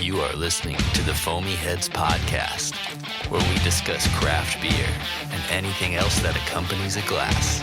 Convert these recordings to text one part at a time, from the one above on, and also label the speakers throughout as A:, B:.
A: You are listening to the Foamy Heads podcast, where we discuss craft beer and anything else that accompanies a glass.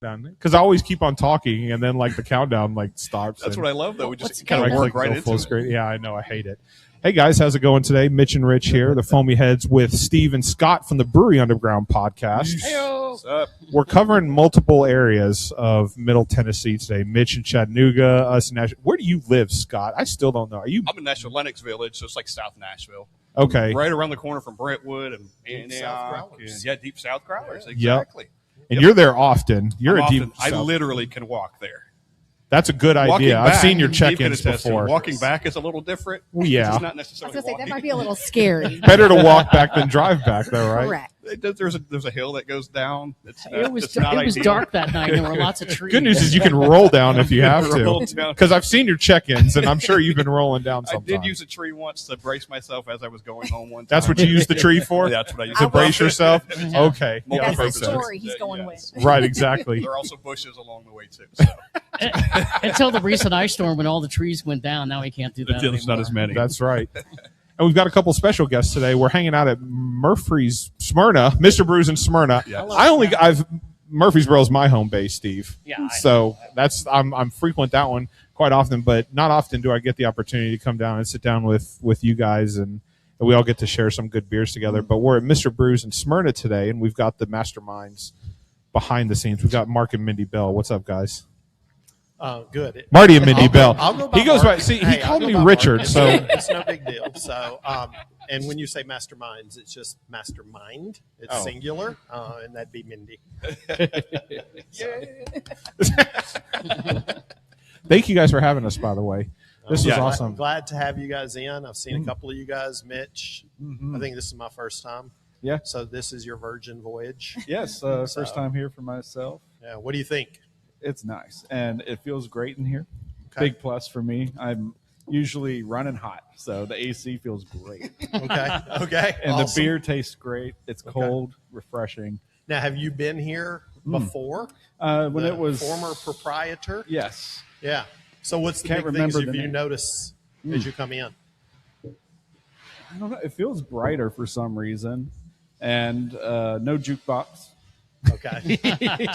B: Because I always keep on talking, and then like the countdown like stops.
C: That's what I love, though. We just
B: kind
C: kind
B: of
C: of work right
B: go
C: into
B: full
C: it.
B: screen. Yeah, I know. I hate it. Hey guys, how's it going today? Mitch and Rich here, the Foamy Heads with Steve and Scott from the Brewery Underground Podcast.
C: What's up?
B: We're covering multiple areas of Middle Tennessee today. Mitch in Chattanooga, us in Nashville. Where do you live, Scott? I still don't know. Are you
C: I'm in Nashville, Lennox Village, so it's like South Nashville.
B: okay?
C: Right around the corner from Brentwood and
D: South
C: Antioch.
D: Growlers.
C: Yeah, Deep South Growlers.
B: Yep.
C: Exactly.
B: And you're there often. You're
C: I'm
B: a deep.
C: often- I
B: South.
C: literally can walk there.
B: That's a good
C: Walking
B: idea. I've
C: back,
B: seen your
C: Dave can
B: check-ins
C: attest to it.
B: before.
C: Walking back is a little different.
B: Well, yeah.
C: It's not
E: I was
C: necessarily
E: going to say, that
C: walking.
E: might be a little scary.
B: Better to walk back than drive back, though, right?
E: Correct.
C: There's a hill that goes down. It's not,
F: It was
C: it's not
F: it was
C: ideal.
F: dark that night. There were lots of trees.
B: Good news is you can roll down if you have
C: Roll
B: to.
C: down.
B: Because I've seen your check-ins, and I'm sure you've been rolling down
C: I
B: sometimes.
C: did use a tree once to brace myself as I was going home one time.
B: That's what you used the tree for?
C: That's what I used
B: To
E: I
B: brace
E: will-
B: yourself? Okay.
C: Yeah,
E: That's the
C: perfect.
E: story he's going
C: Yes.
E: with.
B: Right, exactly.
C: There are also bushes along the way, too. So.
F: Until the recent ice storm when all the trees went down. Now we can't do that
C: There's not
F: anymore.
C: as many.
B: That's right. And we've got a couple special guests today. We're hanging out at Murfreesboro, Smyrna, Mr. Brews in Smyrna.
C: Yeah.
B: Murfreesboro is my home base, Steve.
F: Yeah,
B: So I'm frequent that one quite often, but not often do I get the opportunity to come down and sit down with you guys and we all get to share some good beers together. But we're at Mr. Brews in Smyrna today, and we've got the masterminds behind the scenes. We've got Mark and Mindy Bell. What's up, guys?
D: Good.
B: Marty and Mindy Bell.
D: I'll go by
B: He goes
D: Mark.
B: by. See, he
D: Hey, I'll
B: called
D: go
B: me
D: by
B: Richard.
D: Mark.
B: So
D: It's no big deal. So, and when you say masterminds, it's just mastermind. It's
B: Oh.
D: singular, and that'd be Mindy.
B: thank you guys for having us. By the way, this is
D: Yeah,
B: awesome.
D: Glad to have you guys in. I've seen a couple of you guys. Mitch, I think this is my first time.
G: Yeah.
D: So this is your virgin voyage.
G: Yes,
D: So-
G: first time here for myself.
D: Yeah. What do you think?
G: It's nice, and it feels great in here.
D: Okay.
G: Big plus for me. I'm usually running hot, so the AC feels great.
D: Okay. Okay.
G: And
D: Awesome.
G: the beer tastes great. It's
D: Okay.
G: cold, refreshing.
D: Now, have you been here before?
G: When
D: The
G: it was
D: former proprietor.
G: yes,
D: Yeah. So what's the
G: Can't
D: big things
G: remember the
D: you
G: name.
D: notice as you come in?
G: I don't know. It feels brighter for some reason, and no jukebox.
D: Okay.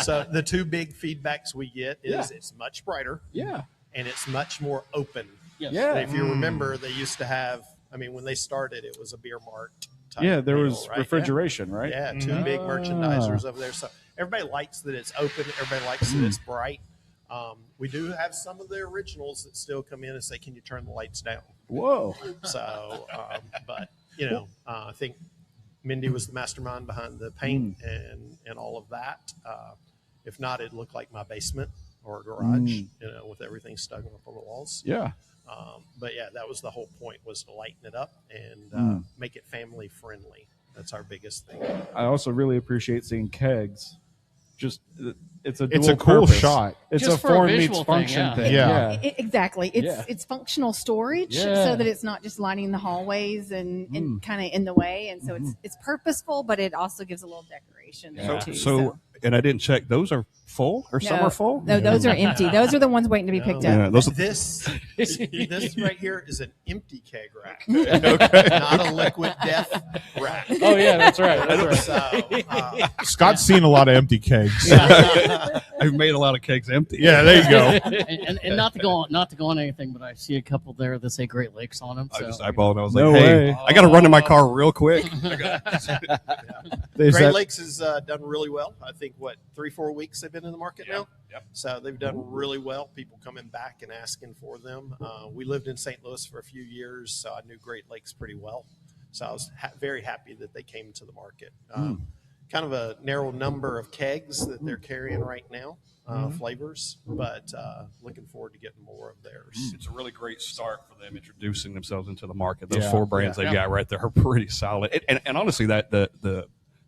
D: So the two big feedbacks we get is
G: Yeah.
D: it's much brighter
G: Yeah,
D: and it's much more open.
F: Yes.
G: yeah,
D: If you remember, they used to have, when they started, it was a beer mart type
G: yeah. There
D: deal,
G: was
D: right?
G: refrigeration, right?
D: Yeah, two
G: Mhm.
D: big merchandisers over there. So everybody likes that it's open. Everybody likes that it's bright. We do have some of the originals that still come in and say, "Can you turn the lights down?"
G: Whoa.
D: So, but I think Mindy was the mastermind behind the paint and all of that. If not, it'd look like my basement or a garage, with everything stuck up on the walls.
G: Yeah.
D: But yeah, that was the whole point, was to lighten it up and make it family friendly. That's our biggest thing.
G: I also really appreciate seeing kegs. Just it's a
B: It's a
G: dual
B: cool
G: purpose.
B: shot.
G: It's
F: Just
G: a
F: for a
G: form
F: visual
G: meets
F: thing,
G: function
F: yeah.
G: thing.
B: Yeah.
E: Exactly.
G: Yeah.
E: It's functional storage
G: Yeah.
E: so that it's not just lining the hallways and kind of in the way. And so it's purposeful, but it also gives a little decoration there
F: Yeah.
E: too.
C: So, and I didn't check. Those are full, or some
E: No.
C: are full.
E: No, those are empty. Those are the ones waiting to be picked
C: Yeah,
E: up.
C: those are
D: This right here is an empty keg rack, not a liquid death rack.
G: Oh yeah, that's right. That's
D: So,
G: right.
B: Scott's seen a lot of empty kegs.
C: I've made a lot of kegs empty.
B: Yeah, there you go.
F: and not to go on anything, but I see a couple there that say Great Lakes on them.
C: I
F: So
C: just eyeballed it. I was
G: No
C: like, hey,
G: way.
C: I got to run to my car real quick.
B: Is
D: Great
B: that-
D: Lakes has done really well. I think 3-4 weeks they've been in the market now.
C: Yep.
D: So they've done really well. People coming back and asking for them. We lived in St. Louis for a few years, so I knew Great Lakes pretty well. So I was very happy that they came to the market. Kind of a narrow number of kegs that they're carrying right now, flavors, but looking forward to getting more of theirs.
C: It's a really great start for them introducing themselves into the market. Those
B: Yeah.
C: 4 brands they've got right there are pretty solid. And honestly, that the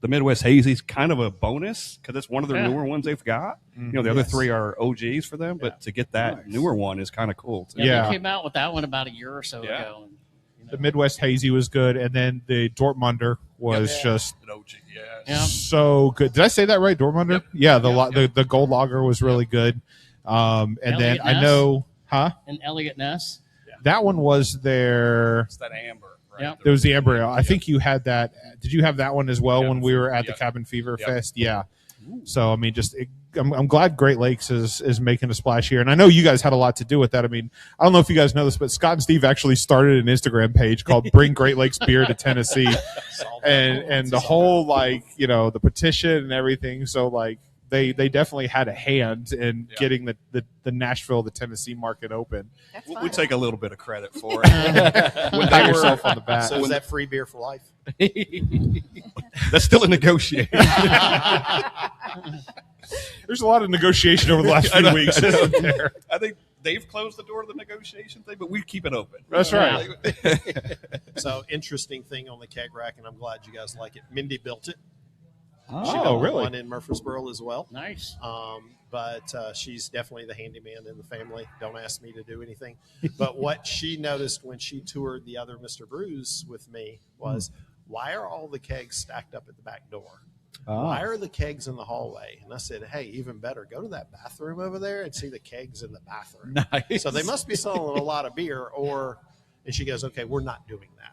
C: the Midwest Hazy's kind of a bonus because it's one of their newer ones they've got.
B: Mm-hmm.
C: The other three are OGs for them, but to get that newer one is kind of cool too.
F: Yeah, they came out with that one about a year or so ago. And,
B: the Midwest Hazy was good, and then the Dortmunder was just
C: an OG.
B: so good. Did I say that right, Dortmunder?
C: Yep.
B: Yeah, the Gold Lager was really good. And then
F: Elliot
B: I
F: Ness.
B: know,
F: and Elliot Ness.
B: that one was their.
C: It's that amber. Right?
F: Yep.
B: There was the Amber Ale. I think you had that. Did you have that one as well when
C: Cabin
B: we were
C: Fever,
B: at the
C: yep.
B: Cabin Fever
C: Yep.
B: Fest? Yeah. So I mean, I'm glad Great Lakes is making a splash here, and I know you guys had a lot to do with that. I mean, I don't know if you guys know this, but Scott and Steve actually started an Instagram page called "Bring Great Lakes Beer to Tennessee," and the whole the petition and everything. So like they definitely had a hand in getting the Nashville, the Tennessee market open.
E: That's
C: We
E: fine.
C: take a little bit of credit for it.
B: When pat yourself on the back.
D: So is that free beer for life?
C: That's still a negotiation.
B: There's a lot of negotiation over the last
C: I
B: few
C: know,
B: weeks.
C: I know.
B: Isn't there?
C: I think they've closed the door to the negotiation thing, but we keep it open.
B: That's right.
D: So interesting thing on the keg rack, and I'm glad you guys like it. Mindy built it. She
B: Oh,
D: built
B: really?
D: one in Murfreesboro as well.
F: Nice.
D: But she's definitely the handyman in the family. Don't ask me to do anything. But what she noticed when she toured the other Mr. Brews with me was, why are all the kegs stacked up at the back door? Why are the kegs in the hallway? And I said, hey, even better, go to that bathroom over there and see the kegs in the bathroom.
G: Nice.
D: So they must be selling a lot of beer, and she goes, okay, we're not doing that.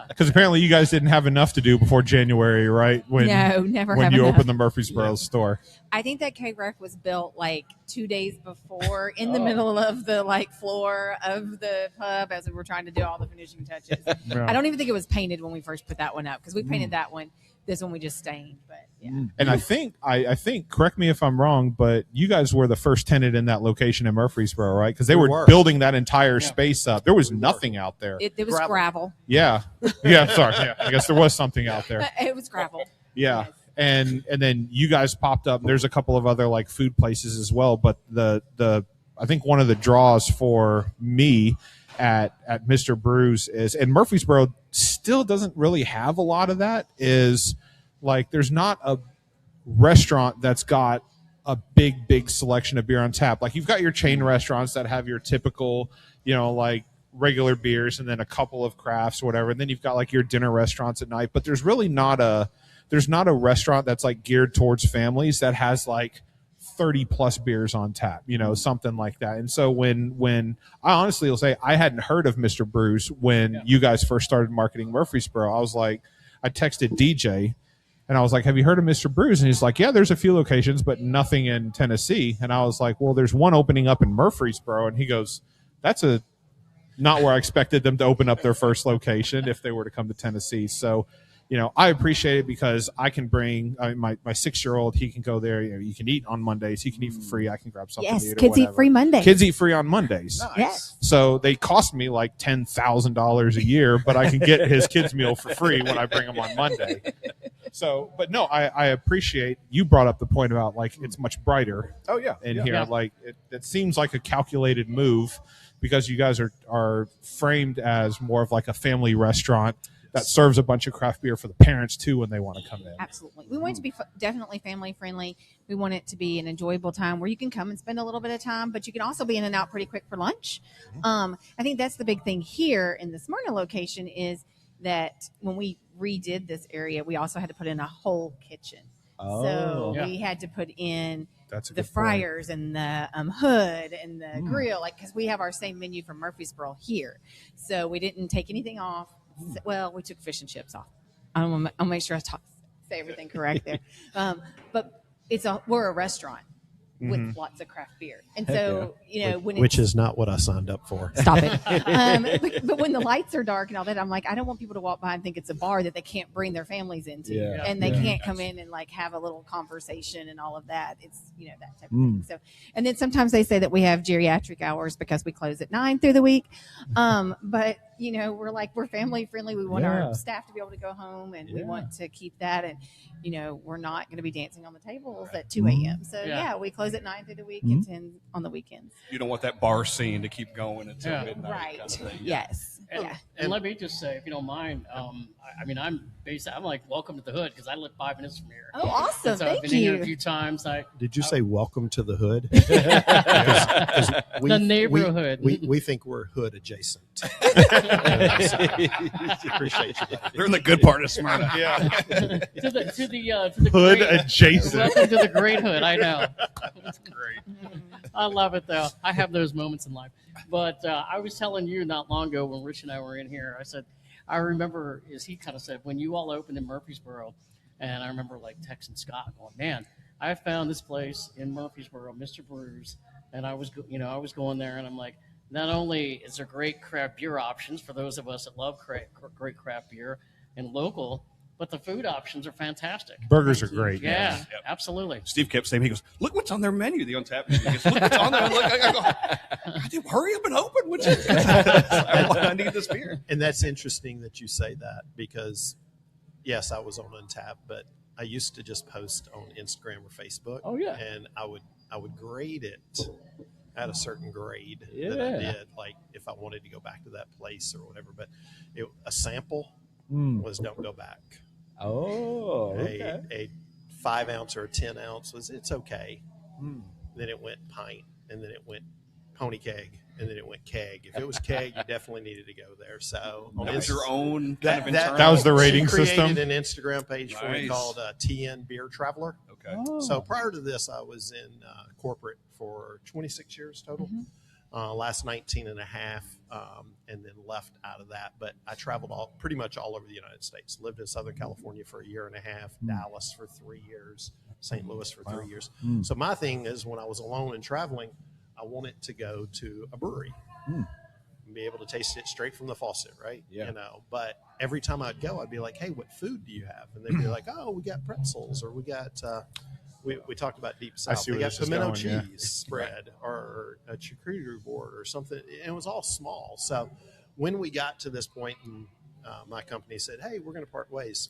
B: Because apparently you guys didn't have enough to do before January, right? When
E: No, never
B: when
E: have
B: you
E: enough.
B: opened the Murfreesboro store.
E: I think that keg rack was built like 2 days before in the middle of the floor of the pub as we were trying to do all the finishing touches. I don't even think it was painted when we first put that one up because we painted that one. This one we just stained, but yeah.
B: And I think, correct me if I'm wrong, but you guys were the first tenant in that location in Murfreesboro, right? Because they were building that entire space up. There was nothing out there.
E: It was gravel.
B: Yeah. Yeah. Sorry. Yeah. I guess there was something out there.
E: It was gravel.
B: Yeah.
E: Yes.
B: And then you guys popped up. There's a couple of other food places as well, but the I think one of the draws for me at Mr. Brews is, and Murfreesboro still doesn't really have a lot of that, is there's not a restaurant that's got a big selection of beer on tap. Like you've got your chain restaurants that have your typical, regular beers and then a couple of crafts, whatever. And then you've got your dinner restaurants at night, but there's really not a restaurant that's geared towards families that has 30 plus beers on tap, something like that. And so when I honestly will say I hadn't heard of Mr. Brews when you guys first started marketing Murfreesboro, I texted DJ and I was like, have you heard of Mr. Brews? And he's like, yeah, there's a few locations, but nothing in Tennessee. And I was like, well, there's one opening up in Murfreesboro. And he goes, that's not where I expected them to open up their first location if they were to come to Tennessee. So, I appreciate it because I can bring my 6-year-old. He can go there. You can eat on Mondays. He can eat for free. I can grab something.
E: Yes,
B: to eat or
E: kids eat
B: whatever.
E: free Mondays.
B: Kids eat free on Mondays.
C: Nice.
E: Yes.
B: So they cost me $10,000 a year, but I can get his kids meal for free when I bring him on Monday. So, but no, I appreciate you brought up the point about it's much brighter.
C: Oh, yeah.
B: In
C: Yeah.
B: here, it seems like a calculated move because you guys are framed as more of a family restaurant that serves a bunch of craft beer for the parents too when they want to come in.
E: Absolutely. We want it to be definitely family friendly. We want it to be an enjoyable time where you can come and spend a little bit of time, but you can also be in and out pretty quick for lunch. I think that's the big thing here in the Smyrna location is that when we redid this area, we also had to put in a whole kitchen. So we had to put in
B: That's a
E: the
B: good point.
E: fryers and the hood and the grill, because we have our same menu from Murfreesboro here. So we didn't take anything off. Well, we took fish and chips off. I'll make sure I say everything correct there. But we're a restaurant with lots of craft beer, and so
D: Which is not what I signed up for.
E: stop it. But when the lights are dark and all that, I'm like, I don't want people to walk by and think it's a bar that they can't bring their families into, and they can't come in and have a little conversation and all of that. It's that type of thing. So, and then sometimes they say that we have geriatric hours because we close at 9 through the week, but we're family friendly. We want our staff to be able to go home, and we want to keep that. And we're not going to be dancing on the tables at 2 a.m. So we close at 9 through the week and 10 on the weekends.
C: You don't want that bar scene to keep going until midnight.
E: Right.
C: Kind of thing.
E: Yes.
F: And let me just say, if you don't mind, I'm like, welcome to the hood, because I live 5 minutes from here.
E: Oh, awesome!
F: So
E: Thank
F: I've been in
E: you.
F: here a few times.
D: Did you say welcome to the hood?
F: The neighborhood.
D: We think we're hood adjacent. Appreciate you.
C: They're in the good part of Smyrna.
F: to the
B: Hood
F: great,
B: adjacent.
F: Welcome to the great hood. I know.
C: That's great.
F: I love it, though. I have those moments in life. But I was telling you not long ago when Rich and I were in here, I remember, as he kind of said, when you all opened in Murfreesboro, and I remember like texting Scott going, man, I found this place in Murfreesboro, Mr. Brews, and I was going there, and I'm like, not only is there great craft beer options for those of us that love great craft beer and local, but the food options are fantastic.
B: Burgers are great.
F: Yeah, absolutely.
C: Steve kept saying, he goes, look what's on their menu, the untapped menu. He goes, look what's on there. I go, hurry up and open. Would you? I need this beer.
D: And that's interesting that you say that, because, yes, I was on Untapped, but I used to just post on Instagram or Facebook.
G: Oh, yeah.
D: And I would grade it at a certain grade that I did, like if I wanted to go back to that place or whatever. But a sample was don't go back.
G: Oh, okay.
D: A 5 ounce or a 10 ounce it's okay. Then it went pint, and then it went pony keg, and then it went keg. If it was keg, you definitely needed to go there. So
C: that was your own kind of internal.
B: That was the rating
D: she created
B: system.
D: an Instagram page for me called TN Beer Traveler.
C: Okay.
G: Oh.
D: So prior to this, I was in corporate for 26 years total. Last 19 and a half, and then left out of that. But I traveled pretty much all over the United States. Lived in Southern California for a year and a half, Dallas for 3 years, St. Louis for 3 years. So my thing is, when I was alone and traveling, I wanted to go to a brewery and be able to taste it straight from the faucet, right?
G: Yeah.
D: But every time I'd go, I'd be like, hey, what food do you have? And they'd be like, oh, we got pretzels, or we got we talked about Deep South.
B: see
D: We
B: where
D: got
B: this is
D: pimento
B: going,
D: cheese spread, or a charcuterie board or something. And it was all small. So when we got to this point, and my company said, hey, we're going to part ways.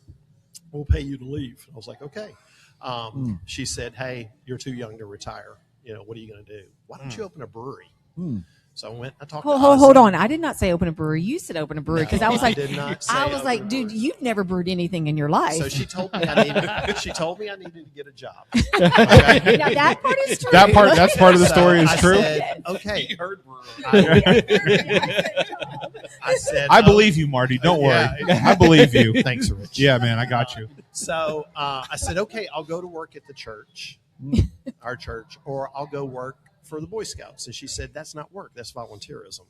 D: We'll pay you to leave. I was like, okay. She said, hey, you're too young to retire. What are you going to do? Why don't you open a brewery? So I went. I talked.
E: Hold on. I did not say open a brewery. You said open a brewery, because I was like,
D: did not say
E: dude, you've never brewed anything in your life.
D: So she told me I needed to get a job.
E: Okay. Now, that part is true.
B: That's part of the story is
D: I
B: true.
D: Said, okay.
C: He heard
D: I said,
B: I believe you, Marty. Don't worry.
D: Yeah.
B: I believe you.
D: Thanks, Rich.
B: Yeah, man, I got you.
D: So I said, okay, I'll go to work at the church, our church, or I'll go work for the Boy Scouts. And she said, that's not work. That's volunteerism.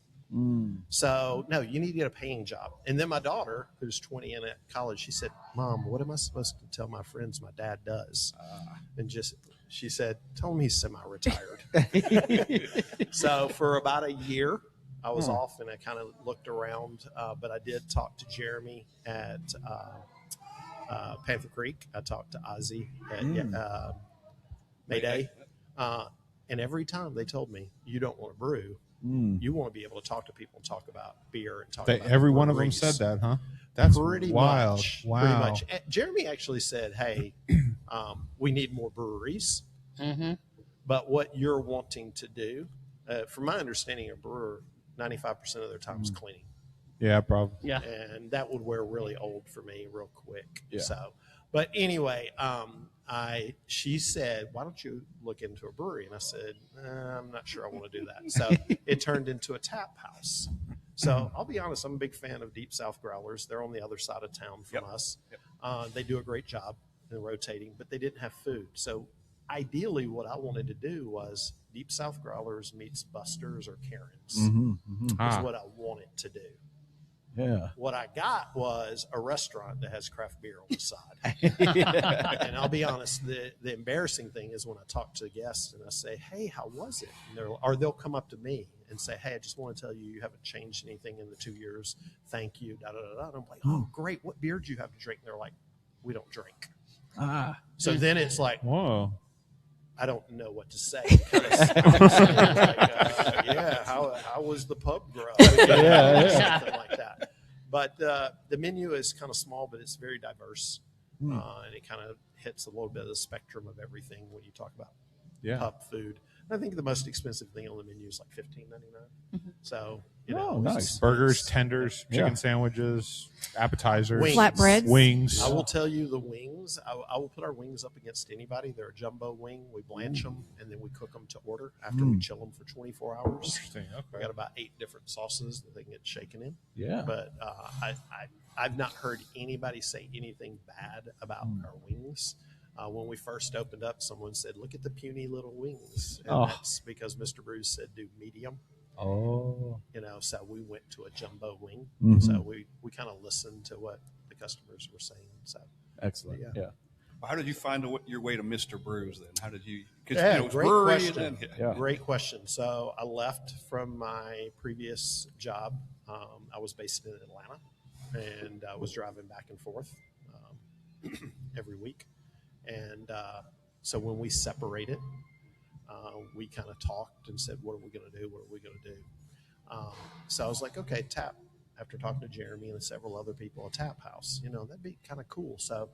D: So, no, you need to get a paying job. And then my daughter, who's 20 and at college, she said, Mom, what am I supposed to tell my friends my dad does? And she said, tell him he's semi-retired. So for about a year, I was off, and I kind of looked around, but I did talk to Jeremy at Panther Creek. I talked to Ozzy at Mayday. And every time they told me, you don't want to brew, you want to be able to talk to people and talk about beer and talk about
B: every one of them
D: breweries.
B: said that, huh? That's
D: Pretty
B: wild.
D: much.
B: Wow.
D: Pretty much. Jeremy actually said, hey, we need more breweries. But what you're wanting to do, from my understanding, a brewer, 95% of their time is cleaning.
B: Yeah, probably.
F: Yeah.
D: And that would wear really old for me real quick.
G: Yeah.
D: So, but anyway, she said, why don't you look into a brewery? And I said, I'm not sure I want to do that. So it turned into a tap house. So I'll be honest, I'm a big fan of Deep South Growlers. They're on the other side of town from us. They do a great job in rotating, but they didn't have food. So ideally what I wanted to do was Deep South Growlers meets Buster's or Karen's is what I wanted to do.
G: Yeah.
D: What I got was a restaurant that has craft beer on the side. And I'll be honest, the embarrassing thing is when I talk to guests and I say, hey, how was it? And they'll come up to me and say, hey, I just want to tell you, you haven't changed anything in the 2 years. Thank you. Da, da, da, da. And I'm like, oh, great. What beer do you have to drink? And they're like, we don't drink. So then it's like,
B: Whoa.
D: I don't know what to say. Kind of yeah, how was the pub grow? Something like that. But the menu is kind of small, but it's very diverse, and it kind of hits a little bit of the spectrum of everything when you talk about pub food. And I think the most expensive thing on the menu is like $15.99. So
G: nice
B: burgers, tenders, chicken sandwiches, appetizers,
D: Wings.
E: Flatbreads.
B: wings.
D: I will tell you the wings. I will put our wings up against anybody. They're a jumbo wing. We blanch them and then we cook them to order after we chill them for 24 hours.
B: Interesting.
D: We
B: Okay.
D: got about 8 different sauces that they can get shaken in.
G: Yeah.
D: But I've not heard anybody say anything bad about our wings. When we first opened up, someone said, "Look at the puny little wings," and that's because Mr. Brews said do medium.
G: Oh.
D: So we went to a jumbo wing.
G: Mhm.
D: So we kind of listened to what the customers were saying. So
G: Excellent.
D: Yeah.
G: Yeah.
C: How did you find your way to Mr. Brews then? How did you?
D: Yeah,
C: It was
D: great
C: brewery
D: question.
C: and then,
G: Yeah.
D: Great question. So I left from my previous job. I was based in Atlanta, and I was driving back and forth every week. And so when we separated, we kind of talked and said, what are we going to do? What are we going to do? So I was like, okay, tap. After talking to Jeremy and several other people, a tap house, that'd be kind of cool. So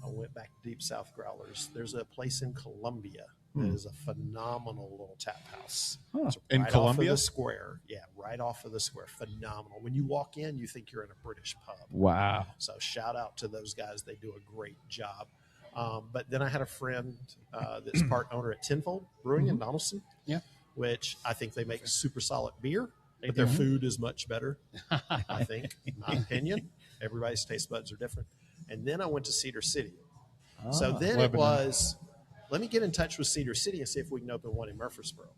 D: I went back to Deep South Growlers. There's a place in Columbia that is a phenomenal little tap house. It's
B: In
D: right
B: Columbia?
D: off of the square. Yeah, right off of the square. Phenomenal. When you walk in, you think you're in a British pub.
G: Wow.
D: So shout out to those guys. They do a great job. But then I had a friend that's part owner at Tenfold Brewing in Donaldson, which I think they make super solid beer, but their food is much better, I think, in my opinion. Everybody's taste buds are different. And then I went to Cedar City. So then it was, let me get in touch with Cedar City and see if we can open one in Murfreesboro.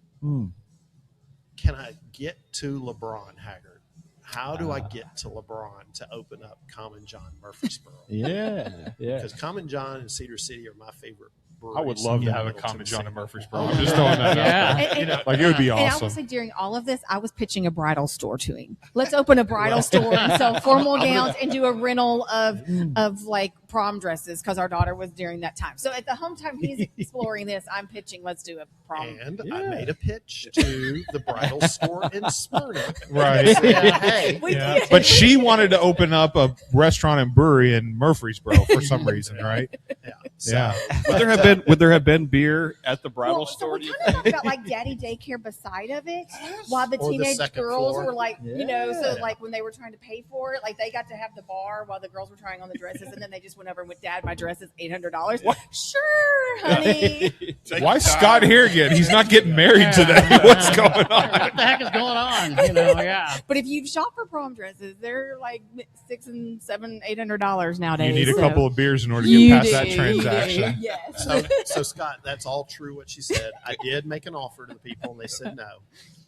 D: Can I get to LeBron Haggard? How do I get to LeBron to open up Common John Murfreesboro?
G: Yeah. Yeah.
D: Because Common John and Cedar City are my favorite breweries.
B: I would love to
D: in
B: have a
D: Middle
B: Common John
D: Tennessee.
B: in Murfreesboro. I'm just throwing that out there.
E: And-
B: Like, it would be
E: And I will
B: awesome.
E: say during all of this, I was pitching a bridal store to him. Let's open a bridal store and sell formal gowns and do a rental of like prom dresses because our daughter was during that time. So at the home time he's exploring this, I'm pitching, let's do a prom.
D: And I made a pitch to the bridal store in Smyrna.
B: Right.
D: Hey,
E: We
B: Yeah.
E: did.
B: But she wanted to open up a restaurant and brewery in Murfreesboro for some reason, right?
D: yeah. So,
B: Yeah.
G: Would there have been beer at the bridal
E: Well, so
G: store?
E: we
G: do you
E: kind of talked about like daddy daycare beside of it, while the
D: Or the
E: teenage
D: second
E: girls
D: floor.
E: were like, so
D: Yeah.
E: like when they were trying to pay for it, like they got to have the bar while the girls were trying on the dresses, and then they just went over and went, "Dad, my dress is $800." Sure, honey.
B: Why Scott here again? He's not getting married today. What's going on?
F: What the heck is going on? Yeah.
E: But if you shop for prom dresses, they're like $600 and $700, $800 nowadays.
B: You need a
E: so-
B: couple of beers in order to
E: You
B: get past
E: do,
B: that
E: you
B: transaction.
E: do, yes.
D: so Scott, that's all true what she said. I did make an offer to the people, and they said no.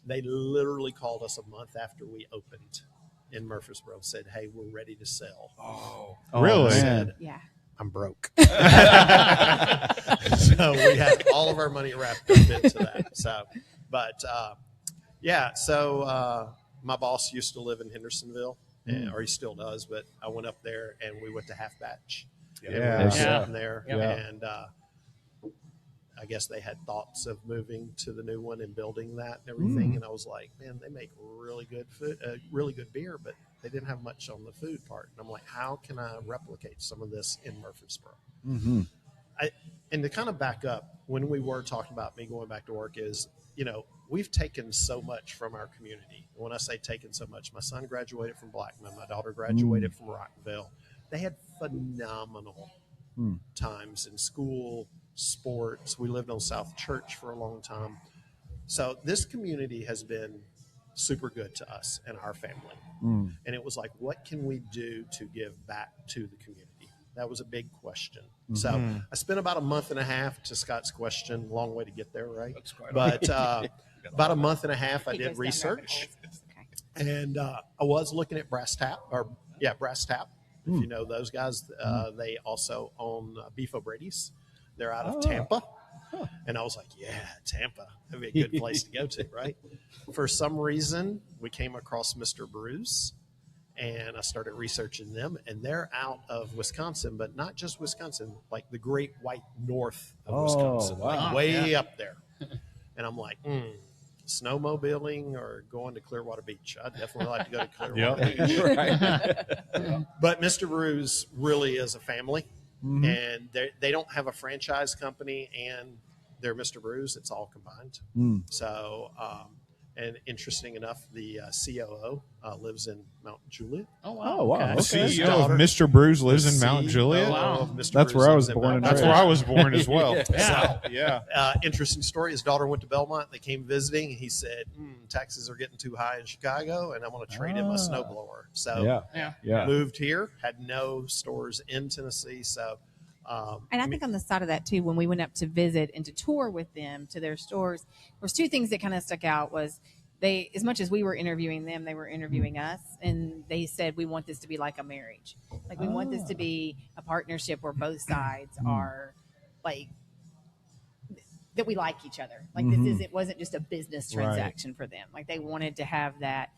D: They literally called us a month after we opened in Murfreesboro and said, "Hey, we're ready to sell."
B: Really?
D: I said,
E: Yeah.
D: I'm broke. So we had all of our money wrapped up into that. So, but so my boss used to live in Hendersonville, or he still does, but I went up there and we went to Half Batch. And we
B: Yeah.
D: were
F: Yeah.
D: sitting there,
F: Yeah.
D: and I guess they had thoughts of moving to the new one and building that and everything. And I was like, man, they make really good food, really good beer, but they didn't have much on the food part. And I'm like, how can I replicate some of this in Murfreesboro? And to kind of back up, when we were talking about me going back to work is, we've taken so much from our community. When I say taken so much, my son graduated from Blackman. My daughter graduated from Rockville. They had phenomenal times in school, sports. We lived on South Church for a long time. So this community has been super good to us and our family. And it was like, what can we do to give back to the community? That was a big question. So I spent about a month and a half, to Scott's question, long way to get there, right?
C: That's quite
D: But about a month and a half, I
E: He
D: did
E: goes down
D: research.
E: rabbit holes. Okay.
D: And I was looking at Brass Tap. If you know those guys, they also own Beef O'Brady's. They're out of Tampa. And I was like, yeah, Tampa. That'd be a good place to go to, right? For some reason, we came across Mr. Brews, and I started researching them, and they're out of Wisconsin, but not just Wisconsin, like the Great White North of Wisconsin,
G: wow.
D: like way up there. And I'm like, snowmobiling or going to Clearwater Beach. I'd definitely like to go to Clearwater Beach. But Mr. Brews really is a family, and they don't have a franchise company and they're Mr. Brews. It's all combined. So, and interesting enough, the COO lives in Mount Juliet.
F: Oh, wow.
G: Oh, wow.
F: Okay.
B: The
G: Okay.
B: CEO of Mr. Brews lives in Mount Juliet.
F: Wow.
D: of Mr.
G: That's
D: Brews
G: where I
D: lives
G: was
D: in
G: born
D: Mount
G: and
B: That's
D: Juliet.
B: where I was born as well.
F: Yeah.
B: Yeah.
D: Interesting story. His daughter went to Belmont. They came visiting. And he said, taxes are getting too high in Chicago, and I want to trade him a snowblower. So
G: Yeah.
D: moved here, had no stores in Tennessee. So,
E: And I think on the side of that too, when we went up to visit and to tour with them to their stores, there was two things that kind of stuck out. Was they, as much as we were interviewing them, they were interviewing us, and they said, we want this to be like a marriage. Like we want this to be a partnership where both sides are like, that we like each other. Like it wasn't just a business transaction for them. Like they wanted to have that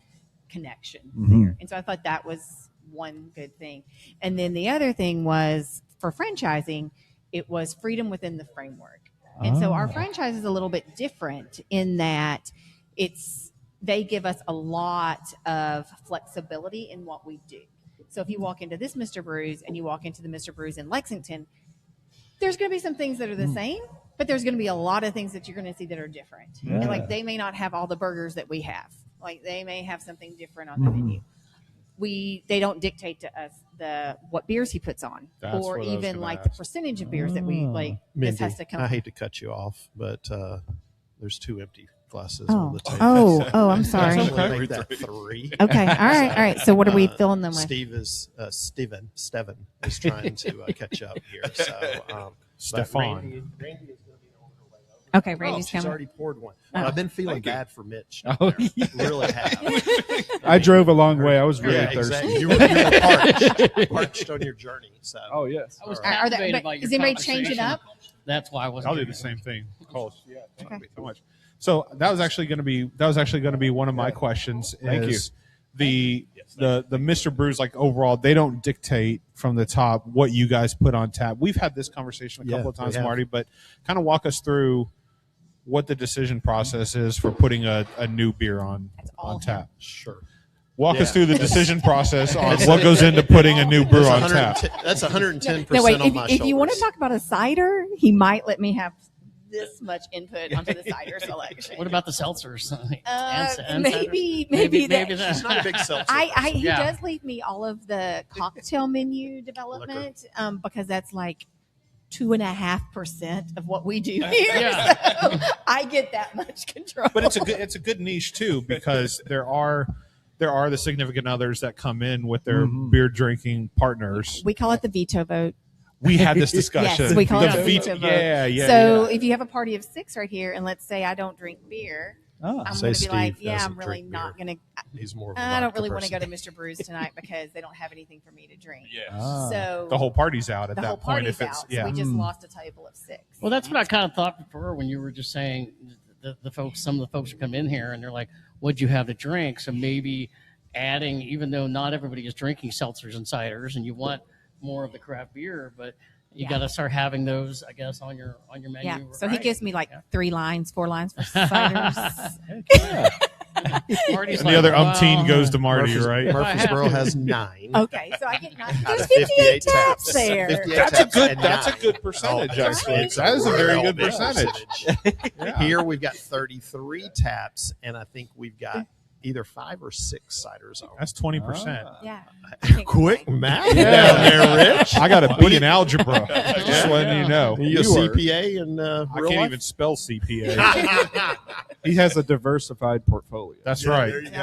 E: connection there. And so I thought that was one good thing. And then the other thing was for franchising, it was freedom within the framework. And so our franchise is a little bit different in that they give us a lot of flexibility in what we do. So if you walk into this Mr. Brews and you walk into the Mr. Brews in Lexington, there's going to be some things that are the same, but there's going to be a lot of things that you're going to see that are different. And like they may not have all the burgers that we have. Like they may have something different on the menu. They don't dictate to us what beers he puts on,
B: That's
E: or
B: what I was
E: even
B: gonna
E: like
B: ask.
E: the percentage of beers that we like. This has to come.
D: I hate to cut you off, but there's 2 empty glasses
E: Oh,
D: on the table.
E: I'm sorry.
D: Actually, make that 3.
E: Okay, all right. So what are we filling them with?
D: Steven is trying to catch up here. So,
B: Stefan.
D: Randy is going to be on her way over.
E: Okay, Randy's
D: she's
E: coming.
D: already poured one. I've been feeling bad for Mitch.
G: Oh,
D: Really have.
G: I drove a long way. I was really thirsty.
D: Exactly. You were parched on your journey. So.
G: Oh, yes.
F: I was
E: Are they-
F: captivated
E: but
F: by your
E: is anybody changing
F: conversation.
E: up?
F: That's why I wasn't.
B: I'll do the
F: drinking.
B: same thing. Close. Yeah. Thank
E: Okay.
B: you so much. So that was actually going to be one of my questions.
G: Thank you.
B: The Mr. Brews, like overall, they don't dictate from the top what you guys put on tap. We've had this conversation a couple of
D: we
B: times,
D: have.
B: Marty, but kind of walk us through what the decision process is for putting a new beer on
E: all
B: tap.
D: Sure.
B: Walk us
D: Yeah.
B: through the decision process on what goes into putting a new brew on tap.
D: That's 110%
E: No, wait.
D: on my
E: If you want to
D: shoulders.
E: talk about a cider, he might let me have this much input onto the cider selection.
F: What about the seltzers?
E: Maybe
F: maybe
E: that.
F: that.
D: She's not a big seltzer.
E: He
F: Yeah.
E: does leave me all of the cocktail menu development because that's like 2.5% of what we do here.
F: Yeah.
E: So I get that much control.
B: But it's a good niche too, because there are the significant others that come in with their beer drinking partners.
E: we call it the veto vote.
B: We had this discussion.
E: Yes, we call it
B: The
E: the veto vote.
B: Yeah.
E: So if you have a party of 6 right here, and let's say I don't drink beer,
G: Oh.
E: I'm
D: Say
E: going to be like,
D: Steve
E: yeah, I'm
D: doesn't
E: really
D: drink
E: not
D: beer.
E: going to.
D: He's more of a
E: I don't
D: vodka
E: really want to
D: person.
E: go to Mr. Brews tonight because they don't have anything for me to drink.
G: Ah.
E: So
B: the whole party's out at
E: the
B: that
E: whole
B: point.
E: party's
B: If it's
E: out. So we just lost a table of 6.
F: Well, that's what I kind of thought before when you were just saying the folks, some of the folks who come in here and they're like, what'd you have to drink? So maybe adding, even though not everybody is drinking seltzers and ciders and you want more of the craft beer, but you got to start having those, I guess, on your menu.
E: Yeah. So he
F: right?
E: gives me like
F: Yeah.
E: 4 lines for ciders.
F: Marty's
B: and
F: like,
B: the other
F: wow.
B: umpteen goes to Marty, right?
D: Murfreesboro has 9.
E: Okay, so I get 9. There's
D: 58
E: 58 taps there.
D: 58
B: That's a
D: taps
B: good.
D: and
B: That's a
D: 9.
B: good percentage.
D: Oh,
B: Actually,
D: it's
B: that is a very
D: real
B: good
D: big
B: percentage.
D: Here we've got 33 taps, and I think we've got either 5 or 6 ciders on.
B: That's 20%.
E: Yeah.
D: Quick math
B: Yeah.
D: down there, Rich.
B: I got a B in algebra. Just letting you know.
D: You a
G: You are-
D: CPA in
B: I
D: real
B: can't
D: life?
B: even spell CPA.
G: He has a diversified portfolio.
B: That's
D: Yeah,
B: right.
D: there you go.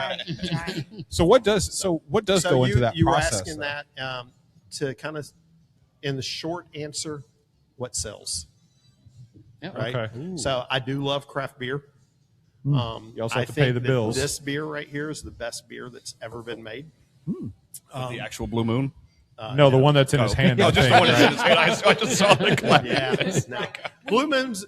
E: Right.
B: So what does go into that
D: you
B: process?
D: were asking
B: though?
D: that to kind of, in the short answer, what sells,
F: Yeah.
D: right?
B: Okay.
D: So I do love craft beer.
B: You also
D: I
B: have to pay
D: think
B: the
D: that
B: bills.
D: This beer right here is the best beer that's ever been made.
H: The actual Blue Moon.
B: No, the one that's in his hand.
C: No,
B: I
C: just
B: think,
C: the one that's in
B: right?
C: his hand. I just saw the glass.
D: Yeah, no.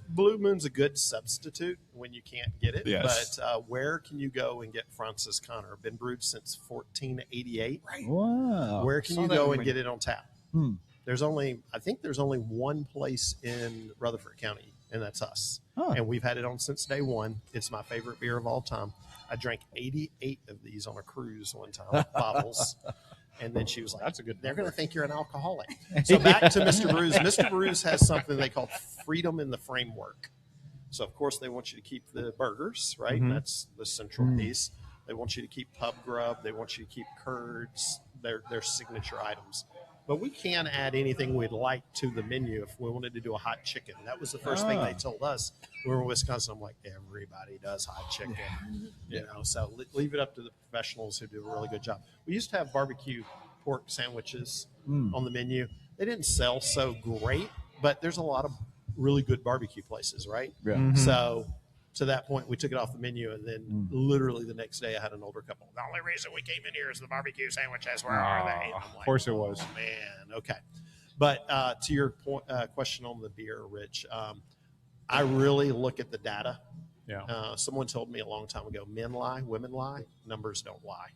D: Blue Moon's a good substitute when you can't get it.
C: Yes.
D: But where can you go and get Francis Connor? Been brewed since 1488.
C: Right.
G: Wow.
D: Where can
C: Saw
D: you
C: that
D: go
C: in
D: and
C: my-
D: get it on tap? I think there's only one place in Rutherford County, and that's us.
G: Huh.
D: And we've had it on since day one. It's my favorite beer of all time. I drank 88 of these on a cruise one time, bottles. And then she was like,
B: That's a good
D: they're
B: number.
D: going to think you're an alcoholic. So back to Mr. Brews. Mr. Brews has something they call freedom in the framework. So, of course, they want you to keep the burgers, right?
B: Mhm.
D: That's the central piece. They want you to keep pub grub. They want you to keep curds, their signature items. But we can add anything we'd like to the menu if we wanted to do a hot chicken. That was the first thing they told us. We were in Wisconsin. I'm like, everybody does hot chicken. You know, so leave it up to the professionals who do a really good job. We used to have barbecue pork sandwiches on the menu. They didn't sell so great, but there's a lot of really good barbecue places, right?
G: Yeah.
B: Mhm.
D: So to that point, we took it off the menu, and then literally the next day I had an older couple. The only reason we came in here is the barbecue sandwiches. Where are they? And I'm
B: Of course it was.
D: "Oh, man, okay. But to your point, question on the beer, Rich, I really look at the data.
B: Yeah.
D: Someone told me a long time ago, men lie, women lie, numbers don't lie.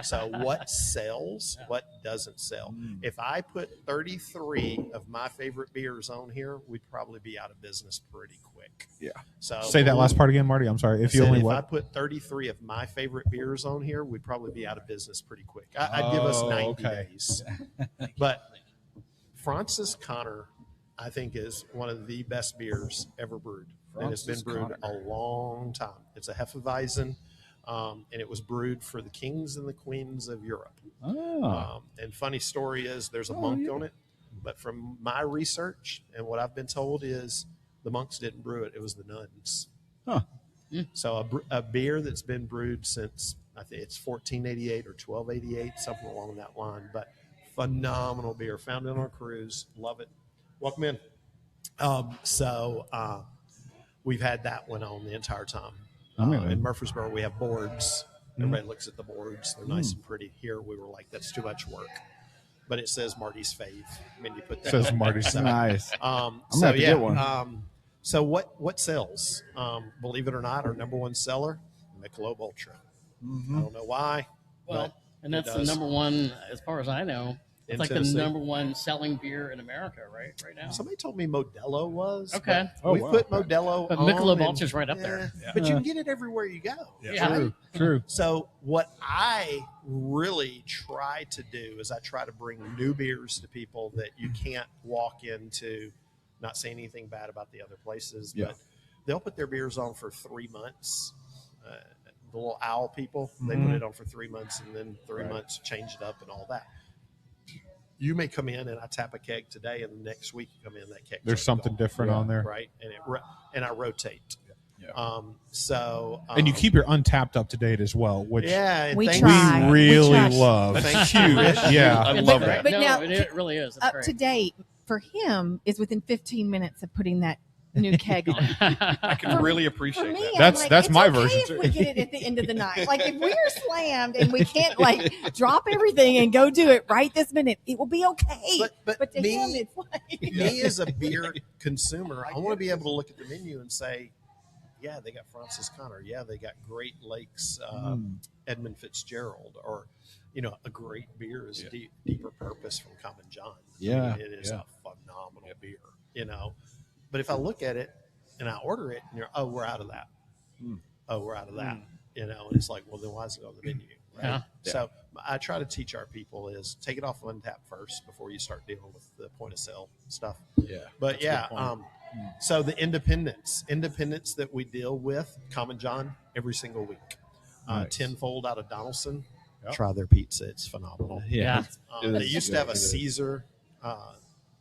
D: So what sells, what doesn't sell? If I put 33 of my favorite beers on here, we'd probably be out of business pretty quick.
G: Yeah.
D: So
B: Say that last part again, Marty. I'm sorry. If you
D: said
B: only
D: if I
B: what?
D: put 33 of my favorite beers on here, we'd probably be out of business pretty quick. I'd give us 90
B: okay.
D: days. But Francis Connor, I think, is one of the best beers ever brewed. And it's been
G: Francis
D: brewed
G: Connor.
D: a long time. It's a Hefeweizen, and it was brewed for the kings and the queens of Europe.
G: Oh.
D: And funny story is there's a monk on it, but from my research and what I've been told is the monks didn't brew it. It was the nuns.
G: Huh.
D: So a beer that's been brewed since, I think it's 1488 or 1288, something along that line, but phenomenal beer. Found it on our cruise. Love it. Welcome in. We've had that one on the entire time. In Murfreesboro, we have boards. Everybody looks at the boards. They're nice and pretty. Here, we were like, that's too much work. But it says Marty's fave. Mindy put that.
B: Says
D: on.
B: Marty's
D: So,
G: Nice.
D: so
G: gonna have to
D: yeah.
G: get one.
D: So what sells? Believe it or not, our number one seller, Michelob Ultra. I don't know why.
F: Well,
D: but
F: and
D: it
F: that's the
D: does.
F: number one, as far as I know. It's
D: In
F: like
D: Tennessee.
F: the number one selling beer in America, right now.
D: Somebody told me Modelo was.
F: Okay.
D: but we put Modelo
F: But
D: on.
F: Michelob
D: and-
F: Ultra's right up there.
D: But you can get it everywhere you go.
F: Yeah.
B: True.
D: So what I really try to do is I try to bring new beers to people that you can't walk into, not saying anything bad about the other places,
G: Yeah.
D: but they'll put their beers on for 3 months. The little owl people, they put it on for 3 months and then 3 months change it up and all that. You may come in and I tap a keg today, and the next week you come in, that keg.
B: There's something different on there.
D: right? And I rotate.
G: Yeah.
B: And you keep your untapped up to date as well, which
D: yeah, and
E: We
D: thank
E: try.
B: we really
E: try.
B: love.
D: Thank you.
B: Yeah.
C: I
F: Yeah,
C: love
F: but-
C: that.
E: But
F: no,
E: now,
F: it really is. It's
E: Up
F: great.
E: to date for him is within 15 minutes of putting that new keg on.
C: I can really
E: For
C: appreciate
E: me,
C: that.
E: I'm
B: That's-
E: like,
B: that's
E: it's
B: my
E: okay
B: version,
E: if
B: too.
E: we get it at the end of the night. Like if we're slammed and we can't like drop everything and go do it right this minute, it will be okay.
D: But
E: to
D: me-
E: him, it's like
D: me as a beer consumer, I want to be able to look at the menu and say, yeah, they got Francis Connor. Yeah, they got Great Lakes, Edmund Fitzgerald, or a great beer is Deeper Purpose from Common John.
G: Yeah,
D: it is a phenomenal beer. But if I look at it and I order it, and we're out of that. Oh, we're out of that. And it's like, well, then why is it on the menu? Right?
F: Yeah.
D: So I try to teach our people is take it off Untap first before you start dealing with the point of sale stuff.
G: Yeah.
D: But so the independents that we deal with, Common John, every single week.
G: Nice.
D: Tenfold out of Donaldson.
B: Yep.
D: Try their pizza. It's phenomenal.
F: Yeah.
D: They used to have a Caesar,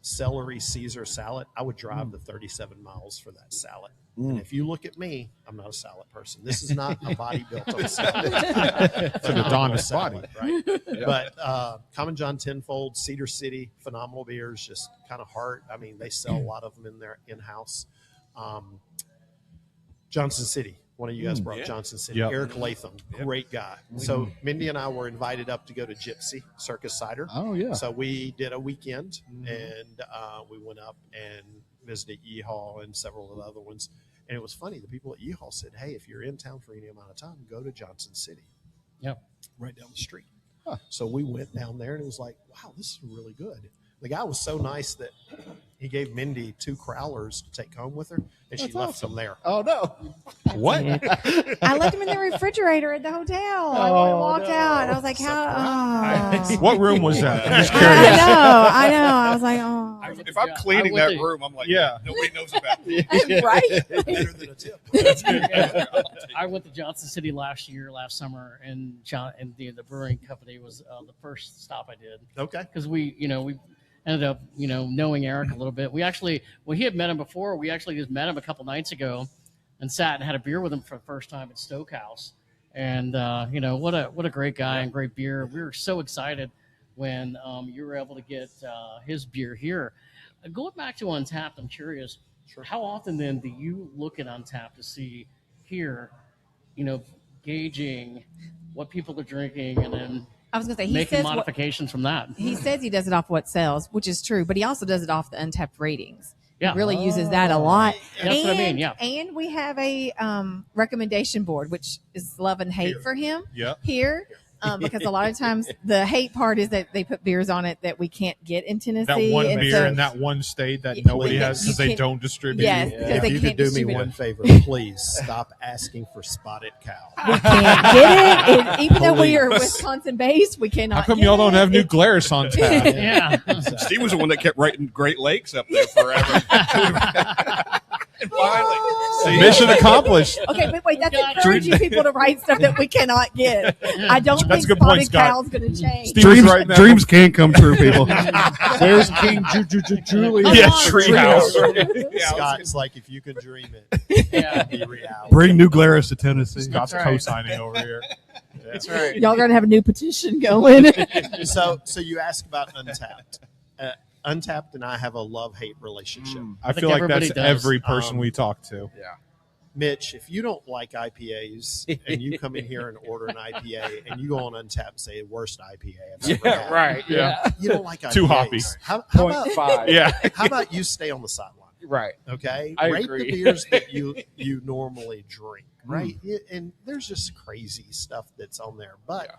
D: celery Caesar salad. I would drive the 37 miles for that salad. And if you look at me, I'm not a salad person. This is not a body built on a salad.
B: It's an Adonis body.
D: Right? But Common John Tenfold, Cedar City, phenomenal beers, just kind of heart. I mean, they sell a lot of them in their in-house. Johnson City, One of you guys brought Johnson City.
B: Yep.
D: Eric Latham, great guy. So Mindy and I were invited up to go to Gypsy Circus Cider.
G: Oh, yeah.
D: So we did a weekend, and we went up and visited Yeehaw and several of the other ones. And it was funny. The people at Yeehaw said, hey, if you're in town for any amount of time, go to Johnson City.
F: Yep.
D: Right down the street. So we went down there, and it was like, wow, this is really good. The guy was so nice that he gave Mindy 2 crowlers to take home with her, and she left them there.
G: Oh, no.
B: What?
E: I left them in the refrigerator at the hotel. I walked out. I was like, how?
B: What room was that? I'm just
E: I
B: curious.
E: know. I was like, oh.
C: If I'm cleaning that room, I'm like, nobody knows about it.
E: Right?
D: Better than a tip.
F: I went to Johnson City last summer, and the brewing company was the first stop I did.
D: Okay.
F: Because we ended up, knowing Eric a little bit. We he had met him before. We actually just met him a couple nights ago and sat and had a beer with him for the first time at Stokehouse. And, what a great guy and great beer. We were so excited when you were able to get his beer here. Going back to Untapped, I'm curious, how often then do you look at Untapped to see here, gauging what people are drinking and then
E: I was going to say,
F: making modifications from that?
E: He says he does it off what sells, which is true, but he also does it off the Untapped ratings.
F: Yeah.
E: He really uses that a lot.
F: That's what I mean, yeah.
E: And we have a recommendation board, which is love and hate for him here. Because a lot of times the hate part is that they put beers on it that we can't get in Tennessee.
B: That one
E: and
B: beer
E: so,
B: in that one state that nobody has because they don't distribute.
E: Yes, because
D: If
E: they
D: you
E: can't
D: could do me
E: distribute
D: one
E: it.
D: favor, please stop asking for Spotted Cow.
E: We can't get it. And even though we are Wisconsin based, we cannot.
B: How come
E: get
B: y'all don't
E: it.
B: have New Glarus on tap?
F: Yeah.
C: Steve was the one that kept writing Great Lakes up there forever. And finally,
B: Mission accomplished.
E: Okay, but wait, that's encouraging people to write stuff that we cannot get. I don't
B: That's a
E: think
B: good point,
E: Spotted
B: Scott.
E: Cow's going to change.
B: Steve was right now.
C: dreams can come true, people.
G: There's King Julie.
B: Yeah, Treehouse.
D: Scott's like, if you can dream it,
F: Yeah.
D: be reality.
C: Bring New Glarus to Tennessee.
B: Scott's
F: That's right.
B: co-signing over here.
F: That's right.
E: Y'all going to have a new petition going.
D: So you ask about Untapped. Untapped and I have a love-hate relationship.
B: I
F: think
B: feel like
F: everybody
B: that's
F: does.
B: every person we talk to.
D: Mitch, if you don't like IPAs and you come in here and order an IPA and you go on Untapped and say worst IPA I've ever had,
G: Right.
B: Yeah.
D: you don't like IPAs.
B: Too hoppy.
D: How
G: Point
D: about,
G: five.
B: Yeah.
D: how about you stay on the sideline?
G: Right.
D: Okay,
G: I
D: rate
G: agree.
D: the beers that you normally drink, right? And there's just crazy stuff that's on there, but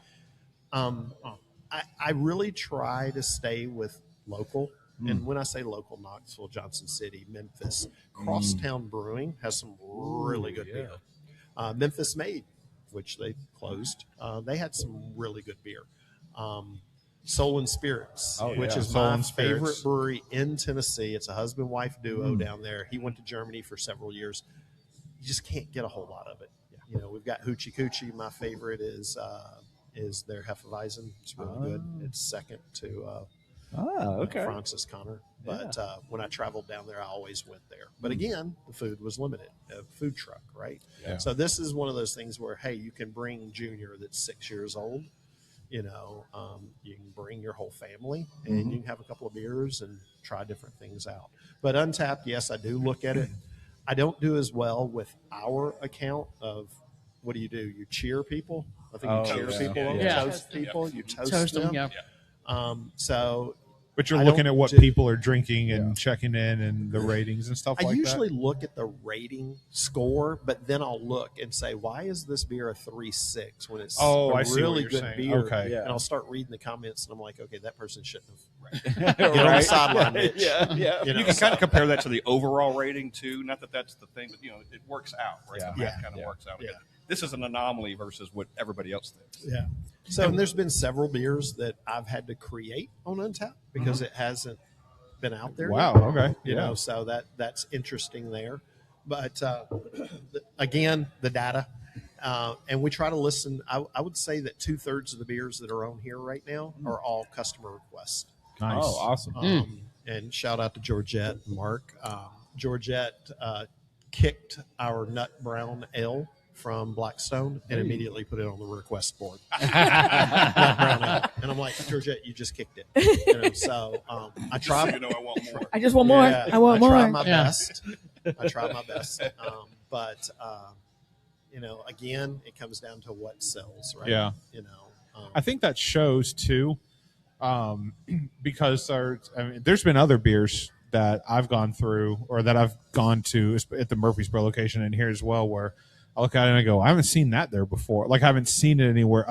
D: I really try to stay with local. And when I say local, Knoxville, Johnson City, Memphis, Crosstown Brewing has some really good beer. Memphis Made, which they closed, they had some really good beer. Soul and Spirits, which is
B: Soul
D: my
B: and Spirits.
D: favorite brewery in Tennessee. It's a husband-wife duo down there. He went to Germany for several years. You just can't get a whole lot of it. You know, we've got Hoochie Coochie. My favorite is their Hefeweizen. It's really good. It's second to Francis Connor. But when I traveled down there, I always went there. But again, the food was limited. A food truck, right?
B: Yeah.
D: So this is one of those things where, hey, you can bring Junior that's 6 years old. You know, you can bring your whole family and you can have a couple of beers and try different things out. But Untapped, yes, I do look at it. I don't do as well with our account of what do? You cheer people. I think you cheer people.
F: Yeah.
D: Toast people. You toast them.
F: Yeah.
B: But you're
D: I
B: looking
D: don't
B: at what
D: do-
B: people are drinking and checking in and the ratings and stuff
D: I
B: like
D: usually
B: that.
D: look at the rating score, but then I'll look and say, why is this beer a 3.6 when it's
B: Oh,
D: a
B: I see what
D: really
B: you're
D: good
B: saying.
D: beer?
B: Okay.
D: And I'll start reading the comments, and I'm like, okay, that person shouldn't have. Get on the sideline, Mitch.
G: Yeah.
D: You know,
C: You can kind
D: so-
C: of compare that to the overall rating too. Not that that's the thing, but it works out, right?
G: Yeah.
C: The math kind of works out.
D: Yeah.
C: This is an anomaly versus what everybody else thinks.
D: Yeah. So and there's been several beers that I've had to create on Untapped because it hasn't been out there.
B: Wow.
D: yet.
B: Okay.
D: You know, so that's interesting there. But again, the data, and we try to listen. I would say that 2/3 of the beers that are on here right now are all customer requests.
B: Nice.
G: Oh, awesome.
D: And shout out to Georgette and Mark. Georgette kicked our Nut Brown Ale from Blackstone and immediately put it on the request board. Nut Brown Ale. And I'm like, Georgette, you just kicked it. You know, so I
C: So
D: try.
C: I want more.
E: I just want more.
D: Yeah,
E: I want more.
D: try my
F: Yeah.
D: best. I try my best. But again, it comes down to what sells, right?
B: Yeah. I think that shows too, because there's been other beers that I've gone through or that I've gone to at the Murfreesboro location and here as well, where I look at it and I go, I haven't seen that there before. Like I haven't seen it anywhere.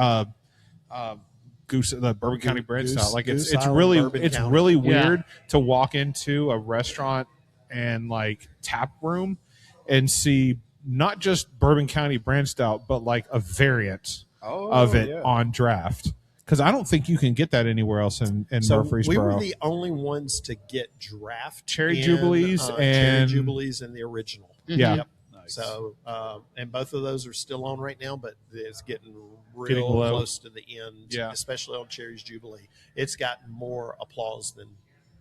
B: The Bourbon County brand style. Like it's really weird to walk into a restaurant and like tap room and see not just Bourbon County brand style, but like a variant of it on draft. Because I don't think you can get that anywhere else in Murfreesboro.
D: We were the only ones to get draft
B: Cherry Jubilees and
D: the original.
B: Yeah.
D: Yep.
G: Nice.
D: So, and both of those are still on right now, but it's getting
B: Getting low.
D: close to the end, especially on Cherry's Jubilee. It's got more applause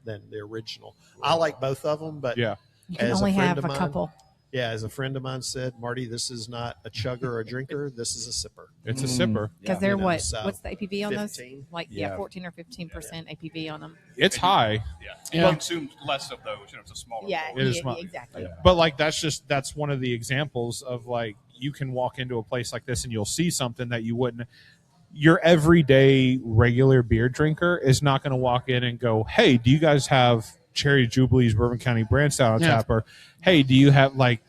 D: than the original. I like both of them, but
B: yeah.
E: You can
D: as
E: only
D: a friend
E: have
D: of
E: a
D: mine,
E: couple.
D: Yeah, as a friend of mine said, Marty, this is not a chugger or a drinker. This is a sipper.
B: It's a sipper.
E: Because they're what's the APV on
D: 15.
E: those? Like 14 or 15% APV on them.
B: It's high.
C: You consume less of those. It's a smaller.
E: Yeah,
B: It is small.
E: exactly.
G: Yeah.
B: But like that's one of the examples of like you can walk into a place like this and you'll see something that you wouldn't. Your everyday regular beer drinker is not going to walk in and go, "Hey, do you guys have Cherry Jubilees Bourbon County brand style on tap?" Or, "Hey, do you have like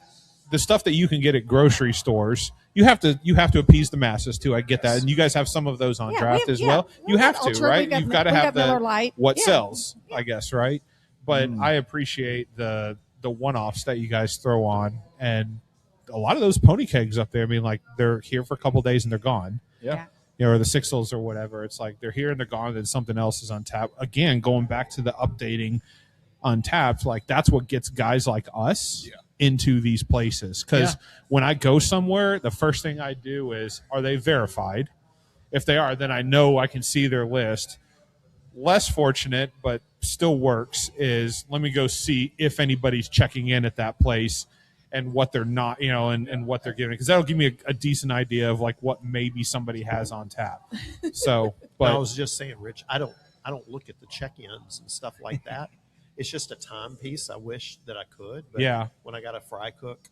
B: the stuff that you can get at grocery stores?" You have to appease the masses too. I get that, and you guys have some of those on draft as well. You have to,
E: Ultra,
B: right? You've got to have
E: Miller Lite.
B: what sells, I guess, right? But I appreciate the one-offs that you guys throw on, and a lot of those pony kegs up there. I mean, like they're here for a couple days and they're gone.
G: Yeah.
B: Or the Sixels or whatever. It's like they're here and they're gone, and then something else is on tap. Again, going back to the updating Untapped, like that's what gets guys like us into these places. Because when I go somewhere, the first thing I do is, are they verified? If they are, then I know I can see their list. Less fortunate, but still works, is let me go see if anybody's checking in at that place and what they're not, and what they're giving. Because that'll give me a decent idea of like what maybe somebody has on tap. So, but
D: I was just saying, Rich, I don't look at the check-ins and stuff like that. It's just a timepiece. I wish that I could. But when I got a fry cook,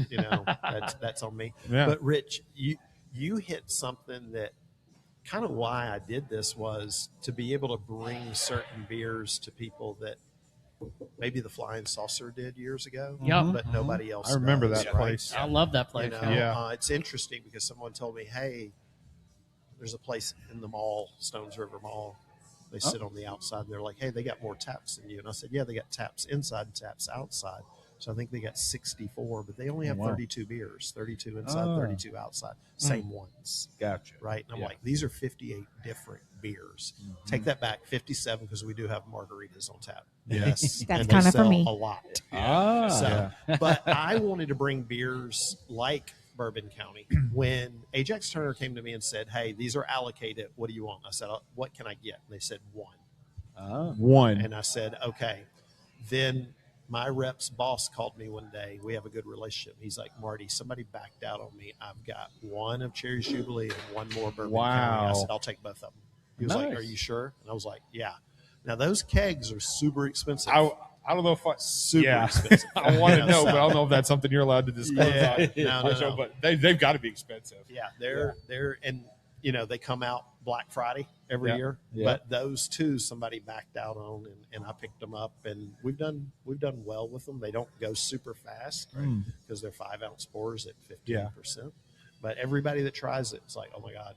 D: that's on me.
B: Yeah.
D: But Rich, you hit something that kind of why I did this was to be able to bring certain beers to people that maybe the Flying Saucer did years ago, but nobody else
B: I remember
D: does,
B: that
D: right?
B: place.
F: I love that place.
D: It's interesting because someone told me, hey, there's a place in the mall, Stones River Mall. They sit on the outside. They're like, hey, they got more taps than you. And I said, yeah, they got taps inside and taps outside. So I think they got 64, but they only have 32 beers, 32 inside, 32 outside, same ones.
G: Gotcha.
D: Right? And I'm like, these are 58 different beers. Take that back, 57, because we do have margaritas on tap. Yes.
E: That's
D: and
E: kinda
D: they
E: for
D: sell
E: me.
D: a lot.
G: Ah.
D: But I wanted to bring beers like Bourbon County. When Ajax Turner came to me and said, hey, these are allocated. What do you want? I said, what can I get? And they said, one.
B: One.
D: And I said, okay. Then my rep's boss called me one day. We have a good relationship. He's like, Marty, somebody backed out on me. I've got one of Cherry's Jubilee and one more Bourbon County. I said, I'll take both of them. He was like, are you sure? And I was like, yeah. Now, those kegs are super expensive.
B: I don't know if
D: Super expensive.
B: I want to know, but I don't know if that's something you're allowed to disclose on
D: No.
B: show, but they've got to be expensive.
D: Yeah, they're and they come out Black Friday every year.
G: Yeah.
D: But those two somebody backed out on, and I picked them up, and we've done well with them. They don't go super fast because they're 5-ounce pours at 15%. But everybody that tries it's like, oh my God,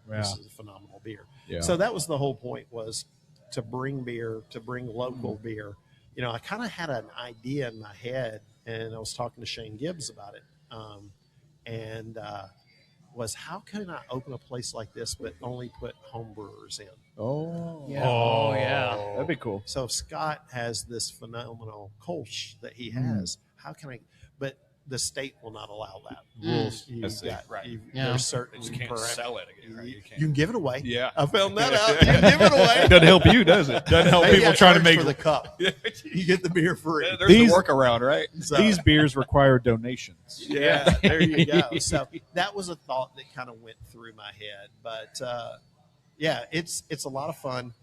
D: this is a phenomenal beer.
G: Yeah.
D: So that was the whole point, was to bring beer, to bring local beer. I kind of had an idea in my head, and I was talking to Shane Gibbs about it, was how can I open a place like this but only put home brewers in?
G: Oh.
F: Yeah. Oh, yeah.
G: That'd be cool.
D: So if Scott has this phenomenal Kolsch that he has, how can I – but the state will not allow that. Rules. There's certain
C: You can't sell it. Right?
D: You can give it away.
C: Yeah.
D: I found that out. You can give it away.
G: Doesn't help you, does it?
B: Doesn't help
D: Maybe
B: people
D: I
B: trying to
D: charge
B: make
D: for the cup. You get the beer free.
C: There's
G: These-
C: the workaround, right?
D: So,
G: These beers require donations.
D: yeah, there you go. So that was a thought that kind of went through my head. But it's a lot of fun.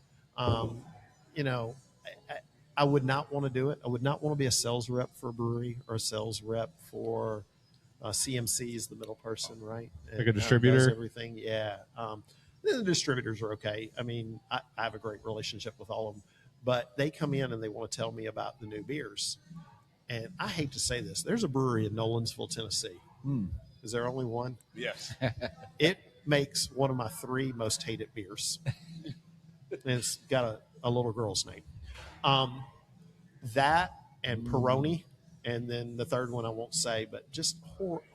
D: I would not want to do it. I would not want to be a sales rep for a brewery or a sales rep for CMC is the middle person, right?
B: Like a distributor?
D: Does everything, yeah. The distributors are okay. I mean, I have a great relationship with all of them, but they come in and they want to tell me about the new beers. And I hate to say this, there's a brewery in Nolensville, Tennessee. Is there only one?
C: Yes.
D: It makes one of my 3 most hated beers. And it's got a little girl's name. That and Peroni, and then the third one I won't say, but just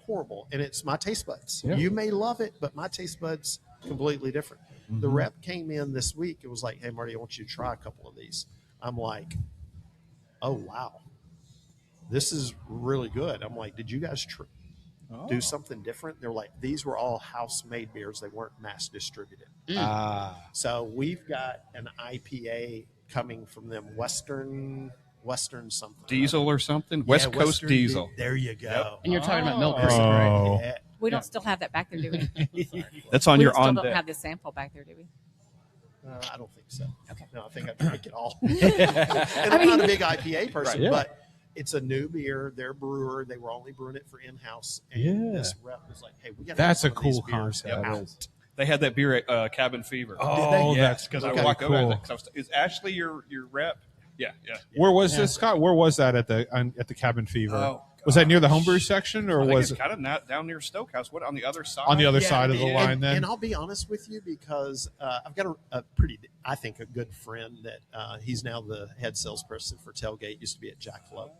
D: horrible. And it's my taste buds.
G: Yeah.
D: You may love it, but my taste buds completely different. The rep came in this week. It was like, hey, Marty, I want you to try a couple of these. I'm like, oh, wow. This is really good. I'm like, did you guys do something different? They're like, these were all house-made beers. They weren't mass distributed. So we've got an IPA coming from them, Western something.
C: Diesel or something? West Coast
D: Western
C: Diesel.
D: There you go.
F: And you're talking about milk,
B: Oh.
F: right?
D: Yeah.
E: We don't still have that back there, do we?
C: That's on
E: We
C: your
E: still
C: on
E: don't
C: deck.
E: have the sample back there, do we?
D: I don't think so.
E: Okay.
D: No, I think I drank it all. And I'm not a big IPA person,
G: Right.
D: but it's a new beer. They're a brewer. They were only brewing it for in-house. And
B: Yeah.
D: this rep was like, hey, we got
B: That's a
D: some of these
B: cool
D: beers
B: concept.
G: That
D: out.
G: is.
C: They had that beer at Cabin Fever.
B: Oh,
C: yes,
B: that's
C: because
B: okay,
C: I walked over.
B: cool.
C: There, is Ashley your rep? Yeah.
B: Where was this, Scott? Where was that at the Cabin Fever?
C: Oh,
B: was that near the homebrew section, or
C: I think
B: was
C: it's
B: it
C: kind of not down near Stokehouse? What, on the other side?
B: on the other
D: Yeah,
B: side of the line?
D: and,
B: Then
D: and I'll be honest with you, because I've got a pretty, I think, a good friend that he's now the head salesperson for Tailgate. Used to be at Jackalope,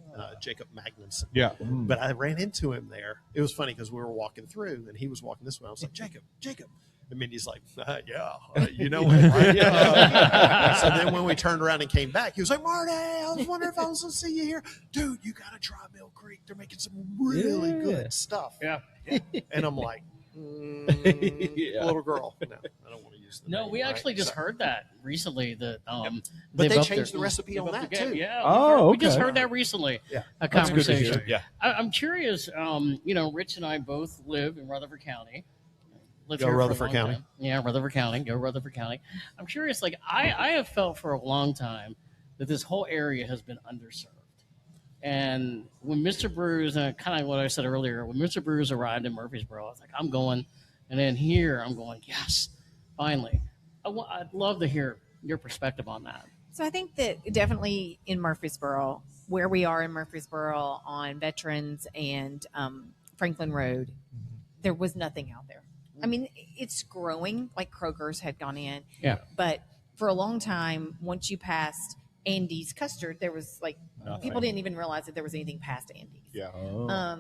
D: Jacob Magnuson.
B: yeah,
D: But I ran into him there. It was funny because we were walking through, and he was walking this way. I was like, Jacob. And Mindy's like, you know him, right? So then when we turned around and came back, he was like, Marty, I was wondering if I was going to see you here. Dude, you got to try Mill Creek. They're making some really good stuff.
F: Yeah.
D: And I'm like, little girl. No, I don't want to use the
F: No,
D: name,
F: we
D: right?
F: actually just
D: So-
F: heard that recently. That
D: But they
F: upped
D: changed
F: their-
D: the recipe
F: they've
D: on
F: upped
D: that,
F: the game.
D: too.
F: Yeah.
G: Oh,
F: we just
G: okay.
F: heard that recently.
D: Yeah.
F: A
G: That's good to
F: conversation.
G: hear.
C: Yeah.
F: I'm curious. Rich and I both live in Rutherford County. Lived
D: Go
F: here for a
D: Rutherford
F: long
D: County.
F: time. Yeah, Rutherford County. Go Rutherford County. I'm curious. Like I have felt for a long time that this whole area has been underserved. And when Mr. Brews, kind of what I said earlier, when Mr. Brews arrived in Murfreesboro, I was like, I'm going. And then here, I'm going, yes, finally. I'd love to hear your perspective on that.
E: So I think that definitely in Murfreesboro, where we are in Murfreesboro on Veterans and Franklin Road, there was nothing out there. I mean, it's growing, like Kroger's had gone in.
F: Yeah.
E: But for a long time, once you passed Andy's Custard, there was like, people didn't even realize that there was anything past Andy's.
B: yeah.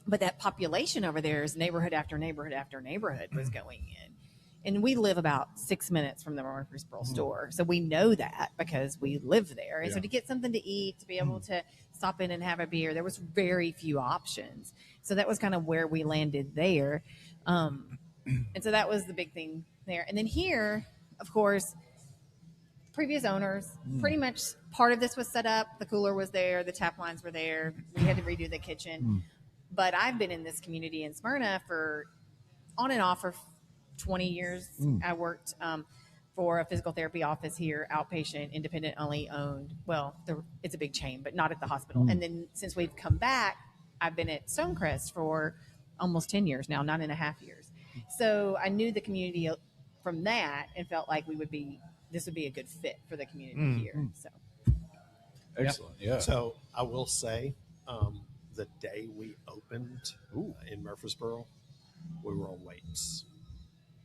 E: But that population over there is neighborhood after neighborhood after neighborhood was going in. And we live about 6 minutes from the Murfreesboro store. So we know that because we live there. And so to get something to eat, to be able to stop in and have a beer, there was very few options. So that was kind of where we landed there. And so that was the big thing there. And then here, of course, previous owners, pretty much part of this was set up. The cooler was there. The tap lines were there. We had to redo the kitchen. But I've been in this community in Smyrna for on and off for 20 years. I worked for a physical therapy office here, outpatient, independent only owned. Well, it's a big chain, but not at the hospital. And then since we've come back, I've been at Stonecrest for almost 10 years now, 9.5 years. So I knew the community from that and felt like this would be a good fit for the community here. So
G: Excellent. Yeah.
D: So I will say, the day we opened in Murfreesboro, we were on waits.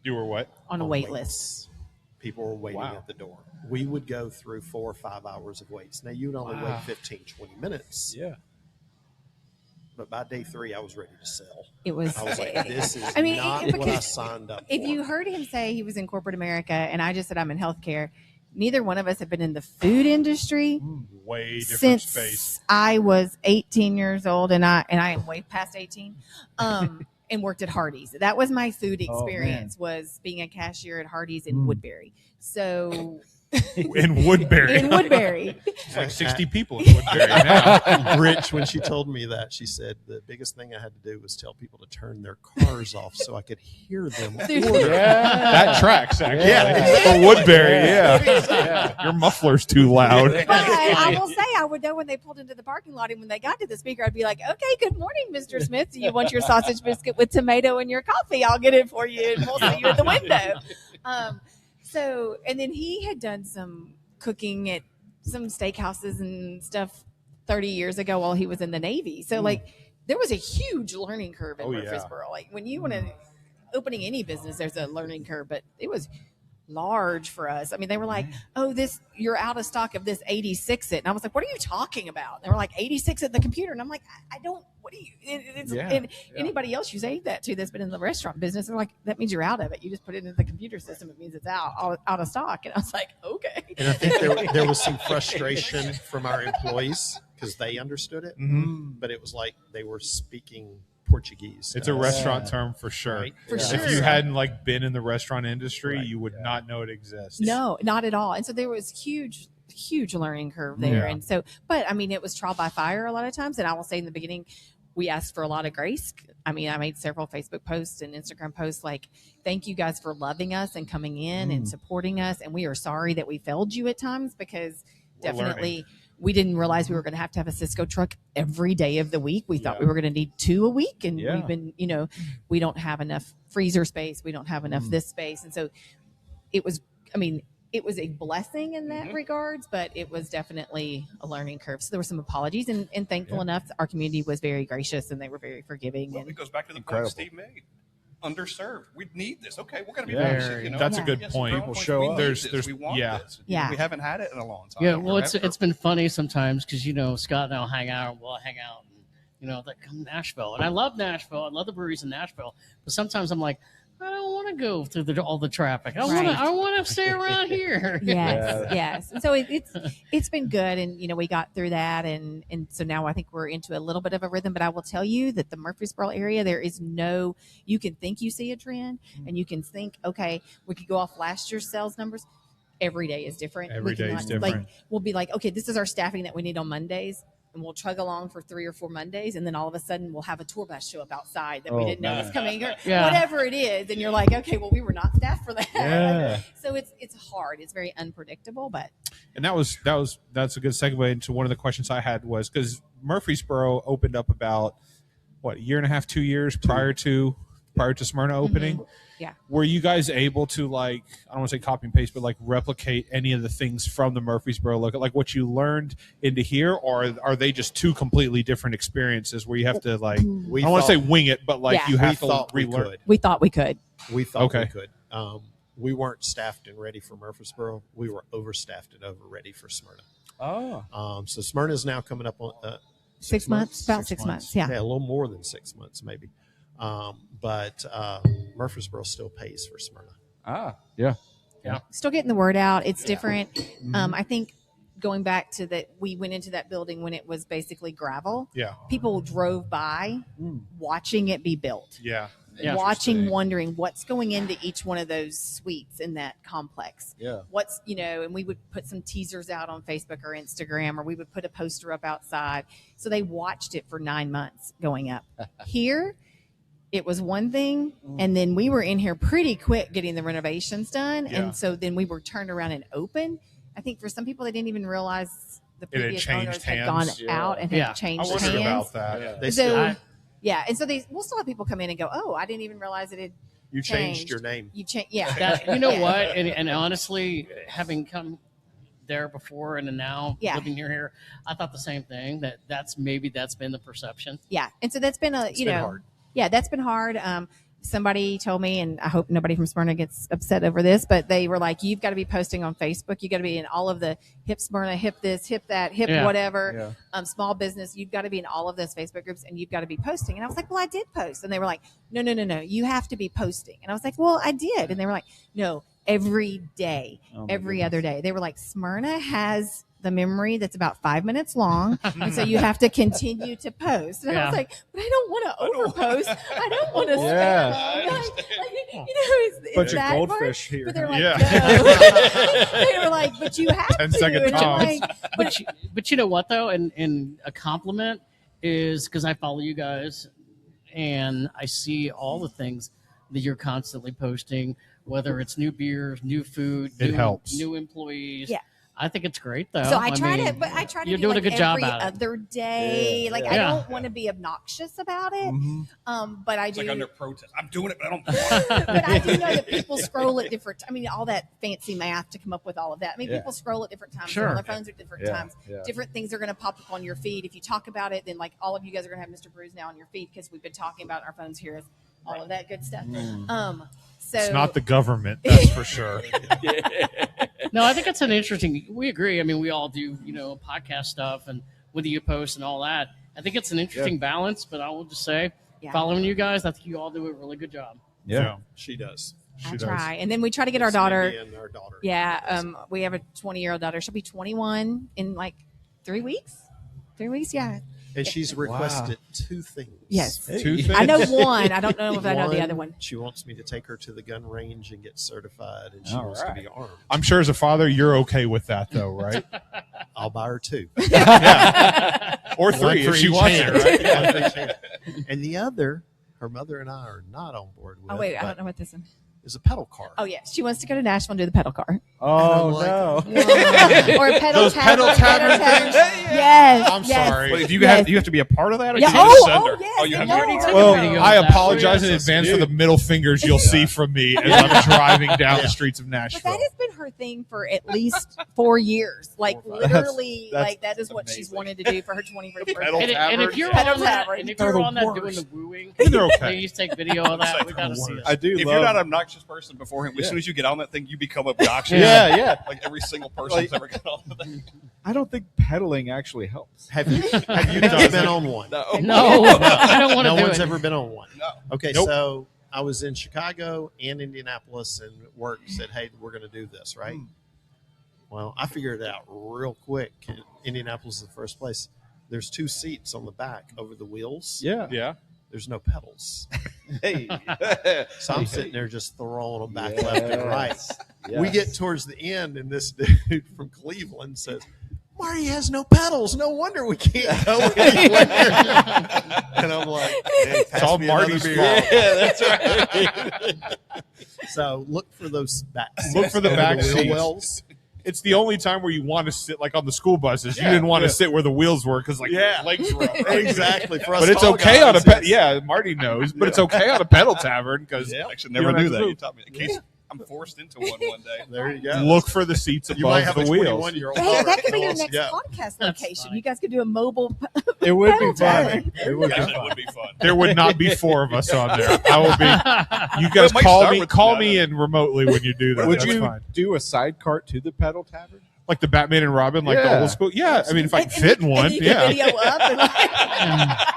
B: You were what?
E: on a wait list.
D: People were waiting at the door. We would go through 4 or 5 hours of waits. Now, you'd only wait 15, 20 minutes.
G: Yeah.
D: But by day 3, I was ready to sell.
E: It was.
D: I was like, this is
E: I mean,
D: not
E: because
D: what I signed up for.
E: If you heard him say he was in corporate America and I just said I'm in healthcare, neither one of us have been in the food industry
B: Way different
E: since
B: space.
E: I was 18 years old, and I am way past 18. And worked at Hardee's. That was my food experience, was being a cashier at Hardee's in Woodbury. So
B: in Woodbury.
E: in Woodbury.
B: It's like 60 people in Woodbury now.
D: Rich, when she told me that, she said the biggest thing I had to do was tell people to turn their cars off so I could hear them order.
B: That tracks, actually.
D: Yeah.
B: For Woodbury, yeah. Your muffler's too loud.
E: But I will say, I would know when they pulled into the parking lot and when they got to the speaker, I'd be like, okay, good morning, Mr. Smith. Do you want your sausage biscuit with tomato in your coffee? I'll get it for you and we'll see you at the window. So, and then he had done some cooking at some steakhouses and stuff 30 years ago while he was in the Navy. So like there was a huge learning curve in Murfreesboro. Like when you want to opening any business, there's a learning curve, but it was large for us. I mean, they were like, oh, you're out of stock of this 86 it. And I was like, what are you talking about? They were like 86 at the computer. And I'm like, I don't, what do you, and anybody else you say that to that's been in the restaurant business, they're like, that means you're out of it. You just put it into the computer system. It means it's out of stock. And I was like, okay.
D: And I think there was some frustration from our employees because they understood it, but it was like they were speaking Portuguese.
B: It's a restaurant term for sure.
D: Right?
E: For sure.
B: If you hadn't like been in the restaurant industry, you would not know it exists.
E: No, not at all. And so there was huge learning curve there. And so, but I mean, it was trial by fire a lot of times. And I will say in the beginning, we asked for a lot of grace. I mean, I made several Facebook posts and Instagram posts like, thank you guys for loving us and coming in and supporting us. And we are sorry that we failed you at times because definitely we didn't realize we were going to have a Cisco truck every day of the week. We thought we were going to need 2 a week. And we've been, we don't have enough freezer space. We don't have enough this space. And so it was a blessing in that regards, but it was definitely a learning curve. So there were some apologies and thankful enough, our community was very gracious and they were very forgiving.
C: Well,
E: and
C: it goes back to the point Steve made. Underserved. We need this. Okay, we're going to be
B: Very, that's a good point.
G: People show up.
B: There's
C: we want this.
E: Yeah.
C: We haven't had it in a long time.
F: Yeah, well, it's been funny sometimes because, Scott and I'll hang out. We'll hang out and, like, come to Nashville. And I love Nashville. I love the breweries in Nashville. But sometimes I'm like, I don't want to go through all the traffic. I want to stay around here.
E: Yes. And so it's been good. And, we got through that. And so now I think we're into a little bit of a rhythm. But I will tell you that the Murfreesboro area, there is you can think you see a trend and you can think, okay, we could go off last year's sales numbers. Every day is different.
B: Every day is different.
E: Like, we'll be like, okay, this is our staffing that we need on Mondays. And we'll chug along for 3 or 4 Mondays, and then all of a sudden we'll have a tour bus show up outside that we didn't know was coming, or whatever it is. And you're like, okay, well, we were not staffed for that.
B: Yeah.
E: So it's hard. It's very unpredictable, but.
B: And that's a good segue into one of the questions I had was because Murfreesboro opened up about a year and a half, 2 years prior to Smyrna opening.
E: Mm-hmm. Yeah.
B: Were you guys able to I don't want to say copy and paste, but replicate any of the things from the Murfreesboro look, like what you learned into here, or are they just two completely different experiences where you have to I don't want to say wing it, but you have to relearn?
E: We thought we could.
D: We thought we could. We weren't staffed and ready for Murfreesboro. We were overstaffed and over ready for Smyrna. So Smyrna is now coming up on
E: 6 months, about 6 months. Yeah,
D: a little more than 6 months maybe. But Murfreesboro still pays for Smyrna.
E: Still getting the word out. It's different. I think going back to that, we went into that building when it was basically gravel.
B: Yeah.
E: People drove by watching it be built.
B: Yeah.
E: Watching, wondering what's going into each one of those suites in that complex.
G: Yeah.
E: What's, and we would put some teasers out on Facebook or Instagram, or we would put a poster up outside. So they watched it for 9 months going up. Here, it was one thing, and then we were in here pretty quick getting the renovations done, and so then we were turned around and open. I think for some people, they didn't even realize the previous owners had gone out and had changed
B: I wondered
E: hands.
B: about that.
D: They
E: and so we'll still have people come in and go, "Oh, I didn't even realize it had
D: you changed your name.
E: You changed, yeah."
F: What? And honestly, having come there before and now living here, I thought the same thing. That's been the perception.
E: Yeah, and so that's been
D: hard.
E: Yeah, that's been hard. Somebody told me, and I hope nobody from Smyrna gets upset over this, but they were like, you've got to be posting on Facebook. You got to be in all of the hip Smyrna, hip this, hip that, hip whatever, small business. You've got to be in all of those Facebook groups, and you've got to be posting. And I was like, well, I did post. And they were like, no, you have to be posting. And I was like, well, I did. And they were like, no, every day, every other day. They were like, Smyrna has the memory that's about 5 minutes long, and so you have to continue to post. And I was like, but I don't want to overpost. I don't want to spend all night. It's
G: Bunch of
E: that
G: goldfish
E: part.
G: here.
E: But they're like,
B: Yeah.
E: no. They were like, but you have
B: 10-second
E: to. And I'm
B: times.
E: like,
F: But you know what though, and a compliment is because I follow you guys, and I see all the things that you're constantly posting, whether it's new beers, new food,
B: It helps.
F: new employees.
E: Yeah.
F: I think it's great though.
E: So I try
F: mean,
E: to
F: you're
E: do
F: doing
E: like
F: a good job
E: every
F: at it.
E: other day. Like I
F: Yeah.
E: don't want to be obnoxious about it. But I
C: It's
E: do.
C: like under protest. I'm doing it, but I don't want it.
E: But I do know that people scroll at different. I mean, all that fancy math to come up with all of that. I mean,
G: Yeah.
E: people scroll at different times.
F: Sure.
E: They're on their phones at different
G: Yeah.
E: times.
G: Yeah.
E: Different things are going to pop up on your feed. If you talk about it, then like all of you guys are going to have Mr. Brews now on your feed because we've been talking about our phones here, all of that good stuff. So
B: It's not the government, that's for sure.
F: No, I think it's an interesting. We agree. I mean, we all do, podcast stuff and whether you post and all that. I think it's an interesting balance. But I will just say,
E: Yeah.
F: following you guys, I think you all do a really good job.
G: Yeah.
C: She does.
E: I
B: She
E: try, and then we try to get our
D: It's
E: daughter.
D: Mindy and our daughter.
E: Yeah, we have a 20-year-old daughter. She'll be 21 in like 3 weeks. 3 weeks, yeah.
D: And she's requested two things.
E: Yes.
B: Two things.
E: I know one. I don't know if I know the other one.
D: She wants me to take her to the gun range and get certified, and she
G: All
D: wants
G: right.
D: to be armed.
B: I'm sure as a father, you're okay with that, though, right?
D: I'll buy her two.
B: Or
D: One
B: three
D: for
B: if she
D: each
B: wants
D: hand,
B: it, right?
D: One for each hand. And the other, her mother and I are not on board with.
E: Oh wait, I
D: but
E: don't know what this one.
D: is a pedal car.
E: Oh yes, she wants to go to Nashville and do the pedal car.
G: Oh,
D: And I'm
G: no.
E: Or a pedal
B: Those
E: tavern.
B: pedal tavern things?
E: Yes.
B: I'm
E: yes.
B: sorry.
C: Wait, do you
E: Yes.
C: have to be a part of that? Or
E: Yeah.
C: can you just
E: Oh,
C: send
E: oh,
C: her?
E: yes.
C: Oh, you have
E: they
C: to.
E: know her.
F: took a
B: Well,
F: video
B: I
F: of that.
B: apologize in
C: Yes,
B: advance for
C: dude.
B: the middle fingers you'll see from me as I'm driving down the streets of
E: But
B: Nashville.
E: that has been her thing for at least 4 years. Like
G: 4 or 5.
E: literally,
G: That's
E: like that is what she's
G: amazing.
E: wanted to do for her 21st birthday.
C: Pedal
F: And
C: tavern.
F: if you're
E: Pedal
F: on that,
E: tavern.
F: and if
B: They're
F: you're
B: the
F: on that
B: worst.
F: doing the wooing,
B: They're okay.
F: please take video of that. We got to see it.
G: I do
C: If
G: love
C: you're not an obnoxious person beforehand, as soon as you get on that thing, you become obnoxious.
G: Yeah, yeah.
C: Like every single person's ever got on the thing.
G: I don't think pedaling actually helps.
D: Have you guys been on one?
F: No, I don't want to
D: No
F: do
D: one's
F: it.
D: ever been on one.
C: No.
D: Okay,
B: Nope.
D: so I was in Chicago and Indianapolis, and work said, "Hey, we're going to do this, right?" Well, I figured it out real quick. Indianapolis is the first place. There's 2 seats on the back over the wheels.
G: Yeah.
C: Yeah.
D: There's no pedals,
G: Hey.
D: so I'm sitting there just throwing them back left and right.
G: Yes.
D: We get towards the end, and this dude from Cleveland says, "Marty has no pedals. No wonder we can't go anywhere." And I'm like, "Hey, pass
B: all
D: me another
B: Marty's
D: beer."
B: fault.
G: Yeah, that's right.
D: So look for those back seats.
B: Look for the
D: over
B: back
D: wheel
B: seats.
D: wells.
B: It's the only time where you want to sit, like on the school buses. You didn't want to sit where the wheels were because, like,
D: Yeah.
B: your legs were up. Right?
D: Exactly. For us
B: But it's
D: tall
B: okay on a
D: guys,
B: yeah. Marty knows, but it's okay on a pedal tavern because
C: I should never
B: You don't
C: knew
B: have to
C: that.
B: move.
C: You taught me. In case I'm forced into one day.
D: There you go.
B: look for the seats
D: You might
B: above
D: have
B: the
D: a
B: wheels.
D: 21-year-old.
E: Hey, that could be your
D: Let's
E: next
D: go.
E: podcast
F: That's
E: location.
F: funny.
E: You guys could do a mobile.
G: It would be
E: pedal tavern.
G: fun. It would be
C: Actually, it
G: fun.
C: would be fun.
B: There would not be 4 of us on there. I will be. You guys
C: It might
B: call
C: start
B: me,
C: with
B: call
C: that.
B: me in remotely when you do that.
G: Would
B: That's
G: you
B: fine.
G: do a side cart to the pedal tavern?
B: Like the Batman and Robin, like the
G: Yeah.
B: old school. Yeah, I mean, if I can fit in
E: And
B: one,
E: you can
B: yeah.
E: video up and like,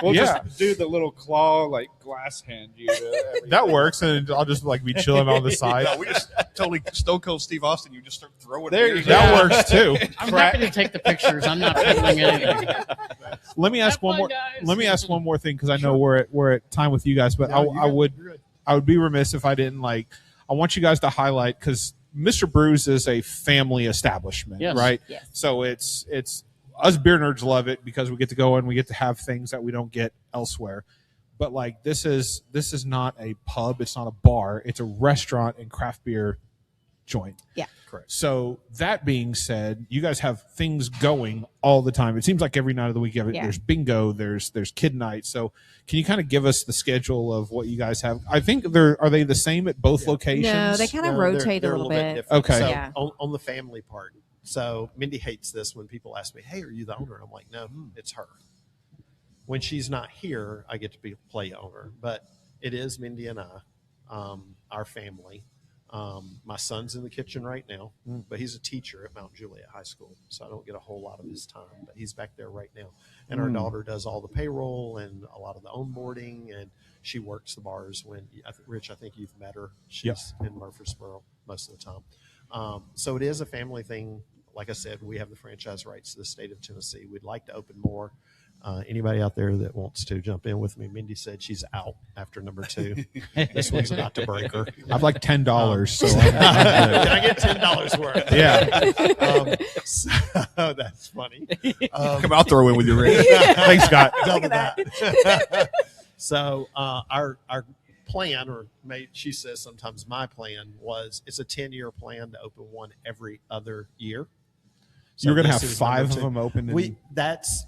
G: We'll
B: Yeah.
G: just do the little claw, like glass hand you. To everything.
B: That works, and I'll just like be chilling on the side.
C: No, we just totally Stone Cold Steve Austin. You just start throwing.
G: There you
C: beers
G: go.
C: out.
B: That works too.
F: I'm happy to take the pictures. I'm not peddling anything.
B: Let me ask
F: Have
B: one
F: fun,
B: more.
F: guys.
B: Let me ask one more thing because I know we're at time with you guys, but
D: No, you're
B: I
D: good.
B: would
D: You're good.
B: I would be remiss if I didn't like. I want you guys to highlight because Mr. Brews is a family establishment,
F: Yes.
B: right?
E: Yes.
B: So it's us beer nerds love it because we get to go and we get to have things that we don't get elsewhere. But like this is not a pub, it's not a bar, it's a restaurant and craft beer joint.
E: Yeah.
D: Correct.
B: So that being said, you guys have things going all the time. It seems like every night of the week you have it.
E: Yeah.
B: There's bingo, there's kid night. So can you kind of give us the schedule of what you guys have? I think are they the same at both locations?
E: no, they kind of
D: No,
E: rotate
D: they're
E: a little bit.
D: different.
B: Okay.
D: So
E: Yeah.
D: on the family part. So Mindy hates this when people ask me, "Hey, are you the owner?" And I'm like, "No, it's her." When she's not here, I get to play owner, but it is Mindy and I, our family. My son's in the kitchen right now, but he's a teacher at Mount Juliet High School, so I don't get a whole lot of his time. But he's back there right now, and our daughter does all the payroll and a lot of the onboarding, and she works the bars. When Rich, I think you've met her. She's in Murfreesboro most of the time. So it is a family thing. like I said, we have the franchise rights to the state of Tennessee. We'd like to open more. Anybody out there that wants to jump in with me? Mindy said she's out after number 2. This one's about to break her.
B: I've like $10, so
D: Can I get $10 worth?
B: yeah.
D: So that's funny.
C: Come out, throw in with your ring.
B: Thanks, Scott.
D: Double that. So our plan, or she says sometimes my plan, was it's a 10-year plan to open one every other year. So
B: You're going to have
D: this is
B: 5
D: number
B: of
D: 2.
B: them open.
D: That's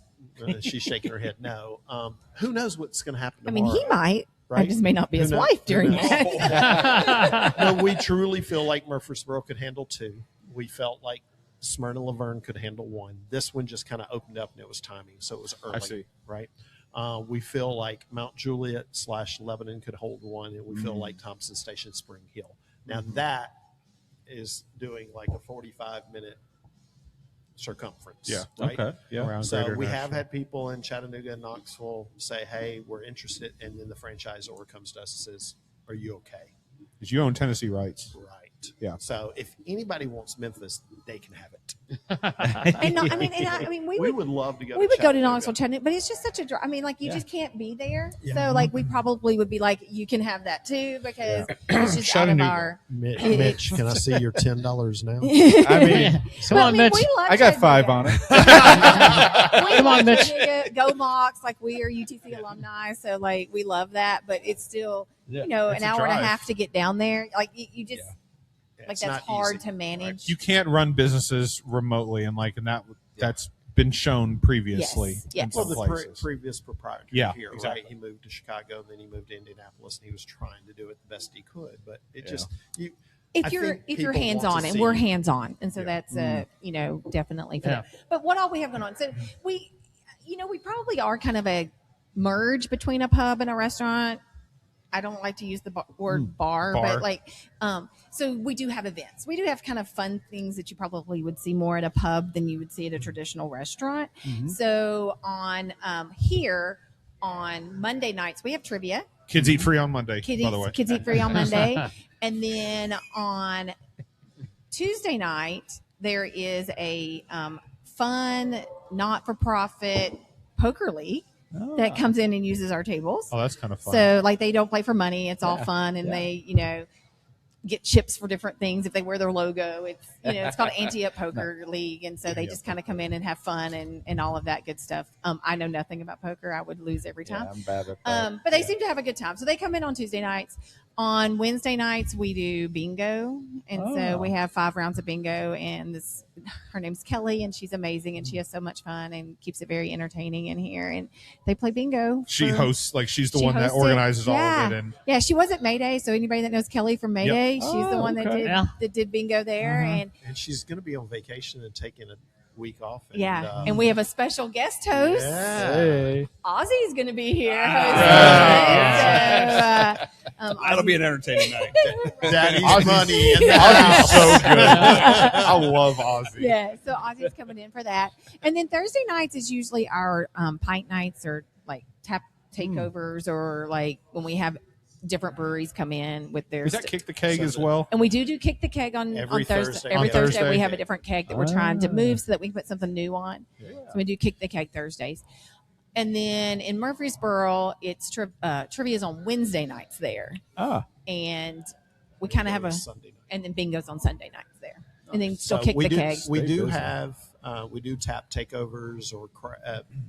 D: she's shaking her head no. Who knows what's going to happen
E: I
D: tomorrow?
E: mean, he might. I
D: Right?
E: just may not be
D: Who
E: his
D: knows?
E: wife
D: Who
E: during
D: knows?
E: that.
D: No, we truly feel like Murfreesboro could handle 2. We felt like Smyrna Laverne could handle 1. This one just kind of opened up, and it was timing, so it was early.
B: I see.
D: Right? We feel like Mount Juliet / Lebanon could hold 1, and we feel like Thompson Station Spring Hill. Now that is doing like a 45-minute circumference.
B: Yeah.
D: Right?
G: Okay. Yeah.
B: Around
D: So
B: Greater
D: we have
B: Nashville.
D: had people in Chattanooga and Knoxville say, "Hey, we're interested," and then the franchisor comes to us and says, "Are you okay?"
B: 'Cause you own Tennessee rights.
D: Right.
B: Yeah.
D: So if anybody wants Memphis, they can have it.
E: And I mean, we
D: We
E: would
D: would love to go.
E: we would go to
D: Chattanooga.
E: Knoxville, Chattanooga, but it's just such a drive. I mean, like you just can't be there.
D: Yeah.
E: So like we probably would be like, you can have that too because it's just out of
B: Chattanooga.
E: our.
D: Mitch, can I see your $10 now?
B: I mean,
F: Come on, Mitch.
E: We love
G: I got 5
E: Chattanooga.
G: on it.
E: We
F: Come
E: love
F: on, Mitch.
E: Chattanooga. Go Mocs! Like we are UTC alumni, so like we love that. But it's still,
G: Yeah.
E: an
B: It's a
E: hour and a
B: drive.
E: half to get down there. Like you just like
D: It's
E: that's
D: not
E: hard
D: easy.
E: to manage.
B: you can't run businesses remotely, and that's been shown previously
E: Yes,
B: in
E: yes.
B: some
D: Well, the
B: places.
D: previous proprietor
B: Yeah,
D: here,
B: exactly.
D: right? He moved to Chicago, then he moved to Indianapolis, and he was trying to do it the best he could. But it just I
E: if you're
D: think
E: if you're
D: people
E: hands
D: want
E: on
D: to
E: and we're
D: see-
E: hands on, and so that's definitely for
F: Yeah.
E: them. But what all we have going on, so we probably are kind of a merge between a pub and a restaurant. I don't like to use the word bar,
B: Bar.
E: but like, so we do have events. We do have kind of fun things that you probably would see more at a pub than you would see at a traditional restaurant. So on here on Monday nights, we have trivia.
B: Kids eat free on Monday, by the way.
E: Kids eat free on Monday. And then on Tuesday night, there is a fun, not-for-profit poker league that comes in and uses our tables.
B: Oh, that's kind of fun.
E: So, like, they don't play for money. It's all fun. And they, get chips for different things if they wear their logo. It's, it's called Anti-Up Poker League. And so they just kind of come in and have fun and all of that good stuff. I know nothing about poker. I would lose every time.
G: Yeah, I'm bad at that.
E: But they seem to have a good time. So they come in on Tuesday nights. On Wednesday nights, we do bingo. And so we have 5 rounds of bingo. And her name's Kelly, and she's amazing. And she has so much fun and keeps it very entertaining in here. And they play bingo.
B: She
E: for-
B: hosts, like she's the
E: she
B: one that
E: hosted-
B: organizes all
E: yeah.
B: of it. And
E: Yeah, she was at Mayday. So anybody that knows Kelly from Mayday, she's the
G: Oh,
E: one
G: okay.
E: that did bingo there. And
D: And she's going to be on vacation and taking a week off. And,
E: and we have a special guest host.
D: Yeah.
G: Hey.
E: Ozzy's going to be here.
B: Yeah.
C: That'll be an entertaining night.
D: Daddy's
B: Ozzy's-
D: money in the
B: Ozzy's
D: house.
B: so good. I love Ozzy.
E: Yeah, so Ozzy's coming in for that. And then Thursday nights is usually our pint nights or like tap takeovers or like when we have different breweries come in with their
B: Is that Kick the Keg as well?
E: and we do kick the keg on
D: Every
E: Thursday.
D: Thursday.
E: Every
B: On
E: Thursday,
B: Thursday.
E: we have a different keg that we're trying to move so that we can put something new on. So we do kick the keg Thursdays. And then in Murfreesboro, it's trivia is on Wednesday nights there. And we kind of have
D: Sunday night.
E: and then bingo's on Sunday nights there. And then still
D: So
E: kick
D: we
E: the
D: do,
E: keg.
D: We
G: Stay
D: do
G: busy.
D: have we do tap takeovers or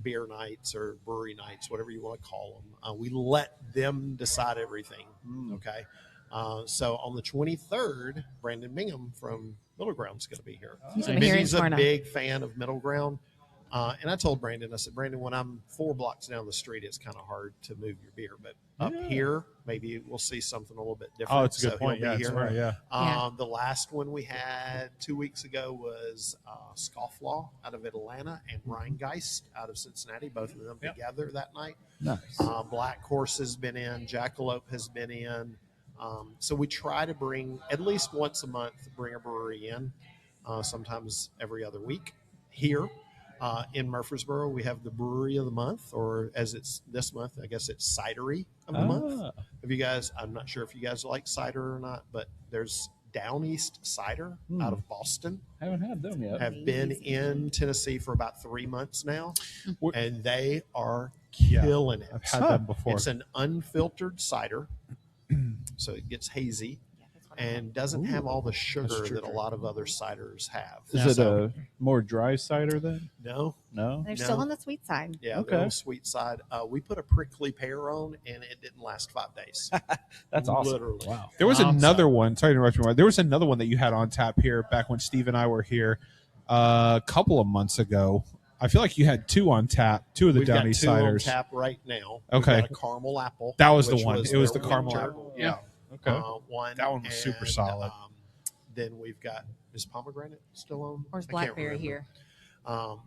D: beer nights or brewery nights, whatever you want to call them. We let them decide everything. Okay. So on the 23rd, Brandon Bingham from Middle Ground is going to be here.
E: He's gonna be here in
D: He's a
E: Smyrna.
D: big fan of Middle Ground. And I told Brandon, I said, Brandon, when I'm 4 blocks down the street, it's kind of hard to move your beer. But up here, maybe we'll see something a little bit different.
B: Oh, it's a good
D: So
B: point.
D: he'll
B: Yeah,
D: be
B: it's
D: here.
B: right. Yeah.
D: The last one we had 2 weeks ago was Scofflaw out of Atlanta and Rheingeist out of Cincinnati, both of them together that night.
G: Nice.
D: Black Horse has been in, Jackalope has been in. So we try to bring, at least once a month, bring a brewery in, sometimes every other week. Here in Murfreesboro, we have the Brewery of the Month, or as it's this month, I guess it's Cidery of the Month. Have you guys, I'm not sure if you guys like cider or not, but there's Down East cider out of Boston.
G: Haven't had them yet.
D: Have been in Tennessee for about 3 months now, and they are
B: Yeah,
D: killing it.
B: I've had them before.
D: It's an unfiltered cider, so it gets hazy and doesn't have all the sugar that a lot of other ciders have.
G: Is it a more dry cider then?
D: No.
E: They're still on the sweet side.
D: Yeah,
G: Okay.
D: the little sweet side. We put a prickly pear on, and it didn't last 5 days.
G: That's awesome.
D: Literally.
G: Wow.
B: There was another one. Sorry to interrupt you. There was another one that you had on tap here back when Steve and I were here a couple of months ago. I feel like you had 2 on tap, 2 of the
D: We've
B: Down
D: got
B: East
D: 2 on
B: ciders.
D: tap right now.
B: Okay.
D: We've got a caramel apple.
B: That was the
D: which
B: one. It was
D: their
B: the caramel
D: winter,
B: apple. Yeah. Okay.
D: One.
B: That one was super solid.
D: Then we've got, is pomegranate still on?
E: Or is
D: I can't
E: blackberry
D: remember.
E: here?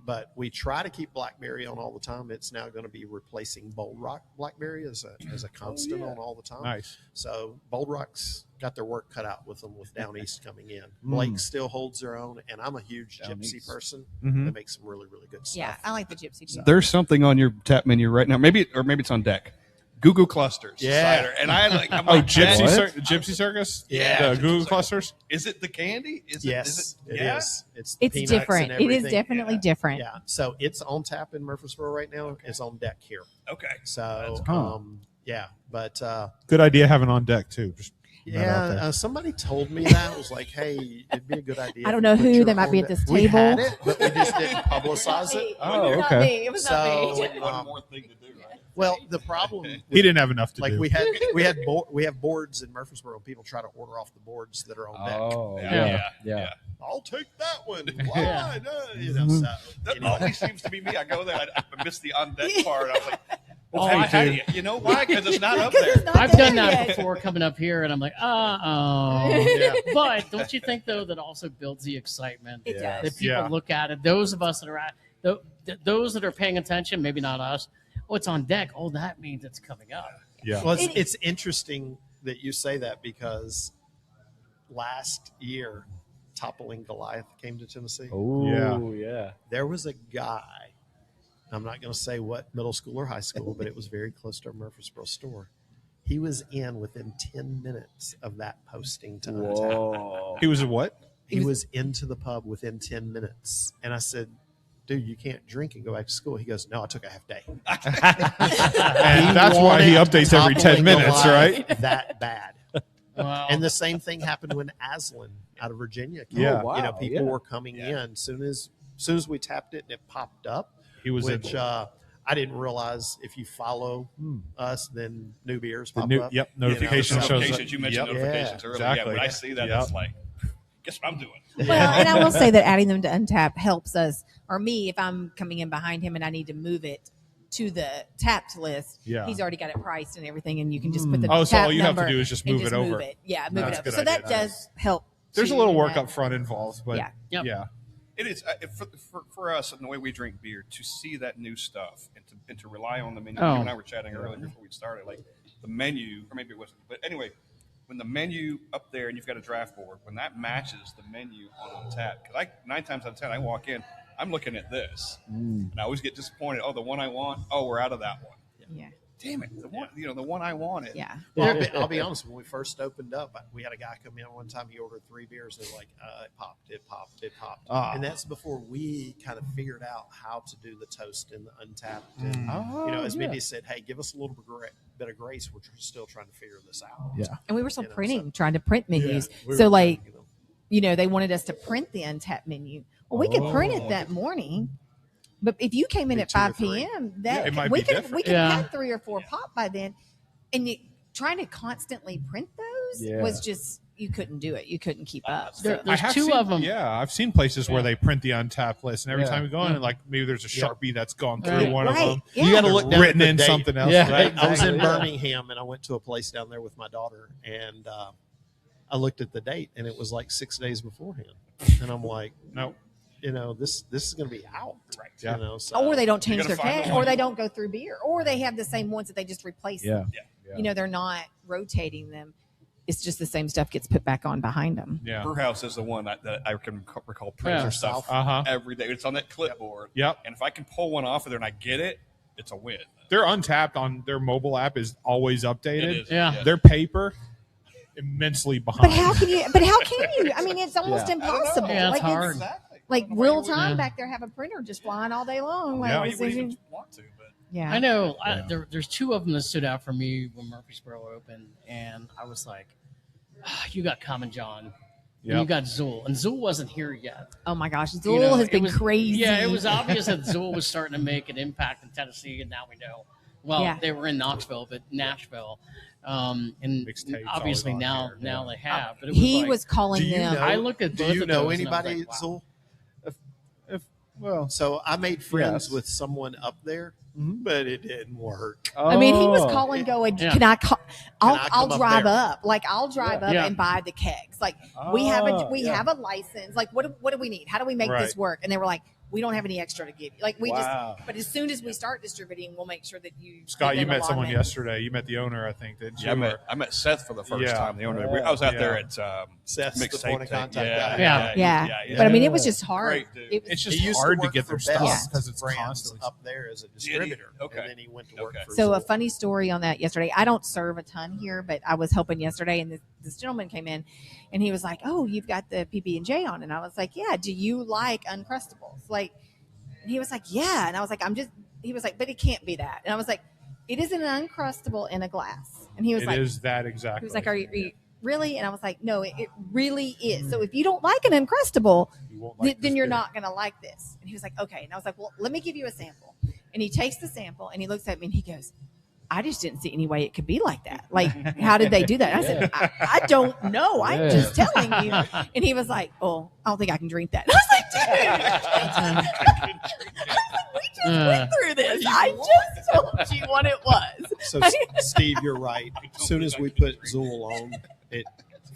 D: But we try to keep blackberry on all the time. It's now going to be replacing Bold Rock blackberry as a constant on all the time.
B: Nice.
D: So Bold Rock's got their work cut out with them with Down East coming in. Blake still holds their own, and I'm a huge
G: Down
D: gypsy
G: East.
D: person
B: Mhm.
D: that makes some really, really good stuff.
E: Yeah, I like the gypsy too.
C: There's something on your tap menu right now. Maybe it's on deck. Goo Goo Clusters
D: Yeah.
C: cider. And I'm
B: Oh,
C: like,
B: Gypsy Circus?
D: Yeah.
B: The Google clusters?
C: is it the candy? Is
D: Yes,
C: it
D: it
C: yeah?
D: is. It's the
E: It's
D: peanuts
E: different.
D: and
E: It is
D: everything.
E: definitely different.
D: Yeah, so it's on tap in Murfreesboro right now. It's on deck here.
C: Okay.
D: So, yeah, but
B: Good idea having on deck, too. Just that out
D: yeah,
B: there.
D: Somebody told me that. Was like, hey, it'd be a good idea.
E: I don't
D: if
E: know
D: you put
E: who
D: your
E: that might
D: own
E: be at
D: deck.
E: this
D: We had
E: table.
D: it, but we just didn't publicize it.
G: Oh,
E: It was
G: okay.
E: not me. It was not
D: So,
E: me.
C: One more thing to do, right?
D: well, the problem
B: He didn't have enough to
D: like
B: do.
D: we have boards in Murfreesboro. People try to order off the boards that are on deck.
G: Oh,
C: Yeah.
D: I'll take that one. Why? You know, so
C: That
D: anyway.
C: always seems to be me. I go there, I miss the on deck part. I was like,
F: Oh,
C: hey,
F: I
C: hey,
F: have-
C: you know why? Because it's not up
E: 'Cause
C: there.
E: it's not
F: I've
E: there
F: done that
E: yet.
F: before coming up here, and I'm like, oh.
D: Yeah.
F: But don't you think, though, that also builds the excitement?
E: It
F: That
E: does.
F: people
B: Yeah.
F: look at it. Those of us that are those that are paying attention, maybe not us. Oh, it's on deck. Oh, that means it's coming up.
B: Yeah.
D: Well,
E: It-
D: it's interesting that you say that because last year, Toppling Goliath came to Tennessee.
G: Oh, yeah.
D: There was a guy, I'm not going to say what middle school or high school, but it was very close to a Murfreesboro store. He was in within 10 minutes of that posting to Untap.
G: Whoa.
B: He was a what?
D: He was into the pub within 10 minutes. And I said, dude, you can't drink and go back to school. He goes, no, I took a half day.
B: And that's why he
D: wanted
B: updates every 10
D: Toppling
B: minutes,
D: Goliath
B: right?
D: That bad.
F: Wow.
D: And the same thing happened when Aslan out of Virginia came.
B: Yeah.
G: Oh,
D: You know,
G: wow,
D: people
G: yeah.
D: were coming in soon as we tapped it and it popped up.
B: He was
D: which
B: in
D: I didn't realize if you follow us, then new beers
B: the
D: pop
B: new,
D: up.
B: yep,
D: You know,
B: notification
D: so-
B: shows up.
C: Notifications. You mentioned
B: Yep.
C: notifications earlier.
B: exactly.
C: Yeah, when I see that,
B: Yep.
C: it's like, guess what I'm doing?
E: Well, and I will say that adding them to Untap helps us, or me, if I'm coming in behind him and I need to move it to the tapped list.
B: Yeah.
E: He's already got it priced and everything, and you can just put the
B: Oh, so
E: tap
B: all you have to
E: number
B: do is just
E: and
B: move it over.
E: Yeah, move
B: That's
E: it
B: a good
E: up. So that
B: idea.
E: does help.
B: There's a
E: too,
B: little
E: in
B: work
E: that.
B: up front involved, but
E: Yeah.
F: Yep.
B: yeah.
C: It is for us and the way we drink beer to see that new stuff and to rely on the menu.
F: Oh.
C: You and I were chatting earlier before we started, like the menu, or maybe it wasn't. But anyway, when the menu up there and you've got a draft board, when that matches the menu on tap, because 9 times out of 10 I walk in, I'm looking at this, and I always get disappointed. Oh, the one I want. Oh, we're out of that one.
E: Yeah.
C: Damn it, the one I wanted.
E: Yeah.
D: Well, I'll be honest. When we first opened up, we had a guy come in one time. He ordered 3 beers. And like, it popped.
B: Ah.
D: And that's before we kind of figured out how to do the toast in the Untapped.
B: Mm.
D: And,
G: Oh,
D: you know, as
G: yeah.
D: Mindy said, hey, give us a little bit of grace. We're still trying to figure this out.
G: Yeah.
E: And we were still
D: You know,
E: printing, trying to print menus.
D: we
E: So,
D: were,
E: like,
D: you know,
E: they wanted us to print the Untapped menu. Well, we could print it that morning. But if you came in
D: Be
E: at
D: 2 or
E: 5
D: 3.
E: p.m.,
B: Yeah,
E: that
B: it might
E: we
B: be
E: could
B: different.
F: Yeah.
E: have 3 or 4 pop by then, and trying to constantly print those
G: Yeah.
E: was just you couldn't do it. You couldn't keep up.
F: There-
E: So-
F: there's
B: I have
F: 2
B: seen,
F: of them.
B: Yeah, I've seen places where
F: Yeah.
B: they print the untapped list, and every
G: Yeah.
B: time you go in, and like maybe there's a Sharpie that's gone through
F: Right.
B: one of them.
E: Yeah.
D: You got to look down
B: Written
D: at the
B: in
D: date.
B: something else.
G: Yeah.
B: Right?
D: I was in
G: Yeah.
D: Birmingham and I went to a place down there with my daughter, and I looked at the date and it was like 6 days beforehand, and I'm like,
B: No.
D: you know, this is going to be out, right?
B: Yeah.
D: You know, so
E: or they don't change
C: gotta
E: their
C: find
E: tag,
C: the
E: or
C: one
E: they
C: you
E: don't go through beer, or they have the same ones that they just replace.
G: Yeah.
E: You know, they're not rotating them. It's just the same stuff gets put back on behind them.
B: Yeah.
C: Brewhouse is the one that I can recall prints
F: Yeah.
C: or stuff
B: Uh-huh.
C: every day. It's on that clipboard.
B: Yep.
C: And if I can pull one off of there and I get it, it's a win.
B: Their untapped on their mobile app is always updated.
C: It is.
F: Yeah.
B: Their paper immensely behind.
E: But how can you? I mean, it's almost impossible.
F: Yeah, it's
E: like
F: hard.
C: Exactly.
E: like
C: I don't know why
E: real
C: you would-
E: time back there, have a printer just flying all day long. Like,
B: Yeah.
C: why you
E: this
C: wouldn't
E: isn't-
C: even want to, but
E: yeah.
F: I know there's two of them that stood out for me when Murfreesboro opened, and I was like, you got Common John, and you got Zool, and Zool wasn't here yet.
E: Oh my gosh, Zool
F: You know,
E: has
F: it
E: been
F: was-
E: crazy.
F: Yeah, it was obvious that Zool was starting to make an impact in Tennessee, and now we know. Well,
E: Yeah.
F: they were in Knoxville, but Nashville, and
B: Mixtapes
F: obviously
B: always on
F: now
B: here,
F: they have. But it
E: He
F: like-
E: was calling
D: Do you
E: them.
D: know-
F: I looked at
D: Do
F: both
D: you
F: of
D: know
F: those and I was
D: anybody,
F: like, wow.
D: Zool?
G: Well,
D: So I made friends
G: Yes.
D: with someone up there, but it didn't work.
E: I mean, he was
G: Oh.
E: calling, going,
F: Yeah.
E: "Can I call? I'll
D: I
E: I'll
D: come up
E: drive
D: there?"
E: up. Like I'll drive up
F: Yeah.
E: and buy the kegs. Like we have
G: Ah,
E: a license. Like what do we need? How do we make this
B: Right.
E: work?" And they were like, "We don't have any extra to give you. Like we
G: Wow.
E: just. But as soon as we start distributing, we'll make sure that you."
B: Scott,
E: give
B: you
E: them
B: met
E: a
B: someone
E: login.
B: yesterday. You met the owner, I think, didn't you?
C: yeah, I met Seth for the first
B: Yeah.
C: time. The owner. I was out there at
D: Seth's the
C: mixtape
D: point of
C: thing.
D: contact
C: Yeah,
D: guy.
E: Yeah. But I mean, it was just hard.
C: Great dude.
E: It was,
B: It's
D: He
B: just
D: used
B: hard
D: to
B: to
D: work
B: get
D: for
B: their stuff
D: Best
B: because it's
D: Brands
B: constantly.
D: up there as a distributor.
C: Okay.
D: And then he went to work for
E: So a
D: Zool.
E: funny story on that yesterday. I don't serve a ton here, but I was helping yesterday, and this gentleman came in, and he was like, "Oh, you've got the PB&J on," and I was like, "Yeah. Do you like Uncrustables?" Like, and he was like, "Yeah," and I was like, He was like, "But it can't be that," and I was like, "It is an Uncrustable in a glass," and he was
B: It
E: like,
B: is that exactly.
E: "He was like, are you really?" And I was like, "No, it really is. So if you don't like an Uncrustable,
B: You won't like
E: then
B: this
E: you're
B: beer.
E: not going to like this." And he was like, "Okay." And I was like, "Well, let me give you a sample." And he takes the sample and he looks at me and he goes, "I just didn't see any way it could be like that. Like, how did they do that?" And I said, I don't know. I'm
G: Yeah.
E: just telling you." And he was like, "Oh, I don't think I can drink that." And I was like, "Dude, we just went through this. I just told you what it was."
D: So, Steve, you're right. As soon as we put Zool on, it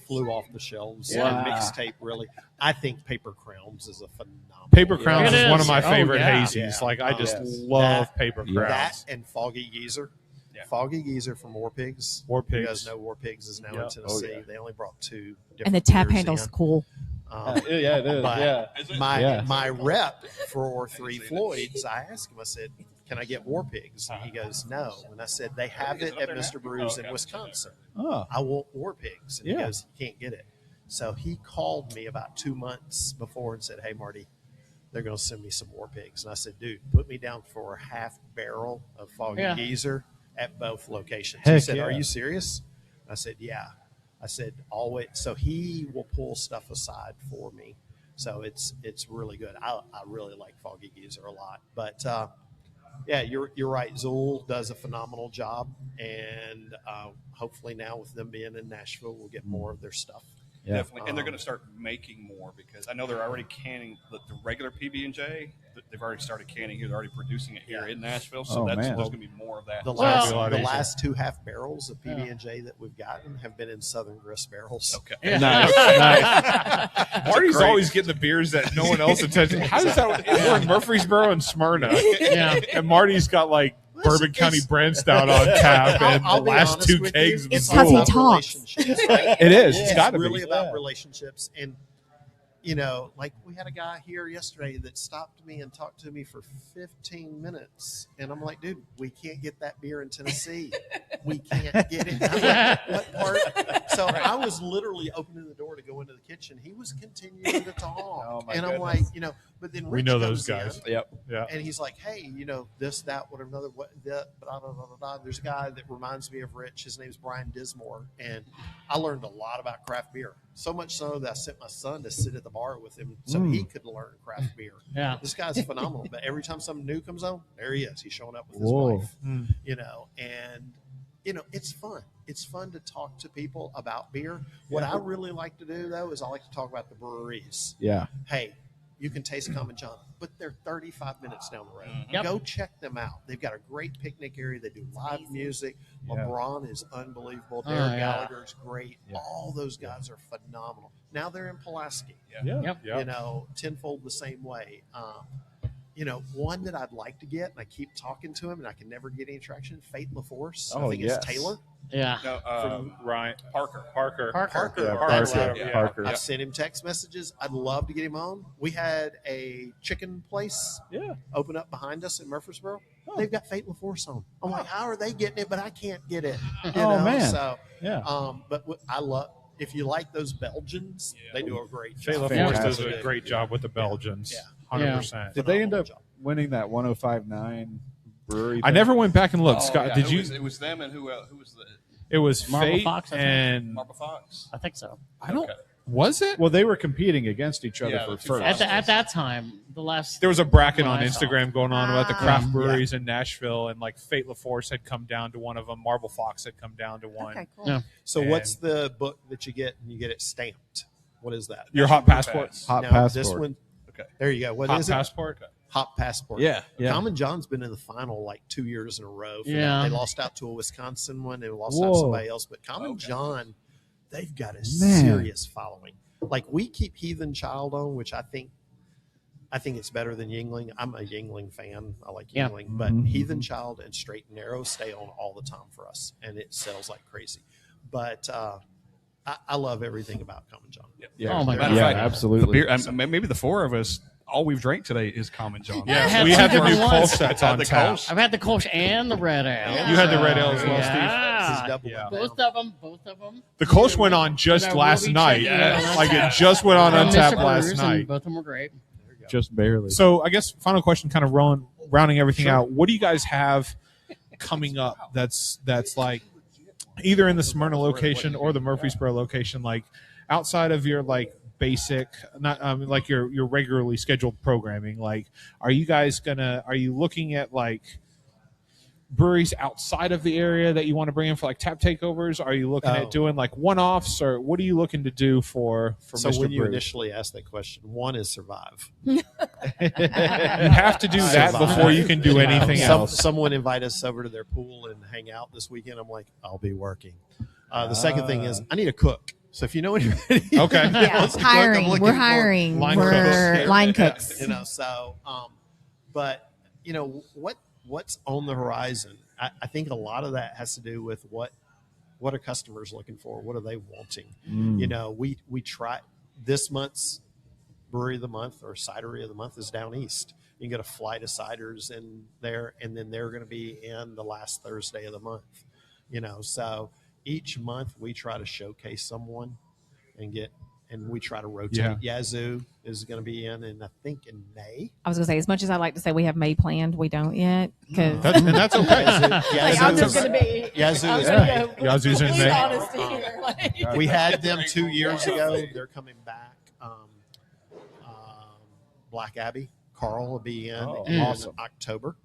D: flew off the shelves.
G: Wow.
D: The mixtape, really. I think Paper Crowns is a phenomenal.
B: Paper Crowns
F: It
B: is one of
F: is.
B: my
F: Oh,
B: favorite
F: yeah.
B: hazies.
D: Yeah.
B: Like I just
G: Yes.
B: love
D: That-
B: Paper
G: Yeah.
B: Crowns.
D: That and Foggy Geezer.
C: Yeah.
D: Foggy Geezer from War Pigs.
B: War
D: You
B: Pigs.
D: guys know War Pigs is now
B: Yeah.
D: in Tennessee.
G: Oh, yeah.
D: They only brought two different
E: And the tap
D: beers
E: handle's
D: in.
E: cool.
G: Yeah, it is.
D: But
G: Yeah.
C: Is it?
D: my rep for Three
C: seen it.
D: Floyds, I asked him, I said, "Can I get War Pigs?" And he goes, "No." And I said, "They have
C: Is
D: it
C: it up
D: at
C: there
D: Mr.
C: now?
D: Brews
C: Oh, okay.
D: in Wisconsin.
G: Oh.
D: I want War Pigs." And he
G: Yeah.
D: goes, "You can't get it." So he called me about 2 months before and said, "Hey, Marty, they're going to send me some War Pigs." And I said, "Dude, put me down for a half barrel of Foggy
F: Yeah.
D: Geezer at both locations."
B: Heck
D: He said,
B: yeah.
D: "Are you serious?" I said, "Yeah." I said, "Always." So he will pull stuff aside for me. So it's really good. I really like Foggy Geezer a lot. But yeah, you're right. Zool does a phenomenal job, and hopefully now with them being in Nashville, we'll get more of their stuff.
G: Yeah.
C: Definitely, and they're going to start making more because I know they're already canning the regular PB&J. They've already started canning here. They're already producing it here in Nashville, so
G: Oh,
C: there's
G: man.
C: going to be more of that.
D: The
B: Well-
D: last two half barrels of PB&J that we've gotten have been in Southern Grist barrels.
C: Okay.
F: Yeah.
G: Nice. Nice.
B: Marty's
C: great-
B: always getting the beers that no one else attends. How does that? We're in Murfreesboro and Smyrna,
F: Yeah.
B: and Marty's got like
D: Listen,
B: Bourbon County
D: it's-
B: Brand Stout on tap, and
D: I'll
B: the
D: be
B: last
D: honest
B: 2
D: with
B: kegs
D: you,
B: of
E: It's
D: all
E: 'cause he
B: Zool.
D: about
E: talks.
D: relationships, right?
B: It is.
D: It's
B: It's got to
D: really
B: be.
D: about
G: Yeah.
D: relationships. And, you know, like we had a guy here yesterday that stopped me and talked to me for 15 minutes. And I'm like, dude, we can't get that beer in Tennessee. We can't get it. I'm like, what part? So I was literally opening the door to go into the kitchen. He was continuing to talk.
G: Oh, my
D: and I'm
G: goodness.
D: like, you know, but then
B: We
D: Rich
B: know those
D: comes
B: guys.
D: in,
G: Yep.
B: Yeah.
D: and he's like, hey, you know, this, that, whatever, another, what, that, blah, blah, blah, blah, blah. There's a guy that reminds me of Rich. His name's Brian Dismore. And I learned a lot about craft beer. So much so that I sent my son to sit at the bar with him so he could learn craft beer.
F: Yeah.
D: This guy's phenomenal. But every time something new comes on, there he is. He's showing up with his
G: Whoa.
D: wife,
B: Mm.
D: you know, and, you know, it's fun. It's fun to talk to people about beer. What I really like to do, though, is I like to talk about the breweries.
G: Yeah.
D: Hey, you can taste Common John, but they're 35 minutes down the road.
F: Yep.
D: Go check them out. They've got a great picnic area. They do live music.
B: Yeah.
D: LeBron is unbelievable.
F: Oh,
D: Derek
F: yeah.
D: Gallagher's great.
B: Yeah.
D: All those guys are phenomenal. Now they're in Pulaski.
B: Yeah.
F: Yep.
B: Yeah.
D: You know, Tenfold the same way. one that I'd like to get, and I keep talking to him, and I can never get any traction. Fate LaForce.
G: Oh,
D: I think
G: yes.
D: it's Taylor.
F: Yeah.
C: No,
B: Ryan
C: Parker.
B: Parker.
G: Yeah,
D: That's
G: Parker.
D: it.
C: Yeah.
G: Parker.
D: I've sent him text messages. I'd love to get him on. We had a chicken place
G: Yeah.
D: open up behind us in Murfreesboro. They've got Fate LaForce on. I'm like, how are they getting it? But I can't get it.
G: Man.
D: So,
G: Yeah.
D: but I love. If you like those Belgians, they do a great
B: Jay
D: job.
B: LaForce does
G: Fantastic.
B: a great job with the Belgians.
D: Yeah.
B: 100%.
G: Did they end up
D: job.
G: winning that 105.9 brewery?
B: I
G: thing?
B: never went back and looked.
C: Oh,
B: Scott,
C: yeah,
B: did you?
C: It was them and who was the
B: It was
F: Marble
B: Fate
F: Fox, I think.
B: and
C: Marble Fox?
F: I think so.
B: I don't.
C: Okay.
B: Was it?
G: Well, they were competing against each other
C: Yeah,
G: for
C: the two
G: first.
F: At that time, the last
B: There was a bracket
F: one
B: on
F: I saw.
B: Instagram going on about the craft
E: Ah.
B: breweries in Nashville, and like Fate LaForce had come down to one of them. Marble Fox had come down to one.
E: Okay, cool.
F: Yeah.
D: So,
B: And-
D: what's the book that you get and you get it stamped? What is that?
B: Your hot passport.
C: Pass.
G: Hot
D: Now,
G: passport.
D: This one.
C: Okay.
D: There you go. What
B: Hot
D: is it?
B: passport.
D: Hot passport.
G: Yeah.
D: Common John's been in the final like 2 years in a row. For
F: Yeah.
D: that. They lost out to a Wisconsin one. They lost out to
G: Whoa.
D: somebody else. But Common
C: Okay.
D: John, they've got a
G: Man.
D: serious following. Like we keep Heathen Child on, which I think it's better than Yingling. I'm a Yingling fan. I like
F: Yeah.
D: Yingling, but
G: Mhm.
D: Heathen Child and Straight and Narrow stay on all the time for us, and it sells like crazy. But I love everything about Common John.
G: Yeah.
F: Oh, my
C: Matter of
G: Yeah,
C: fact,
G: absolutely.
C: The beer, maybe the four of us, all we've drank today is Common John.
F: Yeah. I had
B: we
F: two
B: had the new
F: different
B: Kolsch
F: ones.
B: that's
C: Had
B: on
C: the
B: tap.
C: Kolsch.
F: I've had the Kolsch and the red ale.
E: Yeah.
B: You had the red ale as well,
F: Yeah.
D: This is double
B: Yeah.
D: it
F: Both
D: now.
F: of them.
B: The Kolsch went on just
F: And I will
B: last
F: be
B: night.
F: checking it out.
B: Like it just went on
F: From
B: Untapped
F: Mr.
B: last
F: Brews,
B: night.
F: and both of them were great.
G: Just barely.
B: So I guess final question, kind of rounding everything out. What do you guys have coming up? That's like either in the Smyrna location or the Murfreesboro location, like outside of your like basic, not like your regularly scheduled programming. Like, are you looking at like breweries outside of the area that you want to bring in for like tap takeovers? Are you looking
D: Oh.
B: at doing like one-offs, or what are you looking to do for
D: So
B: Mr.
D: when you
B: Brews?
D: initially asked that question, one is survive.
B: You have to do that
D: Survive.
B: before you can do anything else.
D: Someone invite us over to their pool and hang out this weekend. I'm like, I'll be working. The second thing is I need a cook. So if you know anybody,
B: Okay.
D: that
E: Yeah,
D: wants to cook, I'm
E: hiring.
D: looking
E: We're
D: for
E: hiring.
B: line
E: We're
B: cooks.
E: line cooks.
D: So, but what's on the horizon? I think a lot of that has to do with what are customers looking for? What are they wanting? We try this month's brewery of the month or cidery of the month is down east. You can get a flight of ciders in there, and then they're going to be in the last Thursday of the month. So each month we try to showcase someone and we try to rotate. Yazoo is going to be in I think in May.
E: I was gonna say, as much as I like to say we have May planned, we don't yet because
B: That's okay.
E: I'm just gonna be.
D: Yazoo
E: I'm
D: is
E: gonna
D: May.
E: go
B: Yazoo's in
E: complete
B: May.
E: honesty here. Like,
D: We had them 2 years ago. They're coming back. Black Abbey. Carl will be in
G: awesome.
D: October.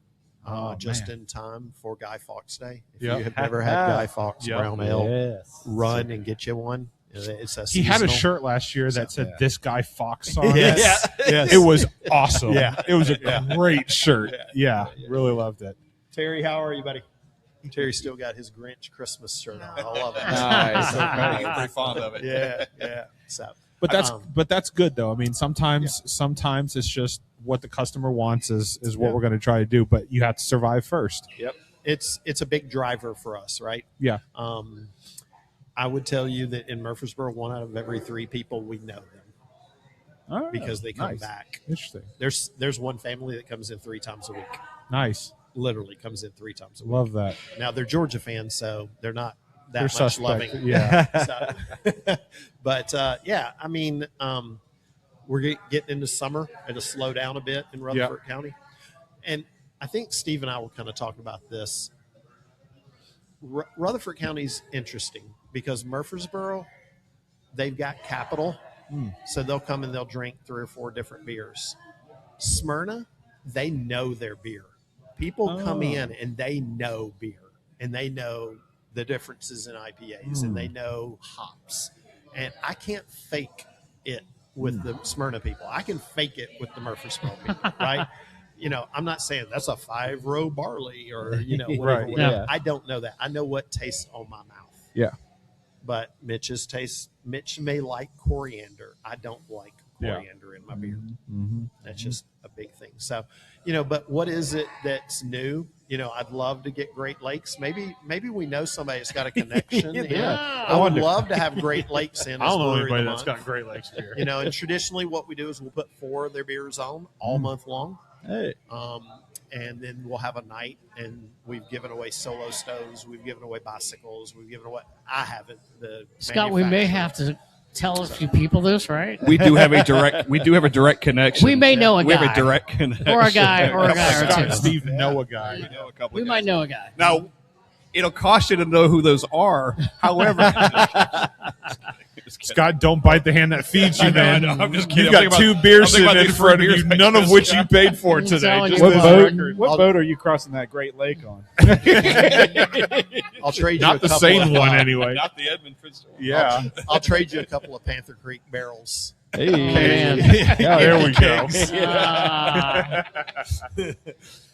B: Oh,
D: Just
B: man.
D: in time for Guy Fawkes Day. If
B: Yep.
D: you have never had Guy Fawkes
B: Yep.
D: brown ale,
G: Yes.
D: run and get you one. It's a
B: He had a
D: seasonal.
B: shirt last year that said
G: Yeah.
B: "This Guy Fox" on
D: Yes.
B: it.
D: Yes.
B: It was awesome.
D: Yeah.
B: It was a great shirt. Yeah, really loved it.
D: Terry, how are you, buddy? Terry still got his Grinch Christmas shirt on. I love it.
G: Nice.
C: I get pretty fond of it.
D: Yeah. So,
B: But that's good though. I mean, sometimes it's just what the customer wants is what we're going to try to do. But you have to survive first.
D: yep. It's a big driver for us, right?
B: Yeah.
D: I would tell you that in Murfreesboro, 1 out of every 3 people we know them
B: All right.
D: because they come
B: Nice.
D: back.
B: Interesting.
D: There's one family that comes in 3 times a week.
B: Nice.
D: Literally comes in 3 times a week.
B: Love that.
D: Now they're Georgia fans, so they're not that
B: They're
D: much
B: suspect.
D: loving.
B: Yeah.
D: So, but I mean, we're getting into summer. It'll slow down a bit in Rutherford County, and I think Steve and I were kind of talking about this. Rutherford County's interesting because Murfreesboro, they've got capital, so they'll come and they'll drink 3 or 4 different beers. Smyrna, they know their beer. People come in and they know beer, and they know the differences in IPAs, and they know hops. And I can't fake it with the Smyrna people. I can fake it with the Murfreesboro people, right? I'm not saying that's a 5-row barley or, whatever.
B: Right,
D: whatever.
G: yeah.
D: I don't know that. I know what tastes on my mouth.
G: Yeah.
D: But Mitch may like coriander. I don't like coriander in my beer.
B: Mm-hmm.
D: That's just a big thing. So, but what is it that's new? I'd love to get Great Lakes. Maybe we know somebody that's got a connection.
B: Yeah.
D: I would love to have Great Lakes in.
B: I don't know
D: Brewery of the
B: anybody that's
D: Month.
B: got Great Lakes beer.
D: And traditionally what we do is we'll put 4 of their beers on all month long.
G: Hey.
D: And then we'll have a night, and we've given away solo stoves, we've given away bicycles, we've given away. I haven't. The
F: Scott, we may have to tell a few people this, right?
C: We do have a direct connection.
F: We may know a
C: We
F: guy.
C: have a direct connection.
F: Or a guy or
B: Scott
F: two.
B: and Steve know a guy.
C: We know a couple
F: We
C: of
F: might
C: guys.
F: know a guy.
C: Now, it'll cost you to know who those are. However,
B: Scott, don't bite the hand that feeds you, man.
C: I know, I'm just kidding.
B: You got
C: I'm thinking
B: 2 beers
C: I'm thinking
B: sitting
C: about
B: in
C: these
B: front of
C: free
B: you,
C: beers
B: none of
C: like
B: which
C: this.
B: you paid for
F: I'm
B: today.
F: telling
B: Just
F: you
G: What
B: this
F: what.
B: record.
G: boat are you crossing that Great Lake on?
D: I'll trade you
B: Not
D: a
B: the
D: couple
B: same
D: of,
B: one, anyway.
C: not the Edmund Fitzgerald.
B: Yeah.
D: I'll trade you a couple of Panther Creek barrels.
G: Hey.
F: man.
B: There we go.
F: Ah.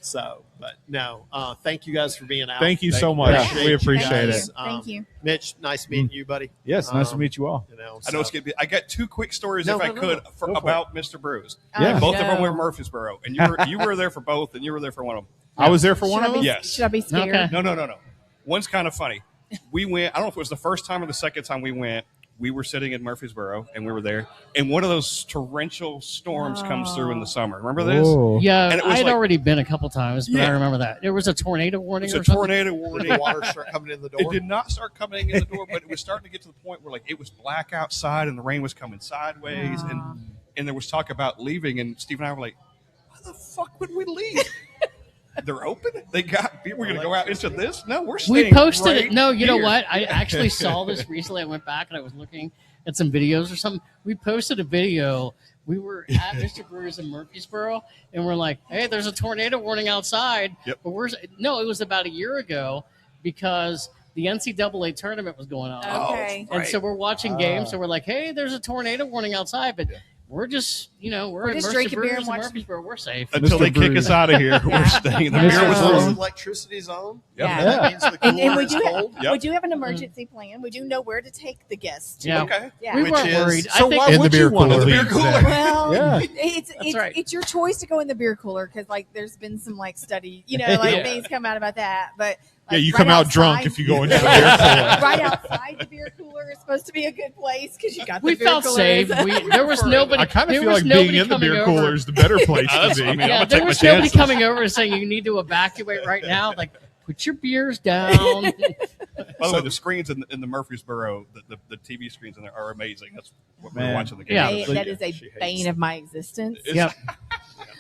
D: So, but no, thank you guys for being out.
B: Thank you so much.
G: Yeah.
B: We appreciate
D: guys.
B: it.
E: Thank you.
D: Mitch, nice meeting you, buddy.
G: Yes, nice to meet you all.
C: I know
D: so-
C: it's gonna be. I got 2 quick stories,
D: No,
C: if I
D: no, no,
C: could,
D: no.
C: for,
D: Go for
C: about Mr. Brews.
G: Yeah.
C: Both of them
E: no.
C: were Murfreesboro, and you were there for both, and you were there for one of them.
B: I was there for one
E: Should
B: of
E: I
B: them.
E: be,
C: Yes.
E: Should I be scared?
F: Okay.
C: No. One's kind of funny. We went. I don't know if it was the first time or the second time we went. We were sitting in Murfreesboro, and we were there, and one of those torrential storms comes through in the summer. Remember this?
B: Whoa.
F: Yeah,
C: And it was
F: I'd
C: like-
F: already been a couple times, but I
C: Yeah.
F: remember that. There was a tornado warning
C: It's
F: or
C: a
F: something.
C: tornado
D: Did
C: warning.
D: the water start coming in the
C: It
D: door?
C: did not start coming in the door, but it was starting to get to the point where it was black outside and the rain was coming sideways, and there was talk about leaving. And Steve and I were like, "Why the fuck would we leave? They're open. They got beer. We're gonna go out into this? No, we're staying.
F: We posted
C: right
F: it. No, you know
C: here."
F: what? I actually saw this recently. I went back and I was looking at some videos or something. We posted a video. We were at Mr. Brewers in Murfreesboro, and we're like, "Hey, there's a tornado warning outside."
C: Yep.
F: But it was about a year ago because the NCAA tournament was going on,
E: Okay.
F: and so we're watching games. So we're like, "Hey, there's a tornado warning outside," but we're just, we're at
E: just
F: Mr.
E: drinking beer
F: Brewers
E: and
F: in
E: watching-
F: Murfreesboro. We're safe.
C: Until
G: Mr.
C: they kick
G: Brews.
C: us out of here,
E: Yeah.
C: we're staying. The
E: Yeah.
C: beer was
D: As
C: on.
D: electricity's on.
E: Yeah.
D: That means the
E: And
D: cooler
E: we
D: is
E: do,
D: cold.
C: Yep.
E: we do have an emergency plan. We do know where to take the guests.
F: Yeah.
C: Okay.
E: Yeah.
F: We
D: Which
F: weren't
D: is-
F: worried.
B: So
F: I think
B: why
H: In the
B: would
H: beer
B: you want to
H: cooler.
B: leave
C: Beer cooler.
B: then?
E: Well,
G: Yeah.
E: it's
F: right.
E: it's your choice to go in the beer cooler because there's been some study, things come out about that. But
B: Yeah, you
E: right
B: come out drunk
E: outside-
B: if you go into the beer cooler.
E: right outside the beer cooler is supposed to be a good place because you got the
F: we
E: beer
F: felt
E: coolers.
F: safe. There was nobody.
B: I kind of
F: there
B: feel
F: was
B: like being
F: nobody
B: in the
F: coming
B: beer
F: over.
B: cooler is the better place to
C: That's-
B: be.
C: I mean,
F: Yeah,
C: I'm gonna
F: there
C: take
F: was
C: my
F: nobody
C: chances.
F: coming over and saying you need to evacuate right now. Like, put your beers down.
C: By the way, the screens in the Murfreesboro, the TV screens in there are amazing. That's what we're
G: Man.
C: watching the game.
F: Yeah.
E: That is a bane of my existence.
F: Yep.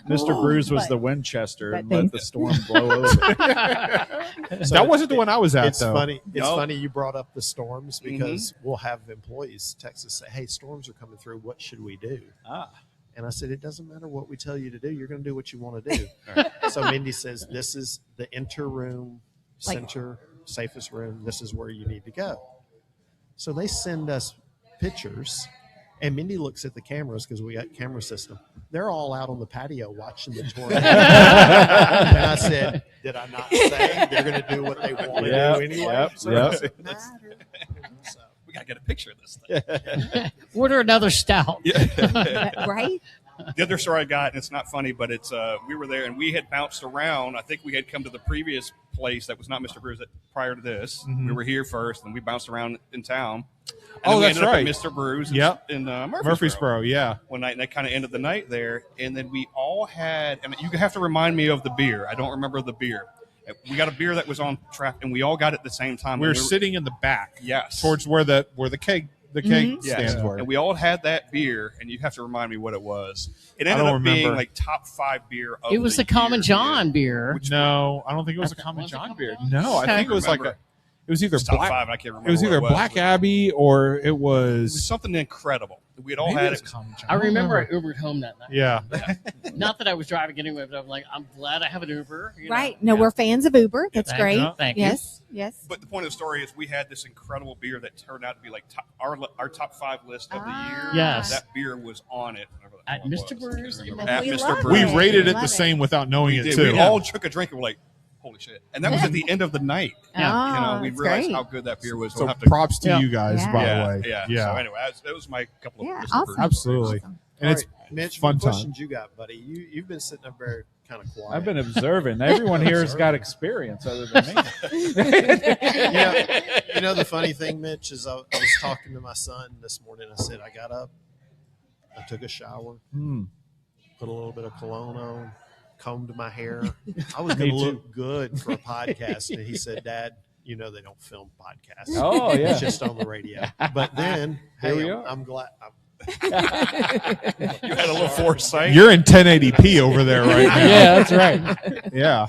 G: Mr. Brews was
E: But-
G: the Winchester
E: but
G: and let
E: thank-
G: the storm blow over.
B: That wasn't the one I was at,
D: It's
B: though.
D: funny. It's
C: No.
D: funny you brought up the storms because we'll have employees text us say, "Hey, storms are coming through. What should we do?" And I said, "It doesn't matter what we tell you to do. You're going to do what you want to do." So Mindy says, "This is the interroom, center, safest room. This is where you need to go." So they send us pictures, and Mindy looks at the cameras because we got camera system. They're all out on the patio watching the tornado. And I said, "Did I not say they're going to do what they want to
G: Yep,
D: do anyway?"
G: yep,
D: So
G: yep.
D: it doesn't matter. So,
C: We gotta get a picture of this thing.
F: Order another stout.
E: Right?
C: The other story I got, and it's not funny, but it's we were there and we had bounced around. I think we had come to the previous place that was not Mr. Brews prior to this. We were here first, and we bounced around in town. And then we
B: that's
C: ended up at
B: right.
C: Mr. Brews
B: Yep.
C: in
B: Murfreesboro, yeah.
C: one night, and that kind of ended the night there. And then we all had, and you have to remind me of the beer. I don't remember the beer. We got a beer that was on track, and we all got it at the same time.
B: We were
C: And
B: sitting in the back,
C: yes,
B: towards where the keg
C: yes.
B: stands were.
C: And we all had that beer, and you have to remind me what it was. It
B: I
C: ended
B: don't
C: up being
B: remember.
C: like top 5 beer of
F: It was the
C: year,
F: Common John beer.
B: No, I don't think it was a
F: That's-
B: Common
F: was it
B: John
F: Common
B: beer.
F: John?
B: No, I
F: Okay.
B: think it was
C: Remember.
B: it was either
C: It's top
B: Black.
C: 5. I can't remember.
B: It was
C: what
B: either
C: it was,
B: Black
C: but
B: Abbey or it
C: It was
B: was.
C: something incredible. We had all
B: Maybe
C: had
B: it was
C: it.
B: Common John.
F: I remember I Ubered home that night.
B: Yeah.
F: Not that I was driving anyway, but I'm like, I'm glad I have an Uber. you know?
E: Right. No, we're fans of Uber. That's
F: Thank
E: great.
F: you. Thank you.
E: Yes. Yes.
C: But the point of the story is we had this incredible beer that turned out to be like our top 5 list of the year.
F: Yes.
C: That beer was on it. whatever that
F: At
C: one
F: Mr.
C: was.
F: Brews.
C: I can't
E: And
C: remember. At
E: we
C: Mr.
E: love
C: Brews.
B: We
E: it.
B: rated it
E: Love
B: the
E: it.
B: same without knowing
C: We
B: it
C: did.
B: too.
C: We all took a drink and were like, holy shit. And that was at the end of the night.
E: Ah,
C: We
E: that's
C: realized
E: great.
C: how good that beer was.
B: So
C: We'll have to,
B: props to
F: Yeah.
B: you guys,
E: Yeah.
B: by
C: yeah,
B: the way.
C: yeah. So anyway, that was my couple of
E: Yeah.
C: Mr.
E: Awesome.
C: Brews.
B: Absolutely.
E: Awesome.
B: and it's
D: Mitch,
B: fun
D: what
B: time.
D: questions you got, buddy? You've been sitting up very kind of quiet.
G: I've been observing. Everyone here has got experience other than me.
D: You know, the funny thing, Mitch, is I was talking to my son this morning. I said, I got up, I took a shower, put a little bit of cologne on, combed my hair. I was going to look good for a podcast. And he said, Dad, you know they don't film podcasts.
G: Oh, yeah.
D: It's just on the radio. But then,
G: Here we
D: hey,
G: are.
D: I'm glad.
C: You had a little foresight.
B: You're in 1080p over there right now.
G: Yeah, that's right.
B: Yeah.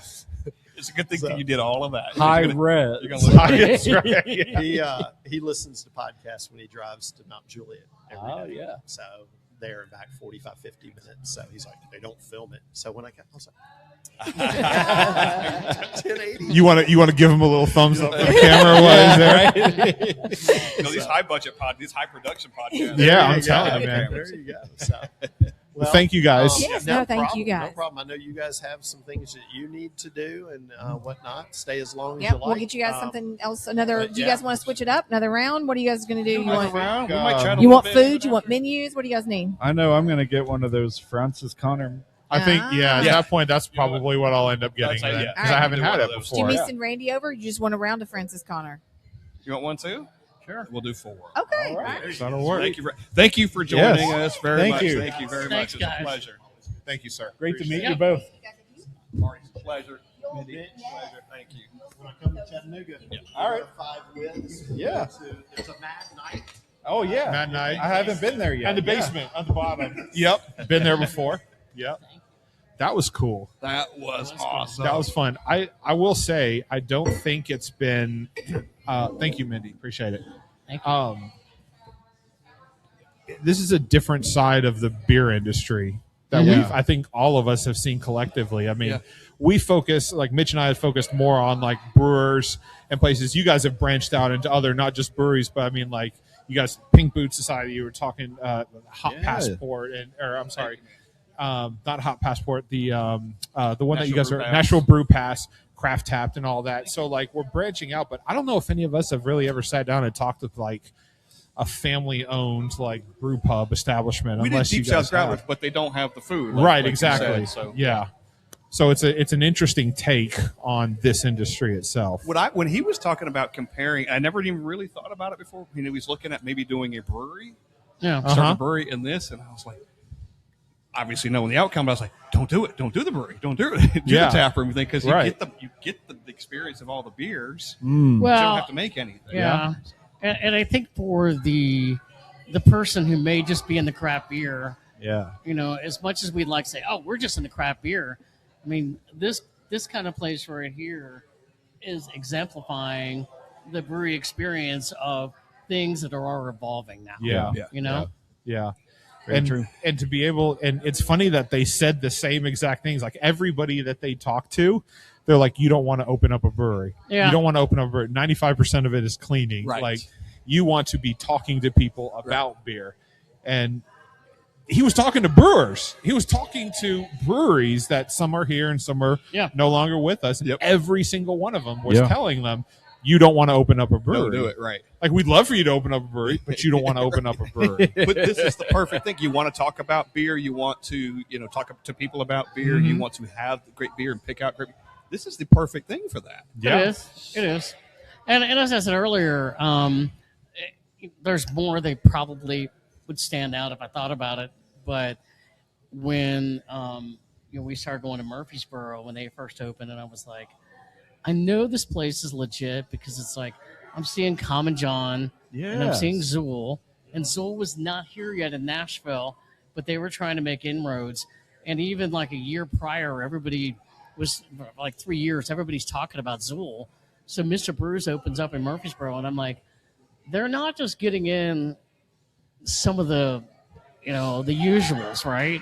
C: It's a good thing that you did all of that.
G: High
C: You're gonna-
G: res.
C: You're gonna look
B: That's right.
D: He listens to podcasts when he drives to Mount Juliet every
G: Oh,
D: day.
G: yeah.
D: So there and back 45, 50 minutes. So he's like, they don't film it. So when I was like, 1080.
B: You want to give him a little thumbs up for the camera while he's there?
C: these high budget these high production podcasts.
B: Yeah, I'm
D: There you
B: telling
D: go.
B: you, man.
D: There you go. So,
B: Well, thank you guys.
E: Yes, no, thank you
D: No
E: guys.
D: problem. I know you guys have some things that you need to do and whatnot. Stay as long as
E: Yep,
D: you like.
E: we'll get you guys something else. Another.
D: but
E: Do you
D: yeah.
E: guys want to switch it up? Another round? What are you guys going to do? You want?
C: Around. We might chat a
E: You
C: little
E: want
C: bit.
E: food? You want menus? What do you guys need?
G: I know I'm going to get one of those Francis Connor.
B: I think, yeah, at
C: Yeah.
B: that point, that's probably what I'll end up getting
C: That's- yeah.
B: because I haven't
C: Do
B: had
C: one
B: it
C: of those.
E: Do you
B: before.
E: miss and Randy over? Or you just want a round of Francis Connor?
C: You want one too?
G: Sure.
C: We'll do 4.
E: Okay.
G: All right.
E: all right.
B: That'll work.
C: Thank you for joining us very
G: Thank
C: much.
G: you.
C: Thank you very
F: Thanks,
C: much. It's
F: guys.
C: a pleasure.
B: Thank you, sir.
G: Great to meet
F: Yep.
G: you both.
C: Marty's a pleasure. Mindy, pleasure. Thank you.
D: When I come to Chattanooga,
G: All right.
D: 5 wins.
G: Yeah.
D: It's a mad night.
G: Oh, yeah.
B: Mad night.
G: I haven't been there yet.
B: And the
G: Yeah.
B: basement on the bottom. Yep. Been there before. Yep. That was cool.
C: That was awesome.
B: That was fun. I will say, I don't think it's been. Thank you, Mindy. Appreciate it.
F: Thank you.
B: This is a different side of the beer industry that I think all of us have seen collectively. I mean, we focus, like Mitch and I have focused more on like brewers and places. You guys have branched out into other, not just breweries, but I mean, like you guys, Pink Boot Society, you were talking Hop Passport, or I'm sorry, not Hop Passport, the one that you guys are, National Brew Pass, Craft Tapped, and all that. So like we're branching out, but I don't know if any of us have really ever sat down and talked with like a family-owned like brew pub establishment.
C: We did
B: unless you
C: Deep
B: guys
C: South Growlers,
B: have.
C: but they don't have the food.
B: Right,
C: you
B: exactly.
C: said, so
B: yeah. So it's an interesting take on this industry itself.
C: When he was talking about comparing, I never even really thought about it before. He was looking at maybe doing a brewery,
F: Yeah.
C: start a brewery in this, and I was like, obviously knowing the outcome, but I was like, don't do it. Don't do the brewery. Don't do it. Do the taproom thing because you get the experience of all the beers.
F: Well,
C: You don't have to make anything.
F: yeah. And I think for the person who may just be in the craft beer,
G: Yeah.
F: you know, as much as we'd like to say, oh, we're just in the craft beer, I mean, this kind of place right here is exemplifying the brewery experience of things that are evolving now.
B: Yeah.
F: You know?
B: Yeah. And to be able, and it's funny that they said the same exact things. Like everybody that they talk to, they're like, you don't want to open up a brewery.
F: Yeah.
B: You don't want to open up a brewery. 95% of it is cleaning.
C: Right.
B: Like you want to be talking to people about beer. And he was talking to brewers. He was talking to breweries that some are here and some are no longer with us. And every single one of them was telling them, you don't want to open up a brewery.
C: Don't do it, right.
B: Like, we'd love for you to open up a brewery, but you don't want to open up a brewery.
C: But this is the perfect thing. You want to talk about beer. You want to, talk to people about beer. You want to have great beer and pick out great beer. This is the perfect thing for that.
B: Yeah.
F: It is. And as I said earlier, there's more they probably would stand out if I thought about it. But when we started going to Murfreesboro when they first opened, and I was like, I know this place is legit because it's like I'm seeing Common John and I'm seeing Zool. And Zool was not here yet in Nashville, but they were trying to make inroads. And even like a year prior, everybody was like 3 years, everybody's talking about Zool. So Mr. Brews opens up in Murfreesboro, and I'm like, they're not just getting in some of the, the usuals, right?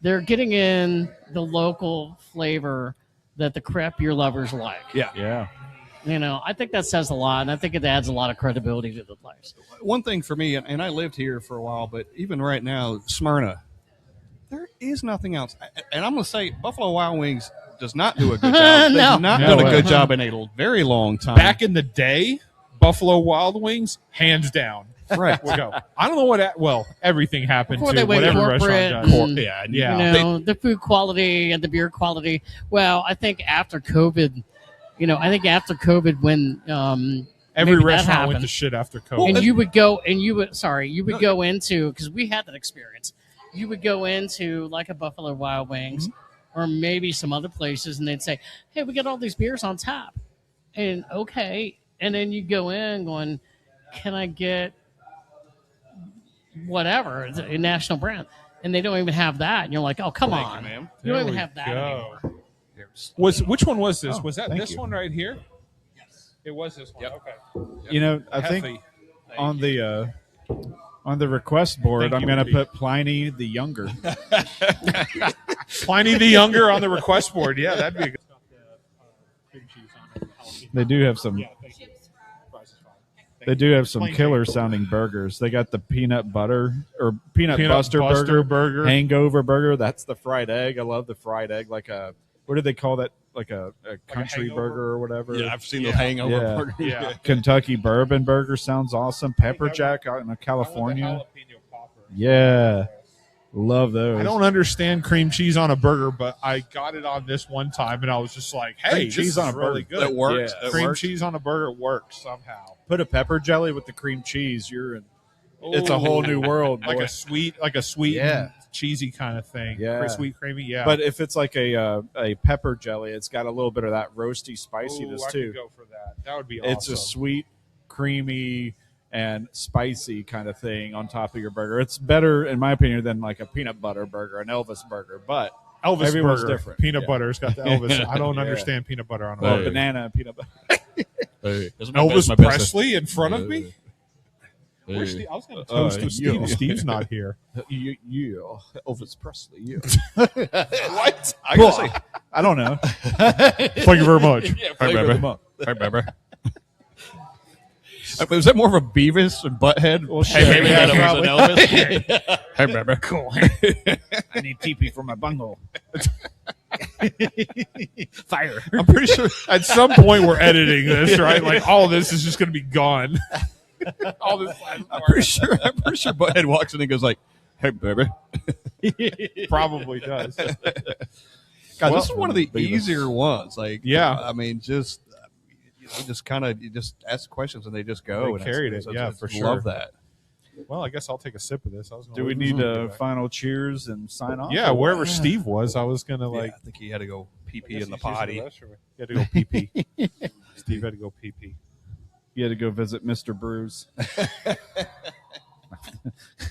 F: They're getting in the local flavor that the craft beer lovers like.
G: Yeah.
F: I think that says a lot, and I think it adds a lot of credibility to the place.
C: One thing for me, and I lived here for a while, but even right now, Smyrna, there is nothing else. And I'm going to say Buffalo Wild Wings does not do a good job.
F: No.
C: They've not done a good job in a very long time.
B: Back in the day, Buffalo Wild Wings, hands down.
C: Right.
B: We'll go. I don't know what. Everything happened
F: Before
B: to
F: they went
B: whatever
F: corporate
B: restaurant got.
F: and,
B: Yeah.
F: You know, the food quality and the beer quality. Well, I think after COVID, when
B: Every
F: maybe that
B: restaurant went
F: happened.
B: to shit after COVID.
F: And you would go into, because we had that experience. You would go into like a Buffalo Wild Wings or maybe some other places, and they'd say, "Hey, we got all these beers on tap," and okay, and then you go in going, "Can I get whatever a national brand?" And they don't even have that, and you're like, "Oh, come on,
C: ma'am.
F: you don't even
B: we
F: have that
B: go.
F: anymore."
B: Which one was this? Was that
H: thank
B: this
H: you.
B: one right here? It was this one.
C: Yep.
B: Okay.
H: You know, I think
B: Hefe.
H: on the request board,
B: Thank
H: I'm
B: you,
H: going to
B: Pete.
H: put Pliny the Younger.
B: Pliny the Younger on the request board. Yeah, that'd be a good.
H: They do have some. They do have some
B: Plain
H: killer sounding burgers. They got the peanut butter or peanut
B: Buster
H: buster
B: burger.
H: hangover burger. That's the fried egg. I love the fried egg. Like a, what do they call that? Like a country
B: hangover?
H: burger or whatever.
C: Yeah, I've seen the hangover
H: Yeah.
C: burgers.
B: Yeah.
H: Kentucky bourbon burger sounds awesome. Pepper jack out in California. Yeah, love those.
B: I don't understand cream cheese on a burger, but I got it on this one time, and I was just like, "Hey,
H: Cream
B: this
H: cheese
B: is
H: on a
B: really
H: burger.
B: good."
C: That works.
H: Yeah.
C: That
B: Cream
C: works.
B: cheese on a burger works somehow.
H: Put a pepper jelly with the cream cheese. You're in. It's a whole new world,
B: like
H: boy.
B: a sweet,
H: Yeah.
B: cheesy kind of thing.
H: Yeah.
B: Very sweet, creamy. Yeah,
H: But if it's like a pepper jelly, it's got a little bit of that roasty spiciness
B: I
H: too.
B: could go for that. That would be
H: It's
B: awesome.
H: a sweet, creamy, and spicy kind of thing on top of your burger. It's better, in my opinion, than like a peanut butter burger, an Elvis burger. But
B: Elvis
H: everyone's
B: burger.
H: different.
B: Peanut
H: Yeah.
B: butter's got the Elvis. I don't
H: Yeah.
B: understand peanut butter on a
H: well,
B: burger.
H: banana and peanut butter.
C: Hey, that's
B: Elvis
C: my best-
B: Presley in front of me.
C: Hey.
B: Where's Steve? I was going to toast to Steve.
H: yeah.
B: Steve's not here.
H: Yeah, Elvis Presley. Yeah.
C: What? I gotta say,
H: I don't know.
B: Thank you very much.
H: Flavor of the month.
C: Hey, remember? Was that more of a Beavis and Butthead?
H: Well,
C: Hey,
H: shit.
C: maybe
H: Yeah,
C: that was an Elvis. Hey, remember?
H: Cool. I need TP for my bunghole. Fire.
B: I'm pretty sure at some point we're editing this, right? Like all of this is just going to be gone. All this
C: I'm pretty sure Butthead walks in and goes like, "Hey, baby."
B: probably does.
C: God, this is one of the
H: Beavis.
C: easier ones. Like,
B: Yeah.
C: I mean, just you just ask questions and they just go.
B: They
C: and
B: carried
C: it's-
B: it.
C: it's-
B: Yeah,
C: it's-
B: for sure.
C: Love that.
B: Well, I guess I'll take a sip of this. I was gonna
H: Do we
B: leave
H: need
B: this
H: a
B: back.
H: final cheers and sign off?
B: Yeah,
H: or what?
B: wherever Steve was, I was going to
C: Like,
B: like.
C: I think he had to go pee
B: I guess
C: in the
B: he's using
C: potty.
B: restroom. He had to go pee pee. Steve had to go pee pee.
H: You had to go visit Mr. Brews.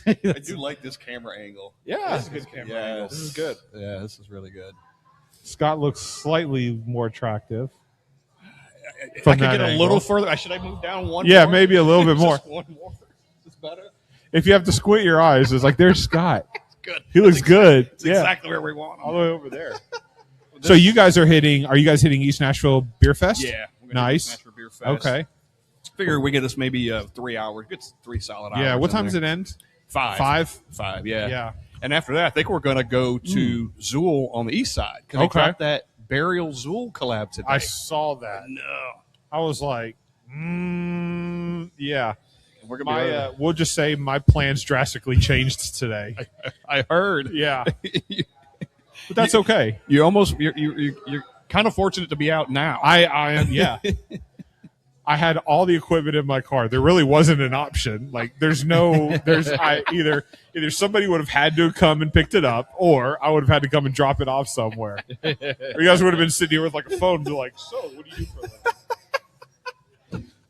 C: I do like this camera angle.
H: Yeah,
B: This is a good camera
C: Yes.
B: angle.
H: This is good.
C: Yeah, this is really good.
B: Scott looks slightly more attractive.
C: If I
B: From
C: could
B: that
C: get a
B: angle.
C: little further, should I move down one?
B: Yeah,
C: more?
B: maybe a little bit more.
C: Just one more. Is this better?
B: If you have to squint your eyes, it's like there's Scott.
C: Good.
B: He looks good.
C: It's
B: Yeah,
C: exactly where we want
B: all
C: him.
B: the way over there. So you guys are hitting? Are you guys hitting East Nashville Beer Fest?
C: Yeah. we're gonna do
B: Nice.
C: Nashville Beer Fest.
B: Okay.
C: Figure we get us maybe 3 hours. Get 3 solid hours.
B: Yeah. What
C: in
B: time does
C: there.
B: it end?
C: 5.
B: 5.
C: Yeah.
B: Yeah.
C: And after that, I think we're going to go to Zool on the east side because
B: Okay.
C: they dropped that Burial Zool collab today.
B: I saw that.
C: no.
B: I was like, yeah.
C: We're gonna be over.
B: We'll just say my plans drastically changed today.
C: I heard.
B: Yeah, but that's okay.
C: You're kind of fortunate to be out now.
B: I am. Yeah. I had all the equipment in my car. There really wasn't an option. Like either somebody would have had to come and picked it up, or I would have had to come and drop it off somewhere. Or you guys would have been sitting here with like a phone and be like, "So, what do you do for a living?"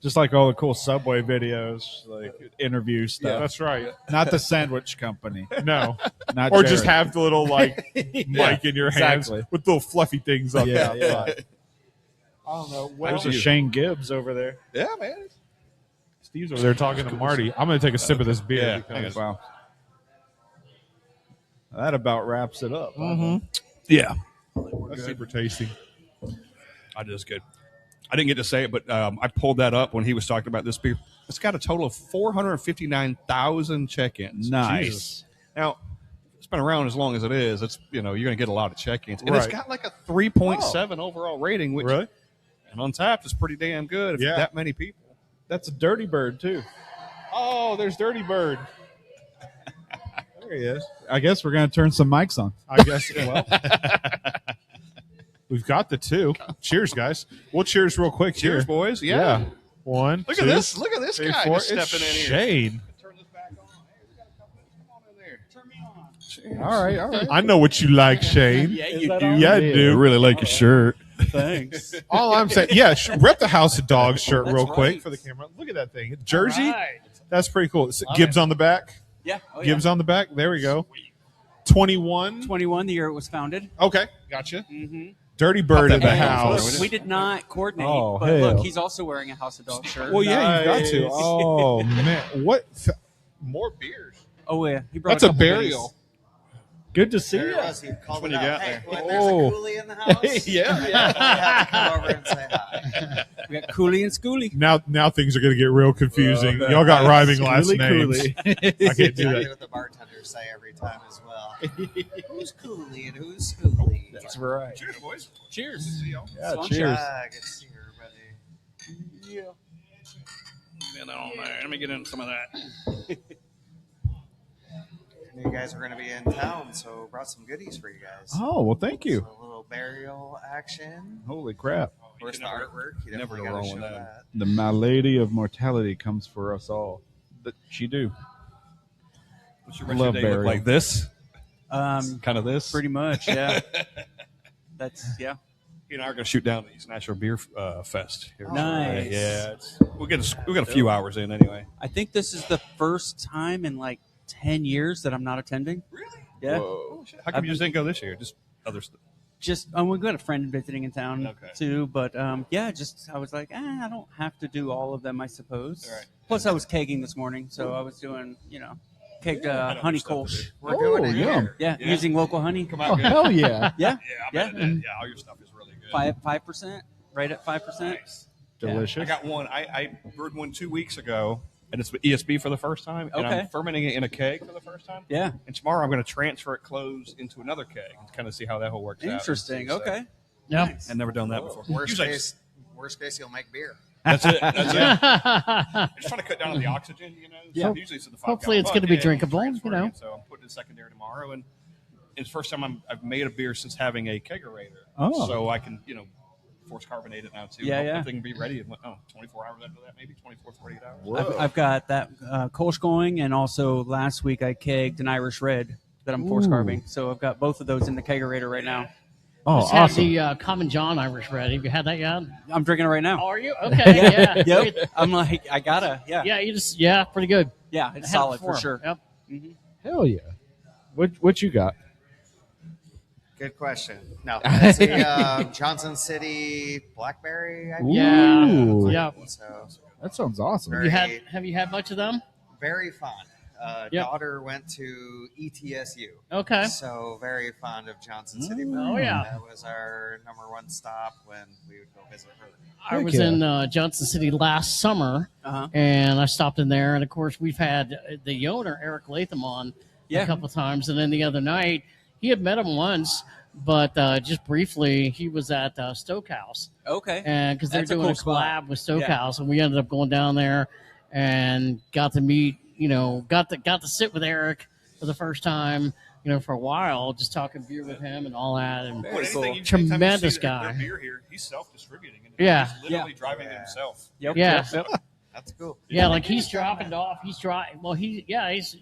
H: Just like all the cool Subway videos, like interview stuff.
B: Yeah, that's right.
H: Not the sandwich company.
B: No,
H: Not
B: or
H: Jared.
B: just have the little like mic in your hands
H: exactly.
B: with little fluffy things up
H: Yeah,
B: the
H: yeah.
B: outside. I don't know. Well,
H: There's a Shane Gibbs over there.
C: yeah, man.
B: Steve's over there talking to Marty. I'm going to take a sip of this beer.
C: Yeah,
B: because
H: Wow. That about wraps it up.
C: Yeah.
B: that's super tasty.
C: I did. It's good. I didn't get to say it, but I pulled that up when he was talking about this beer. It's got a total of 459,000 check-ins.
H: Nice.
C: Jesus. Now, it's been around as long as it is. It's you're going to get a lot of check-ins, and it's
B: Right.
C: got like a 3.7 overall rating, which
B: Really?
C: and on tap is pretty damn good. If
B: Yeah.
C: that many people.
H: That's a Dirty Bird too.
B: Oh, there's Dirty Bird. There he is.
H: I guess we're going to turn some mics on.
B: I guess. Well, we've got the two. Cheers, guys. We'll cheers real quick.
C: Cheers,
B: here.
C: boys.
B: Yeah. One.
C: Look
B: two,
C: at this. Look at this
B: three,
C: guy
B: four.
C: just
B: It's
C: stepping in here.
B: Shane.
C: Turn this back on. Hey, we got a couple. Come on in there. Turn me on. Cheers.
H: All right, all right.
B: I know what you like, Shane.
F: Yeah,
H: Is
F: you
H: that
F: do.
H: on?
B: Yeah, I do.
C: really like your shirt.
F: Thanks.
B: All I'm saying, yeah, rep the House of Dogs shirt
F: That's
B: real quick
F: right.
B: for the camera. Look at that thing. Jersey.
F: Right.
B: That's pretty cool.
F: Love
B: Gibbs
F: it.
B: on the back.
I: Yeah. Oh,
B: Gibbs on the back. There we go. 21.
I: 21, the year it was founded.
B: Okay, gotcha.
I: Mm-hmm.
B: Dirty Bird in the
I: And
B: house.
I: we did not coordinate,
H: Oh,
I: but
H: hell.
I: look, he's also wearing a House of Dogs shirt.
B: Well, yeah, you've got
H: Nice.
B: to. Oh man, what? More beers.
I: Oh, yeah. He brought
B: That's a
I: couple
B: burial.
H: Good to see
J: There
H: you.
J: it was. He called
C: What
J: it
C: do you
J: out.
C: got
J: Hey,
C: there?
J: when there's
B: Oh.
J: a coolie in the house,
B: Yeah.
J: you have to come over and say hi.
I: We got Cooley and Schooly.
B: Now things are going to get real confusing.
H: Oh,
B: Y'all got
H: nice.
B: rhyming last
H: Cooley,
B: names.
H: Cooley.
B: I can't do
J: Exactly
B: that.
J: what the bartenders say every time as well. Who's coolie and who's schoolie?
H: That's right.
C: Cheers, boys.
I: Cheers.
C: See y'all.
H: Yeah,
I: Swan
H: cheers.
J: Good to see everybody.
C: Get that on there. Let me get into some of that.
J: I knew you guys were going to be in town, so brought some goodies for you guys.
H: Oh, well, thank you.
J: So a little burial action.
H: Holy crap.
J: Of course, the
C: never-
J: artwork. You
C: never
J: definitely
C: go
J: got
C: wrong
J: to show
C: with that.
J: that.
H: The My Lady of Mortality comes for us all. That she do.
C: What's your rest
H: Love
C: of your day look
H: burial.
C: like? This?
I: Kind
C: of this?
I: Pretty much, yeah. That's, yeah.
C: You and I are going to shoot down to East Nashville Beer Fest. Here.
I: Nice.
C: Yeah. We'll get a few hours in anyway.
I: I think this is the first time in like 10 years that I'm not attending.
C: Really?
I: Yeah.
C: Oh, shit. How come you just didn't go this year? Just other stuff.
I: Just, we got a friend visiting in town
C: Okay.
I: too, but yeah, just I was like, I don't have to do all of them, I suppose.
C: All right.
I: Plus, I was kegging this morning, so I was doing, kegged
C: I know
I: honey
C: stuff to
I: kolsch.
C: do.
J: We're doing
H: Oh,
J: it
H: yum.
J: here.
I: Yeah,
C: Yeah.
I: using local honey.
C: Come
H: Oh,
C: out good.
H: hell yeah.
I: Yeah,
C: Yeah, all your stuff is really good.
I: 5%, right at 5%.
C: Nice.
H: Delicious.
C: I got one. I brewed one 2 weeks ago, and it's with ESB for the first time. And
I: Okay.
C: I'm fermenting it in a keg for the first time.
I: Yeah,
C: And tomorrow I'm going to transfer it closed into another keg and kind of see how that whole works out.
I: interesting.
C: So,
I: Okay.
F: Yep.
C: I've never done that before. Usually I just-
J: Worst case, you'll make beer.
C: That's it. That's it. I'm just trying to cut down on the oxygen,
F: Yeah.
C: Usually it's the 5
F: Hopefully it's
C: gallon
F: gonna be
C: bucket,
F: drinkable,
C: transferring
F: you know.
C: it. So I'm putting it secondary tomorrow, and it's the first time I've made a beer since having a kegerator.
H: Oh.
C: So I can, force carbonate it now too.
I: Yeah,
C: Hope
I: yeah.
C: Everything can be ready in 24 hours after that, maybe 24, 48 hours.
I: I've got that Kolsch going, and also last week I kegged an Irish Red that I'm force carving. So I've got both of those in the kegerator right now.
H: Oh,
F: Just had
H: awesome.
F: the Common John Irish Red. Have you had that yet?
I: I'm drinking it right now.
F: Oh, are you? Okay. Yeah.
I: Yep. I'm like, I gotta. Yeah.
F: Yeah. Pretty good.
I: Yeah.
F: I
I: It's
F: had it
I: solid for
F: before.
I: sure.
F: Yep.
H: Hell yeah. What you got?
J: Good question. No, that's the Johnson City Blackberry. I
F: Yeah.
H: Ooh.
F: Yeah.
J: So
H: That sounds awesome.
J: Very-
F: Have you had much of them?
J: very fond.
F: Yep.
J: Daughter went to ETSU.
F: Okay.
J: So very fond of Johnson City.
F: Oh, yeah.
J: That was our number one stop when we would go visit her.
F: I was in Johnson City last summer,
I: Uh-huh.
F: and I stopped in there. And of course, we've had the owner Eric Latham on
I: Yeah.
F: a couple times, and then the other night he had met him once, but just briefly he was at Stokehouse,
I: Okay.
F: and because they're
I: That's a
F: doing
I: cool
F: a
I: spot.
F: collab with Stokehouse, and we ended up going down there and got to meet. Got to sit with Eric for the first time. For a while, just talking beer with him and all that, and
C: Well, anything
I: cool.
C: anytime you
F: Tremendous
C: see their
F: guy.
C: beer here, he's self-distributing. And
F: Yeah.
C: He's literally driving it
J: Yeah.
C: himself.
I: Yep.
F: Yeah.
I: Yep.
J: That's cool.
F: Yeah, like he's dropping it off. He's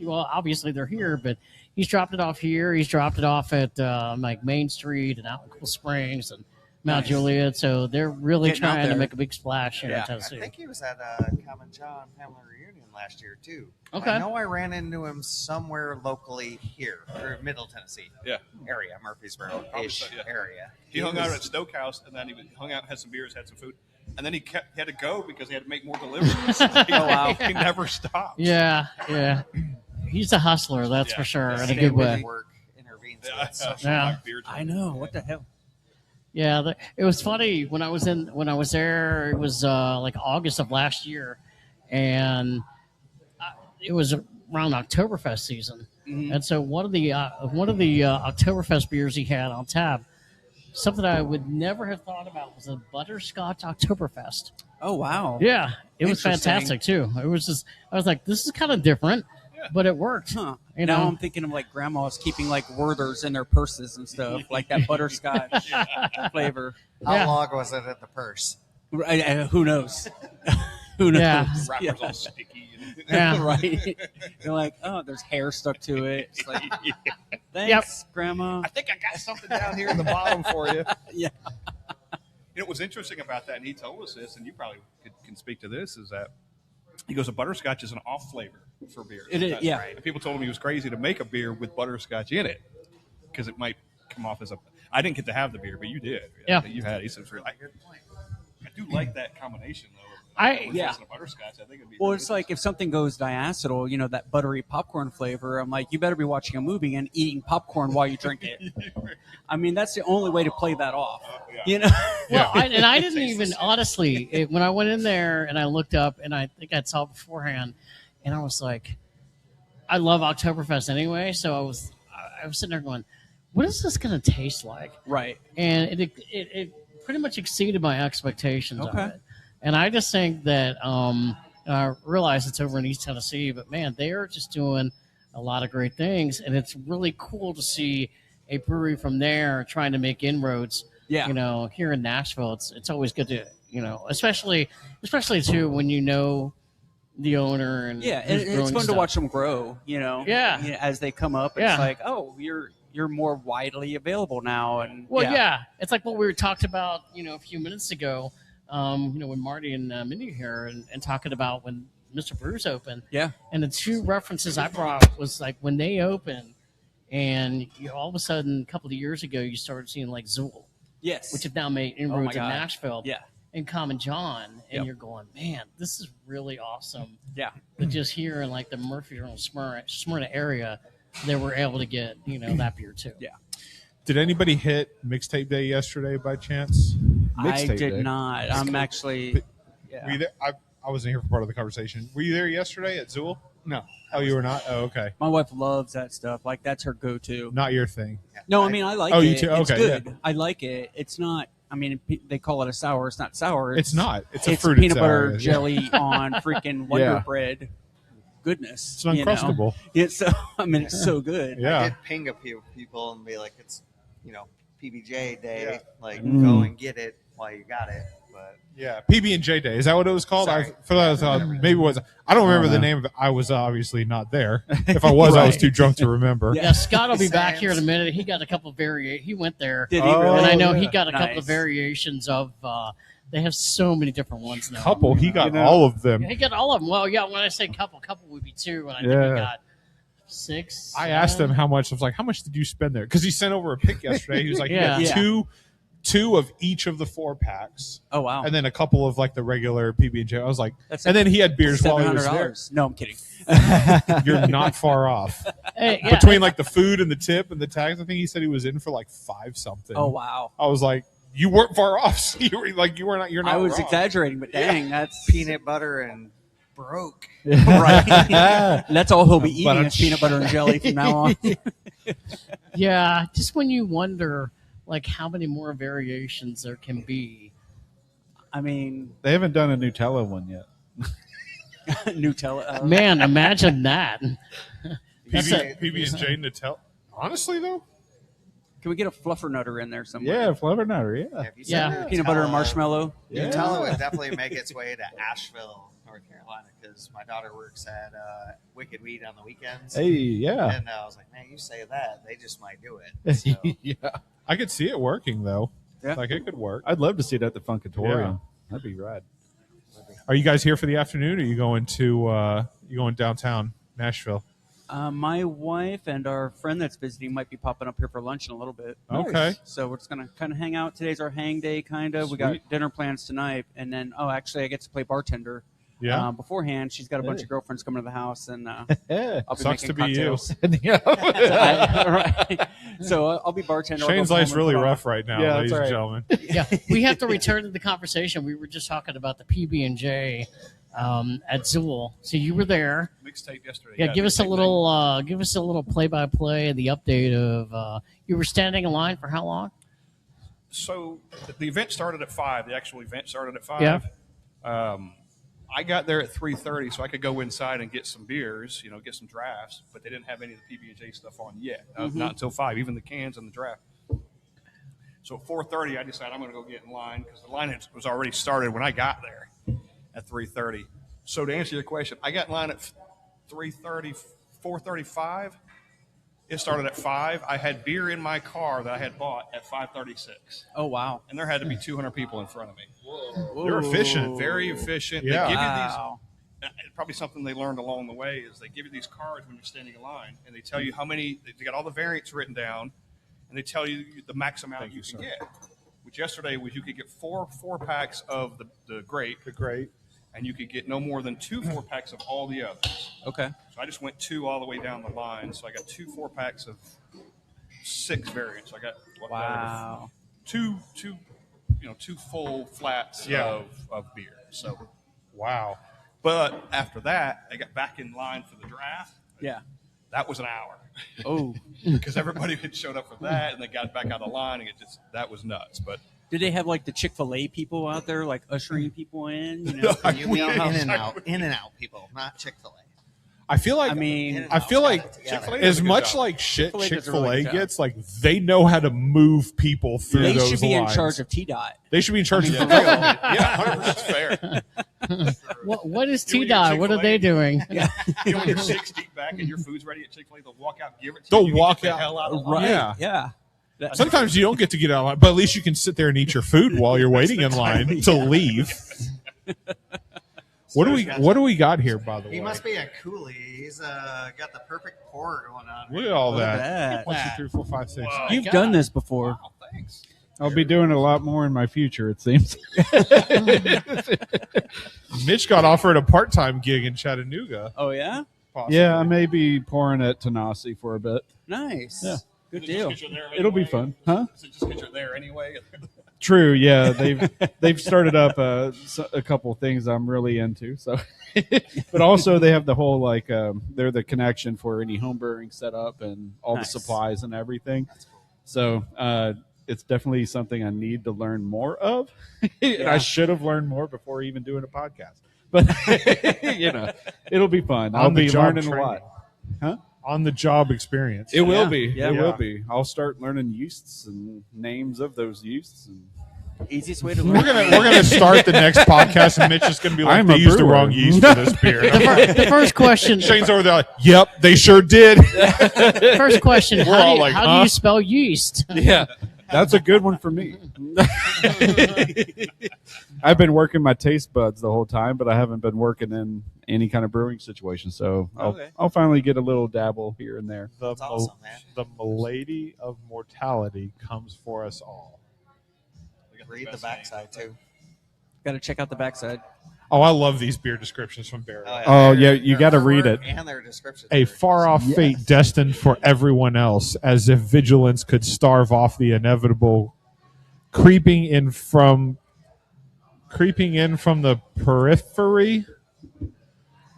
F: obviously they're here, but he's dropped it off here. He's dropped it off at like Main Street and out in Cool Springs and Mount Juliet. So they're really
I: Getting out
F: trying to
I: there.
F: make a big splash here
I: Yeah.
F: in
J: I
F: Tennessee.
J: think he was at Common John family reunion last year too.
F: Okay.
J: I know I ran into him somewhere locally here, or Middle Tennessee
C: Yeah.
J: area, Murfreesboro-ish
C: Probably so, yeah.
J: area.
C: He hung out at Stokehouse, and then he hung out, had some beers, had some food, and then he had to go because he had to make more deliveries. He never stopped.
F: Yeah. He's a hustler, that's
C: Yeah.
F: for sure, in a
J: Stay
F: good
J: with
F: way.
J: Work intervenes
C: Yeah,
J: with. So
F: Yeah.
C: beer
I: I know. What the hell?
F: Yeah, it was funny when I was there. It was like August of last year, and it was around Oktoberfest season.
I: Mhm.
F: And so one of the Oktoberfest beers he had on tap something I would never have thought about was a butterscotch Oktoberfest.
I: Oh wow.
F: Yeah, it was
I: Interesting.
F: fantastic too. It was just, I was like, this is kind of different, but it worked.
I: Huh.
F: You
I: Now
F: know?
I: I'm thinking of like grandmas keeping like Werthers in their purses and stuff, like that butterscotch flavor.
J: How long was it in the purse?
I: Who knows? Who knows?
F: Yeah.
C: Wrappers all sticky.
F: Yeah.
I: Right. You're like, oh, there's hair stuck to it. It's like, thanks, Grandma.
C: I think I got something down here in the bottom for you.
I: Yeah.
C: You know, what's interesting about that, and he told us this, and you probably can speak to this, is that he goes, a butterscotch is an off flavor for beer.
I: It is, yeah.
C: Right. And people told him he was crazy to make a beer with butterscotch in it because it might come off as a. I didn't get to have the beer, but you did.
F: Yeah.
C: You had it. He said, I do like that combination, though.
I: Yeah.
C: And a butterscotch, I think it'd be
I: Well,
C: really
I: it's like if something goes diacetyl, you know, that buttery popcorn flavor, I'm like, you better be watching a movie and eating popcorn while you drink it. I mean, that's the only way to play that off. You know?
F: Well, I didn't even, honestly, when I went in there and I looked up and I think I saw it beforehand, and I was like, I love Oktoberfest anyway, so I was sitting there going, what is this going to taste like?
I: Right.
F: And it pretty much exceeded my expectations of
I: Okay.
F: it. And I just think that I realize it's over in East Tennessee, but man, they are just doing a lot of great things, and it's really cool to see a brewery from there trying to make inroads.
I: Yeah.
F: You know, here in Nashville, it's always good to, you know, especially too when you know the owner and
I: Yeah,
F: who's
I: it's
F: brewing
I: fun to
F: stuff.
I: watch them grow, you know?
F: Yeah.
I: You know, as they come up, it's
F: Yeah.
I: like, oh, you're more widely available now. And
F: Well, yeah. It's like what we were talked about, you know, a few minutes ago, you know, when Marty and Mindy were here and talking about when Mr. Brews opened.
I: Yeah.
F: And the two references I brought was like when they opened, and all of a sudden, a couple of years ago, you started seeing like Zool,
I: Yes.
F: which have now made
I: Oh my
F: inroads in
I: God.
F: Nashville.
I: Yeah.
F: And Common John, and
I: Yep.
F: you're going, man, this is really awesome.
I: Yeah.
F: But just here in like the Murfreesboro and Smyrna area, they were able to get, you know, that beer too.
I: Yeah.
B: Did anybody hit mixtape day yesterday by chance?
I: I
H: Mixtape
I: did
H: day.
I: not. I'm actually.
B: Were you there? I wasn't here for part of the conversation. Were you there yesterday at Zool?
J: No.
B: Oh, you were not? Oh, okay.
I: My wife loves that stuff. Like, that's her go-to.
B: Not your thing.
I: No, I mean, I like
B: Oh,
I: it.
B: you too?
I: It's
B: Okay,
I: good.
B: yeah.
I: I like it. It's not. I mean, they call it a sour. It's not sour.
B: It's not. It's a fruited
I: peanut butter
B: sour.
I: jelly on freaking Wonder
H: Yeah.
I: Bread. Goodness.
B: It's
I: you know?
B: uncrustable.
I: It's so. I mean, it's so good.
J: I
B: Yeah.
J: did ping a few people and be like, it's, PBJ day.
B: Yeah.
J: Like, go and get it while you got it. But
B: Yeah, PB&J Day. Is that what it was called?
J: Sorry.
B: I feel like I thought maybe it was. I don't remember the name of it. I was obviously not there. If I was, I was
F: Right.
B: too drunk to remember.
F: Yeah, Scott will be back
J: Sans.
F: here in a minute. He got a couple of He went there.
I: Did he
B: Oh,
I: really?
F: And I know he
B: yeah.
F: got a couple of
I: Nice.
F: variations of. They have so many different ones now.
B: Couple. He got
H: You know-
B: all of them.
F: He got all of them. Well, yeah. When I say couple would be two, and I think
H: Yeah.
F: he got 6.
B: I asked him how much. I was like, "How much did you spend there?" Because he sent over a pic yesterday. He was like,
F: Yeah.
B: "He got
I: Yeah.
B: two of each of the 4-packs,
I: Oh wow.
B: and then a couple of like the regular PB&J." I was like,
I: That's
B: and then he had beers while he was there.
I: $700. No, I'm kidding.
B: You're not far off.
F: Hey, yeah,
B: Between like the food and the tip and the tax, I think he said he was in for like 5 something.
I: Oh wow.
B: I was like, you weren't far off. You were like, you're not.
I: I was
B: wrong.
I: exaggerating, but dang, that's
J: peanut butter and broke.
I: right. That's all he'll be eating
B: Butter-
I: is peanut butter and jelly from now on.
F: yeah. Just when you wonder, like, how many more variations there can be.
I: I mean,
H: They haven't done a Nutella one yet.
I: Nutella.
F: Man, imagine that. That's a-
B: PB&J Nutella. Honestly, though,
I: Can we get a fluffernutter in there somewhere?
H: Yeah, Fluffernutter, yeah.
J: Have you
F: Yeah.
J: seen
I: Peanut butter and
J: Nutella?
I: marshmallow.
H: Yeah.
J: Nutella would definitely make its way to Asheville, North Carolina, because my daughter works at Wicked Weed on the weekends.
H: Hey, yeah.
J: And I was like, man, you say that, they just might do it. So,
H: Yeah.
B: I could see it working though.
I: Yeah.
B: Like it could work.
H: I'd love to see it at the Funkatorium. That'd be rad.
B: Are you guys here for the afternoon? Or are you going to downtown Nashville?
I: My wife and our friend that's visiting might be popping up here for lunch in a little bit.
B: Okay.
I: So we're just going to kind of hang out. Today's our hang day, kind of. We got
B: Sweet.
I: dinner plans tonight. And then, actually, I get to play bartender.
B: Yeah.
I: Beforehand, she's got a bunch of girlfriends coming to the house, and
H: Yeah.
I: I'll be
B: Sucks
I: making
B: to be you.
I: cocktails.
H: Yeah.
I: Right. So I'll be bartender. I'll go
B: Shane's
I: home
B: life's
I: and
B: really
I: put on-
B: rough right now,
H: Yeah,
B: ladies
H: that's
B: and
H: right.
B: gentlemen.
F: Yeah, we have to return to the conversation. We were just talking about the PB&J at Zool. So you were there.
C: Mixtape yesterday.
F: Yeah, give us a little play-by-play, the update of. You were standing in line for how long?
C: So the event started at 5. The actual event started at 5.
F: Yeah.
C: I got there at 3:30, so I could go inside and get some beers, get some drafts. But they didn't have any of the PB&J stuff on yet. Not until 5, even the cans and the draft. So at 4:30, I decided I'm going to go get in line because the line was already started when I got there at 3:30. So to answer your question, I got in line at 3:30, 4:35. It started at 5. I had beer in my car that I had bought at 5:36.
I: Oh, wow.
C: And there had to be 200 people in front of me.
B: You're efficient.
C: Very efficient.
B: Yeah.
C: They give you these, probably something they learned along the way is they give you these cards when you're standing in line, and they tell you how many, they got all the variants written down, and they tell you the max amount you can get. Which yesterday was you could get four packs of the grape.
B: The grape.
C: And you could get no more than 2 4-packs of all the others.
I: Okay.
C: So I just went 2 all the way down the line. So I got 2 4-packs of 6 variants. I got
I: Wow.
C: two full flats of beer. So
B: wow.
C: But after that, I got back in line for the draft.
I: Yeah.
C: That was an hour.
I: Oh.
C: Because everybody had showed up for that, and they got back out of the line, and that was nuts. But
I: did they have like the Chick-fil-A people out there, like ushering people in?
J: You mean in and out people, not Chick-fil-A.
B: I feel like
C: Chick-fil-A
B: as
C: does a good
B: much
C: job.
B: like shit
I: Chick-fil-A does a
B: Chick-fil-A
I: really good job.
B: gets, like they know how to move people through
I: They
B: those
I: should be
B: lines.
I: in charge of T-Dot.
B: They should be in charge of the
C: Yeah, 100% fair.
F: What is
C: You know,
F: T-Dot? What are they doing?
C: When you're 6 deep back and your food's ready at Chick-fil-A, they'll walk out, give it to
B: They'll
C: you.
B: walk
C: get
B: out.
C: the hell out of the
B: Right.
C: line.
I: Yeah.
B: Sometimes you don't get to get out of line, but at least you can sit there and eat your food while you're waiting in line to leave. What do we got here, by the way?
J: He must be a coolie. He's got the perfect pour going on.
B: Look at all
I: Look at
B: that.
I: that.
B: 1, 2, 3, 4, 5, 6.
C: Wow.
I: You've done this before.
C: Oh, thanks.
H: I'll be doing a lot more in my future, it seems.
B: Mitch got offered a part-time gig in Chattanooga.
I: Oh, yeah?
B: Possibly.
H: Yeah, I may be pouring at Tanasi for a bit.
I: Nice.
H: Yeah.
I: Good
C: Is it just
I: deal.
C: 'cause you're there
H: It'll be
C: anyway?
H: fun, huh?
C: Is it just because you're there anyway?
H: True, yeah. They've started up a couple of things I'm really into. So, but also they have the whole they're the connection for any home brewing setup and all
I: Nice.
H: the supplies and everything. So it's definitely something I need to learn more of. And I should have learned more before even doing a podcast. But it'll be fun. I'll be
B: On-the-job
H: learning a
B: training.
H: lot. Huh?
B: On-the-job experience.
H: It will
I: Yeah.
H: be.
I: Yeah.
H: It will be. I'll start learning yeasts and names of those yeasts. And
I: Easiest way to learn.
B: We're gonna start the next podcast, and Mitch is gonna be like,
H: I'm
B: "They
H: a
B: used the
H: brewer."
B: wrong yeast for this beer."
F: The first question.
B: Shane's over there like, "Yep, they sure did."
F: First question.
B: We're all like,
F: How do
B: huh?
F: you spell yeast?
H: yeah, that's a good one for me. I've been working my taste buds the whole time, but I haven't been working in any kind of brewing situation. So
I: Okay.
H: I'll finally get a little dabble here and there.
B: The,
J: That's awesome, man.
B: the malady of mortality comes for us all.
J: Read the backside too.
I: Got to check out the backside.
B: Oh, I love these beer descriptions from Barry.
H: Oh, yeah, you
J: Their
H: gotta read
J: artwork
H: it.
J: and their description.
B: A far-off fate destined for everyone else, as if vigilance could starve off the inevitable, creeping in from the periphery,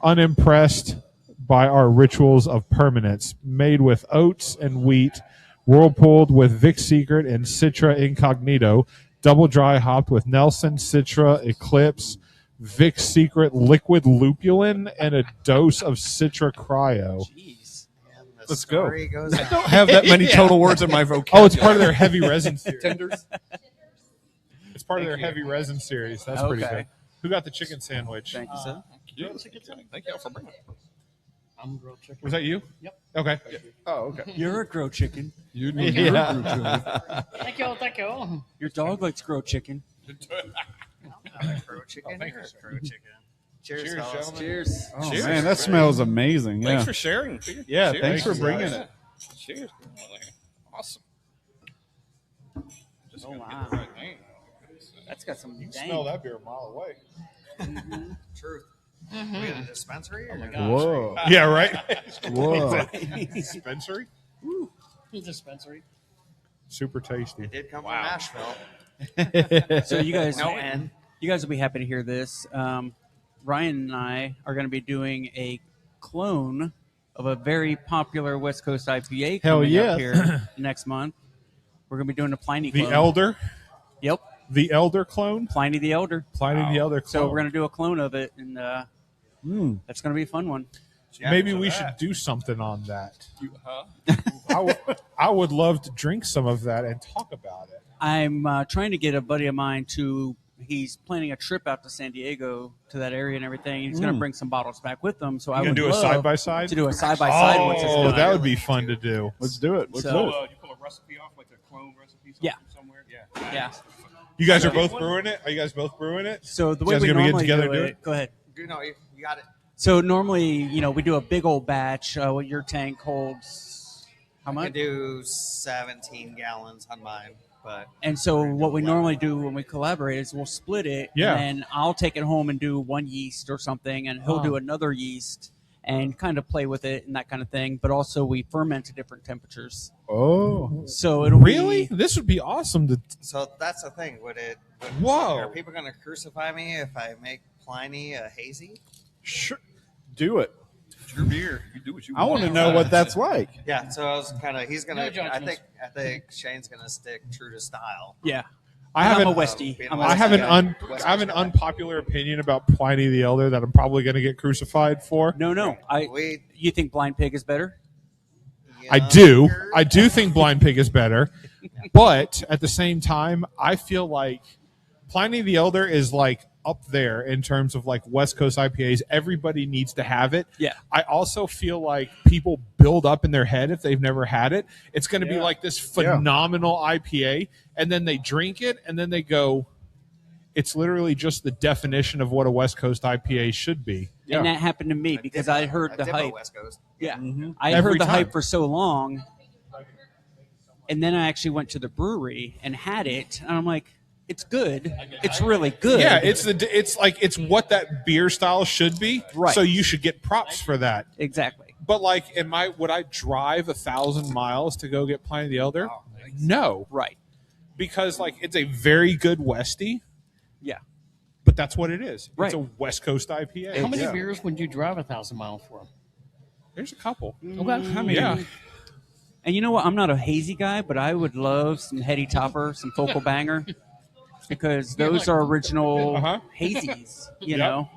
B: unimpressed by our rituals of permanence, made with oats and wheat, whirlpooled with Vic Secret and Citra Incognito, double dry hopped with Nelson, Citra, Eclipse, Vic Secret liquid lupulin, and a dose of Citra Cryo.
I: Jeez.
J: And the
H: Let's go.
J: story goes on.
C: I don't have that many total words in my vocabulary.
B: Oh, it's part of their heavy resin series.
C: Tenders.
B: It's part of their heavy resin series. That's pretty
I: Okay.
B: good. Who got the chicken sandwich?
I: Thank you, sir.
C: Thank you all for bringing it.
F: I'm grilled chicken.
B: Was that you?
F: Yep.
B: Okay.
H: Oh, okay.
I: You're a grilled chicken.
H: You
F: Thank you. Thank you.
I: Your dog likes grilled chicken.
J: Crow chicken. Crow chicken. Cheers,
B: Cheers,
J: fellas.
B: gentlemen.
I: Cheers.
H: Oh,
C: Cheers.
H: man, that smells amazing.
C: Thanks
H: Yeah.
C: for sharing.
H: Yeah,
C: Cheers.
H: thanks for
C: Cheers.
H: bringing it.
C: Cheers. Awesome. Just
I: Oh,
C: gonna
I: wow.
C: get the right name.
I: That's got some dang.
B: Smell that beer a mile away.
J: Truth. We got a dispensary? Oh my
H: Whoa.
B: Yeah, right?
H: Whoa.
B: Dispensary?
F: Dispensary.
B: Super tasty.
J: It did come from Nashville.
I: So you guys,
J: No N.
I: you guys will be happy to hear this. Ryan and I are going to be doing a clone of a very popular West Coast IPA
H: Hell
I: coming
H: yeah.
I: up here next month. We're going to be doing a Pliny
B: The
I: clone.
B: Elder?
I: Yep.
B: The Elder clone?
I: Pliny the Elder.
B: Pliny the Elder clone.
I: So we're going to do a clone of it, and that's going to be a fun one.
B: Maybe we should do something on that.
C: Huh?
B: I would love to drink some of that and talk about it.
I: I'm trying to get a buddy of mine to. He's planning a trip out to San Diego to that area and everything. He's going to bring some bottles back with him. So I would
B: do a
I: love
B: side-by-side?
I: to do a side-by-side. once it's done.
B: That would be fun to do.
H: Let's do it.
C: You pull a recipe off, like a clone recipe somewhere?
I: Yeah.
B: You guys are both brewing it? Are you guys both brewing it?
I: So the
B: You
I: way
B: guys
I: we
B: gonna get
I: normally
B: together
I: do
B: and do
I: it,
B: it?
I: go ahead.
J: You got it.
I: So normally, we do a big old batch. What your tank holds, how
J: I
I: much?
J: can do 17 gallons on mine, but
I: And so what we normally do when we collaborate is we'll split it,
B: Yeah.
I: and then I'll take it home and do one yeast or something, and he'll do another yeast and kind of play with it and that kind of thing. But also we ferment to different temperatures.
B: Oh.
I: So it'll
B: Really?
I: be,
B: This would be awesome to...
J: so that's the thing.
B: Whoa.
J: Are people going to crucify me if I make Pliny a hazy?
H: Sure. Do it.
C: It's your beer. You do what you
H: I
C: want.
H: want to know what that's like.
J: Yeah. So I was kind of. He's going
F: No
J: to.
F: judgments.
J: I think Shane's going to stick true to style.
I: yeah.
B: I'm
I: a Westie.
J: being
I: I'm
J: a
I: a
B: I have
J: Westie
B: an
J: guy.
B: I have an unpopular opinion about Pliny the Elder that I'm probably going to get crucified for.
I: No. You think Blind Pig is better?
B: I do think Blind Pig is better, but at the same time, I feel like Pliny the Elder is like up there in terms of like West Coast IPAs. Everybody needs to have it.
I: Yeah.
B: I also feel like people build up in their head if they've never had it. It's going to be like this phenomenal IPA, and then they drink it, and then they go, it's literally just the definition of what a West Coast IPA should be.
I: And that happened to me because I heard the
J: Dippo
I: hype.
J: West Coast.
I: Yeah. I
B: Every
I: heard the
B: time.
I: hype for so long, and then I actually went to the brewery and had it, and I'm like, it's good. It's really good.
B: Yeah, it's what that beer style should be.
I: Right.
B: So you should get props for that.
I: Exactly.
B: But like, would I drive 1,000 miles to go get Pliny the Elder? No,
I: Right.
B: because like it's a very good Westie,
I: Yeah.
B: but that's what it is.
I: Right.
B: It's a West Coast IPA.
F: How many beers would you drive 1,000 miles for?
B: There's a couple.
F: Okay.
B: Yeah.
I: And you know what? I'm not a hazy guy, but I would love some Heady Topper, some Focal Banger, because those are original hazies, you know,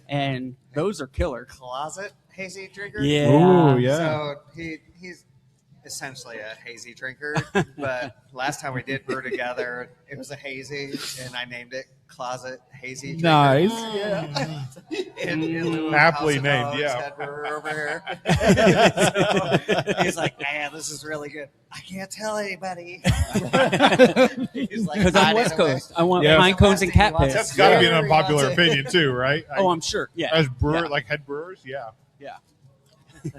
I: and those are killer.
J: Closet hazy drinker.
I: Yeah.
H: Ooh, yeah.
J: So he's essentially a hazy drinker, but last time we did brew together, it was a hazy, and I named it Closet Hazy Drinker.
H: Nice.
J: Yeah. in lieu of
B: Aptly
J: House of
B: named,
J: Dogs,
B: yeah.
J: head brewer over here. So he's like, man, this is really good. I can't tell anybody. He's like,
I: Because I'm
J: hiding
I: West
J: away.
I: Coast. I want
B: Yeah.
I: pine cones and cat
J: That's
I: piss.
B: That's got to be an
J: Very
B: unpopular
J: lots of-
B: opinion too, right?
I: Oh, I'm sure. Yeah.
B: As brewer,
I: Yeah.
B: like head brewers, yeah.
I: Yeah.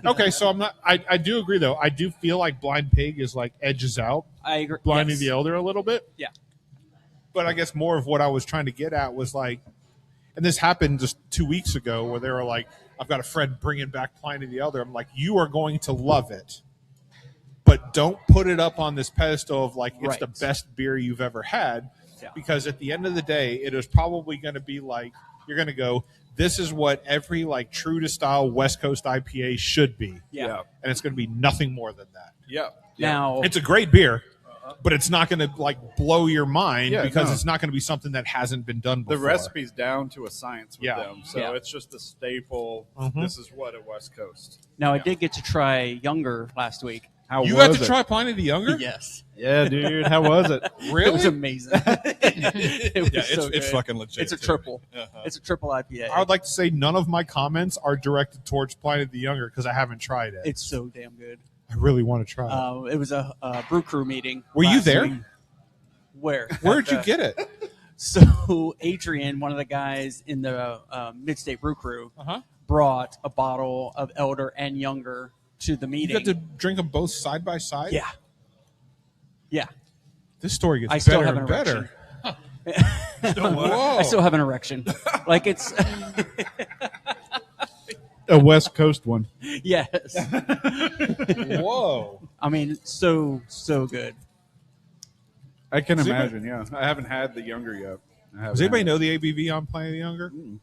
B: Okay, so I'm not. I do agree though. I do feel like Blind Pig is like edges out
I: I agree.
B: Pliny
I: Yes.
B: the Elder a little bit.
I: Yeah.
B: But I guess more of what I was trying to get at was like, and this happened just 2 weeks ago where they were like, I've got a friend bringing back Pliny the Elder. I'm like, you are going to love it, but don't put it up on this pedestal of like, it's
I: Right.
B: the best beer you've ever had.
I: Yeah.
B: Because at the end of the day, it is probably going to be like, you're going to go, this is what every like true to style West Coast IPA should be.
I: Yeah.
B: And it's going to be nothing more than that.
C: Yeah.
I: Now,
B: It's a great beer, but it's not going to like blow your mind
H: Yeah,
B: because
H: no.
B: it's not going to be something that hasn't been done
H: The
B: before.
H: recipe's down to a science with
B: Yeah.
H: them, so
I: Yeah.
H: it's just a staple.
B: Mhm.
H: This is what a West Coast.
I: I did get to try Younger last week.
H: How
B: You
H: was
B: got to
H: it?
B: try Pliny the Younger?
I: Yes.
H: Yeah, dude. How was it?
B: Really?
I: It was amazing. It was
C: Yeah,
I: so
C: it's
I: good.
C: fucking legit.
I: It's a
C: too.
I: triple.
C: Uh-huh.
I: It's a triple IPA.
B: I would like to say none of my comments are directed towards Pliny the Younger because I haven't tried it.
I: It's so damn good.
B: I really want to try it.
I: It was a brew crew meeting.
B: Were you
I: last
B: there?
I: week. Where?
B: Where'd you get it?
I: So Adrian, one of the guys in the Mid-State Brew Crew,
B: Uh-huh.
I: brought a bottle of Elder and Younger to the
B: You
I: meeting.
B: got to drink them both side by side?
I: Yeah. Yeah.
B: This story gets
I: I still
B: better
I: have
B: and
I: an
B: better.
I: erection.
B: Whoa.
I: I still have an erection. Like it's
H: A West Coast one.
I: yes.
B: Whoa.
I: I mean, so good.
H: I can
B: Does
H: imagine. Yeah, I haven't had the younger yet.
B: Does anybody know the ABV on Pliny the Younger? Do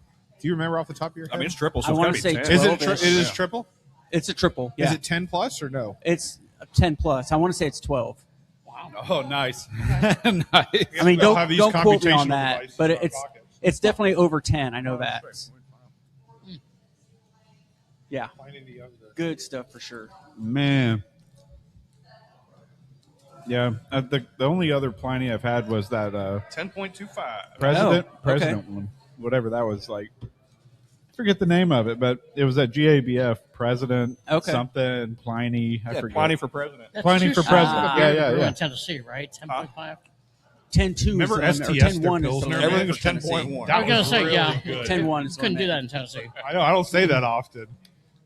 B: you remember off the top of your head?
C: I mean, it's triple, so
I: I
C: it's
I: wanna
C: got to be
I: say
C: 10.
B: is it
I: 12-ish.
B: it is
C: Yeah.
B: triple?
I: It's a triple. Yeah.
B: Is it 10 plus or no?
I: It's 10 plus. I want to say it's 12.
F: Wow.
H: Oh, nice. Nice.
I: I mean,
B: We'll have these
I: don't quote me on
B: computational
I: that,
B: devices
I: but
B: in our
I: it's
B: pockets.
I: it's definitely over 10. I know that. Yeah, good stuff for sure.
H: Man. Yeah, the only other Pliny I've had was that
C: 10.25.
H: president one, whatever that was like. I forget the name of it, but it was at GABF president something Pliny. I forget.
B: Pliny for president.
F: That's
H: Pliny
F: your
H: for
F: style
H: president.
F: of beer
H: Yeah.
F: brew in Tennessee, right? 10.5.
I: 10.2
B: Remember
I: is
B: STS,
I: or
B: their
I: 10.1 is
B: Pilsner?
I: the
B: Everything was
I: Tennessee.
B: 10.1.
F: I was going to say,
B: really
F: yeah.
B: good.
I: 10.1 is
F: Couldn't
I: the
F: do that
I: name.
F: in Tennessee.
B: I know. I don't say that often.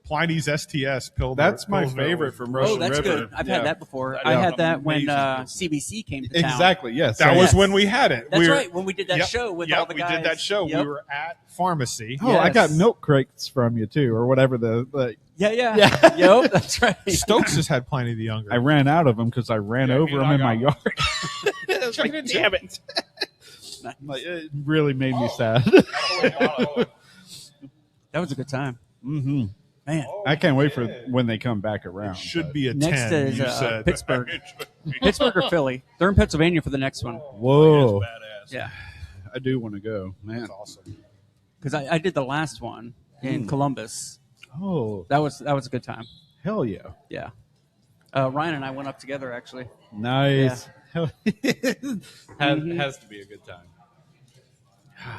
B: Pliny's STS Pilsner.
H: That's my
B: Pilsner
H: favorite
B: was
H: from
B: really
H: Russian
I: Oh, that's
H: River.
I: good. I've
H: Yeah.
I: had that before.
H: Yeah.
I: I had that when
H: Amazing.
I: CBC came to town.
H: Exactly. Yes.
B: That was
I: Yes.
B: when we had it.
I: That's
B: we were,
I: right. When we did that
B: Yep,
I: show with
B: yep,
I: all the guys.
B: we did that show.
I: Yep.
B: We were at pharmacy.
H: Oh, I got
I: Yes.
H: milk crates from you too, or whatever the.
I: Yeah.
H: Yeah.
I: Yep, that's right.
B: Stokes has had Pliny the Younger.
H: I ran out of them because I ran
B: Yeah,
H: over
B: you
H: them in my
B: knock
H: yard.
B: Damn it.
H: Like, it really made me sad.
I: That was a good time.
H: Mm-hmm.
I: Man.
H: I can't wait for when they come back around.
B: Should
H: but-
B: be a
I: Next
B: 10.
I: is
B: you said.
I: Pittsburgh.
B: It should be.
I: Pittsburgh or Philly. They're in Pennsylvania for the next one.
H: Whoa!
C: Badass.
I: Yeah.
H: I do want to go, man.
B: That's awesome.
I: Because I did the last one in Columbus.
H: Oh,
I: That was a good time.
H: hell yeah!
I: Yeah. Ryan and I went up together, actually.
H: Nice. Has to be a good time.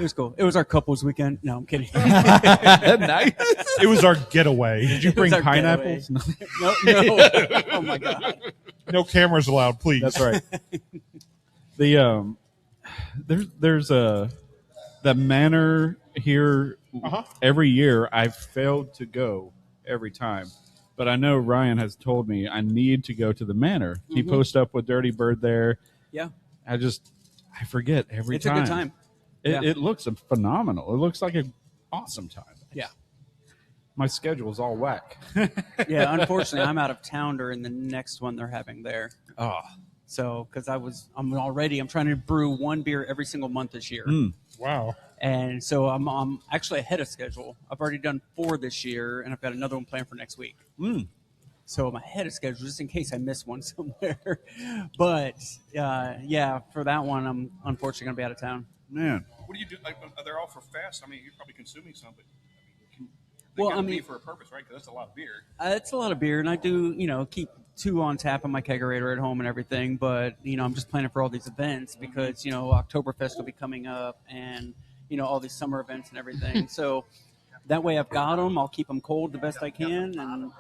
I: It was cool. It was our couples weekend. No, I'm kidding.
H: Nice.
B: It was our getaway.
H: Did you bring
I: It's our
H: pineapples?
I: no. Oh my god.
B: No cameras allowed, please.
H: That's right. The there's the manor here. Every year I've failed to go every time, but I know Ryan has told me I need to go to the manor. He posts up with Dirty Bird there.
I: Yeah.
H: I forget every
I: It's
H: time.
I: a good time. Yeah.
H: It looks phenomenal. It looks like an awesome time.
I: Yeah.
H: My schedule's all whack.
I: Yeah. Unfortunately, I'm out of town during the next one they're having there.
H: Oh,
I: So, because I'm trying to brew one beer every single month this year.
B: Wow.
I: And so I'm actually ahead of schedule. I've already done 4 this year, and I've got another one planned for next week. So I'm ahead of schedule just in case I miss one somewhere. But, yeah, for that one, I'm unfortunately going to be out of town.
H: man.
C: What do you do? Like, are they all for fast? I mean, you're probably consuming some, but
I: Well,
C: gotta
I: I mean-
C: be for a purpose, right? Because that's a lot of beer.
I: It's a lot of beer, and I do, keep 2 on tap in my kegerator at home and everything. But, I'm just planning for all these events because, Oktoberfest will be coming up and, all these summer events and everything. So that way I've got them. I'll keep them cold the best I can and,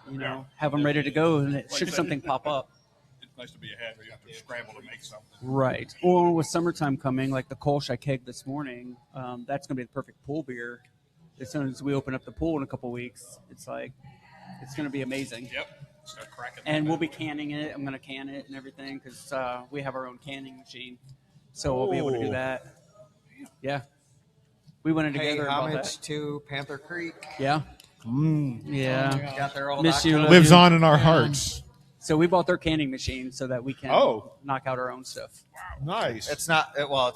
I: have them ready to go. And should something pop up.
C: It's nice to be ahead, where you have to scramble to make something.
I: Right. Or with summertime coming, like the Kolsch I kegged this morning, that's going to be the perfect pool beer. As soon as we open up the pool in a couple weeks, it's going to be amazing.
C: Yep. Start cracking.
I: And we'll be canning it. I'm going to can it and everything because we have our own canning machine. So we'll be able to do that. Yeah. We went in
J: Pay
I: together about
J: homage
I: that.
J: to Panther Creek.
I: Yeah. Yeah.
J: Got their old
I: Miss you.
J: October.
I: love
B: Lives
I: you.
B: on in our hearts.
I: So we bought their canning machine so that we can knock out our own stuff.
B: Nice.
J: It's not well.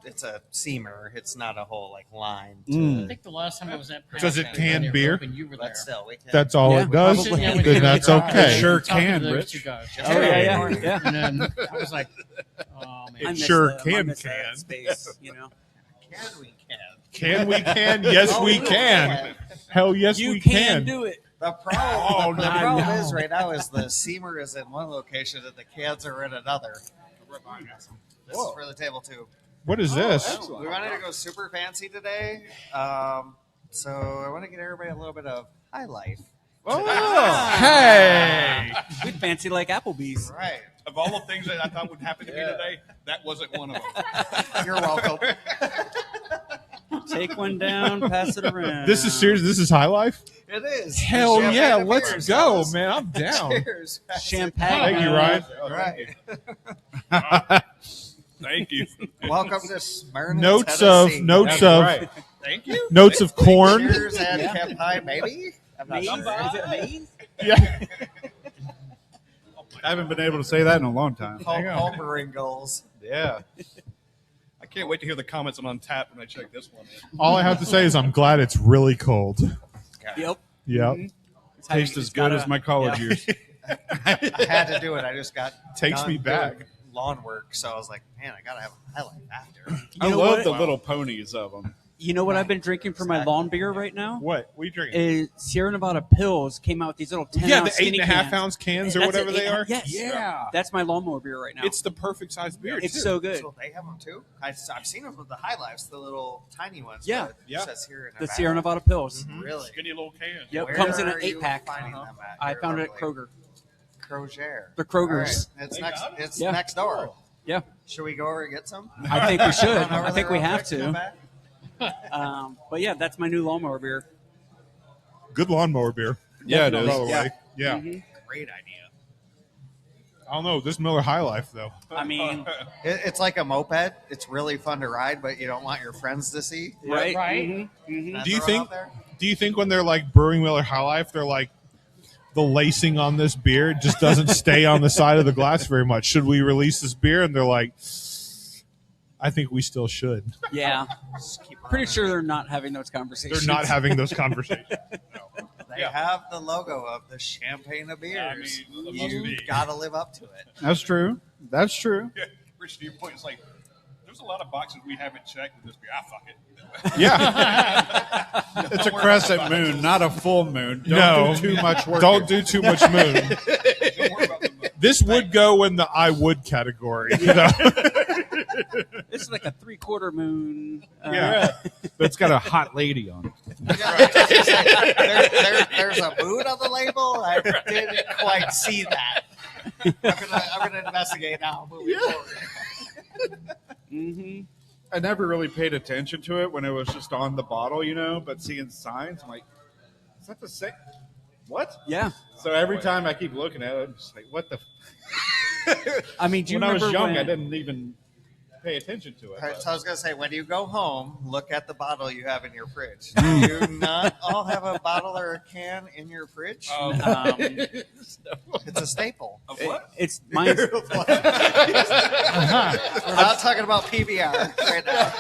J: It's a seamer. It's not a whole line.
F: I think the last time I was at
B: Does it can beer?
F: when you were there.
J: But still, we can.
B: That's all
I: Yeah,
B: it does.
I: probably.
F: Yeah, we
B: Then
F: did.
B: that's
F: Yeah.
B: okay.
H: It sure
F: Talking to
H: can,
F: those
H: Rich.
F: two guys.
I: Oh, yeah.
F: And then I was like, oh, man.
I: I miss
B: sure
I: I
B: can
I: miss that
B: can.
I: space,
J: Can we can?
B: Can we can? Yes,
J: Oh,
B: we
J: we
B: can.
J: can.
B: Hell yes,
I: You
B: we
I: can do it.
J: The problem, the
B: I
J: problem
B: know.
J: is right now is the seamer is in one location and the cans are in another. This is for the table too.
B: What is this?
J: We wanted to go super fancy today, so I want to get everybody a little bit of high life.
B: Hey!
I: We'd fancy like Applebee's.
J: Right.
C: Of all the things that I thought would happen to me today, that wasn't one of them.
J: You're welcome.
I: Take one down, pass it around.
B: This is serious. This is high life.
J: It is.
B: Hell
J: Champagne
B: yeah!
J: and
B: Let's
J: beers,
B: go,
J: fellas.
B: man. I'm down.
J: Cheers.
I: Champagne.
B: Thank you, Ryan.
J: Right.
C: Thank you.
J: Welcome to Smyrna,
B: Notes
J: Tennessee.
B: of notes
H: That's
B: of
H: right.
C: Thank you.
B: notes of corn.
J: Cheers and Camp High, maybe. I'm not
I: Maize?
J: sure.
I: Is it maize?
B: Yeah.
H: I haven't been able to say that in a long time.
J: Homebrew goals.
H: Yeah.
C: I can't wait to hear the comments on Untappd when I check this one in.
B: All I have to say is I'm glad it's really cold.
I: Yep.
B: Yep.
I: It's how you
H: Tastes as
I: just
H: good
I: gotta-
H: as my college years.
J: I had to do it. I just got
B: Takes
J: done
B: me back.
J: doing lawn work, so I was like, man, I gotta have a highlight after.
H: I
I: know
H: love
I: what?
H: the little ponies of them.
I: You know what I've been drinking for my lawn beer right now?
B: What are you drinking?
I: Is Sierra Nevada Pills came out with these little 10
B: Yeah, the
I: ounce skinny
B: 8.5
I: cans.
B: ounce cans or
I: That's
B: whatever
I: an
B: they
I: 8
B: are.
I: Yes.
H: Yeah.
I: That's my lawnmower beer right now.
B: It's the perfect size beer.
I: It's
B: too.
I: so good.
J: So they have them too. I've seen them with the high lifes, the little tiny ones.
I: Yeah.
J: but it
B: Yeah.
J: says here in
I: The
J: Nevada.
I: Sierra Nevada Pills.
J: Really?
C: Skinny little can.
I: Yep.
J: Where
I: Comes in an
J: are you
I: 8-pack.
J: finding them at?
I: I
J: They're
I: found it at
J: lovely.
I: Kroger.
J: Kroger.
I: The Kroger's.
J: All right. It's
C: They
J: next.
C: got it?
J: It's
I: Yeah.
J: next door.
I: Yeah.
J: Should we go over and get some?
I: I think we should.
J: Run over
I: I think
J: there
I: we
J: real
I: have
J: quick, come
I: to.
J: back?
I: But yeah, that's my new lawnmower beer.
B: Good lawnmower beer.
H: Yeah, it
B: By
H: is.
B: the
I: Yeah.
B: way, yeah.
I: Mhm.
J: Great idea.
B: I don't know this Miller High Life though.
I: I mean,
J: It's like a moped. It's really fun to ride, but you don't want your friends to see.
I: right?
F: Right.
I: Mhm. Mhm.
J: Can I
B: Do you
J: throw it
B: think?
J: out there?
B: Do you think when they're like brewing Miller High Life, they're like the lacing on this beer just doesn't stay on the side of the glass very much? Should we release this beer? And they're like, I think we still should.
I: Yeah.
J: Just keep
I: Pretty
J: running.
I: sure they're not having those conversations.
B: They're not having those conversations.
J: They have the logo of the champagne of beers.
C: I mean, it must
J: you
C: be.
J: got to live up to it.
H: That's true. That's true.
C: Yeah, Rich, to your point, it's like there's a lot of boxes we haven't checked with this beer. Fuck it.
B: Yeah.
H: It's a crescent moon, not a full moon. Don't
B: No.
H: do too much work.
B: Don't do too much moon.
C: Don't worry about the
B: This would go in the I would category. You know?
I: This is like a 3/4 moon.
B: Yeah.
H: But it's got a hot lady on it.
J: There's a moon on the label. I didn't quite see that. I'm gonna investigate now. Moving forward.
I: Mm-hmm.
H: I never really paid attention to it when it was just on the bottle, but seeing signs, I'm like, is that the same? What?
I: Yeah.
H: So every time I keep looking at it, I'm just like, what the?
I: I mean, do you
H: When I was
I: remember
H: young,
I: when,
H: I didn't even pay attention to it.
J: All right,
H: but-
J: so I was gonna say, when you go home, look at the bottle you have in your fridge. Do you not all have a bottle or a can in your fridge? It's a staple.
C: Of what?
I: It's mine.
J: We're not talking about PBR right now.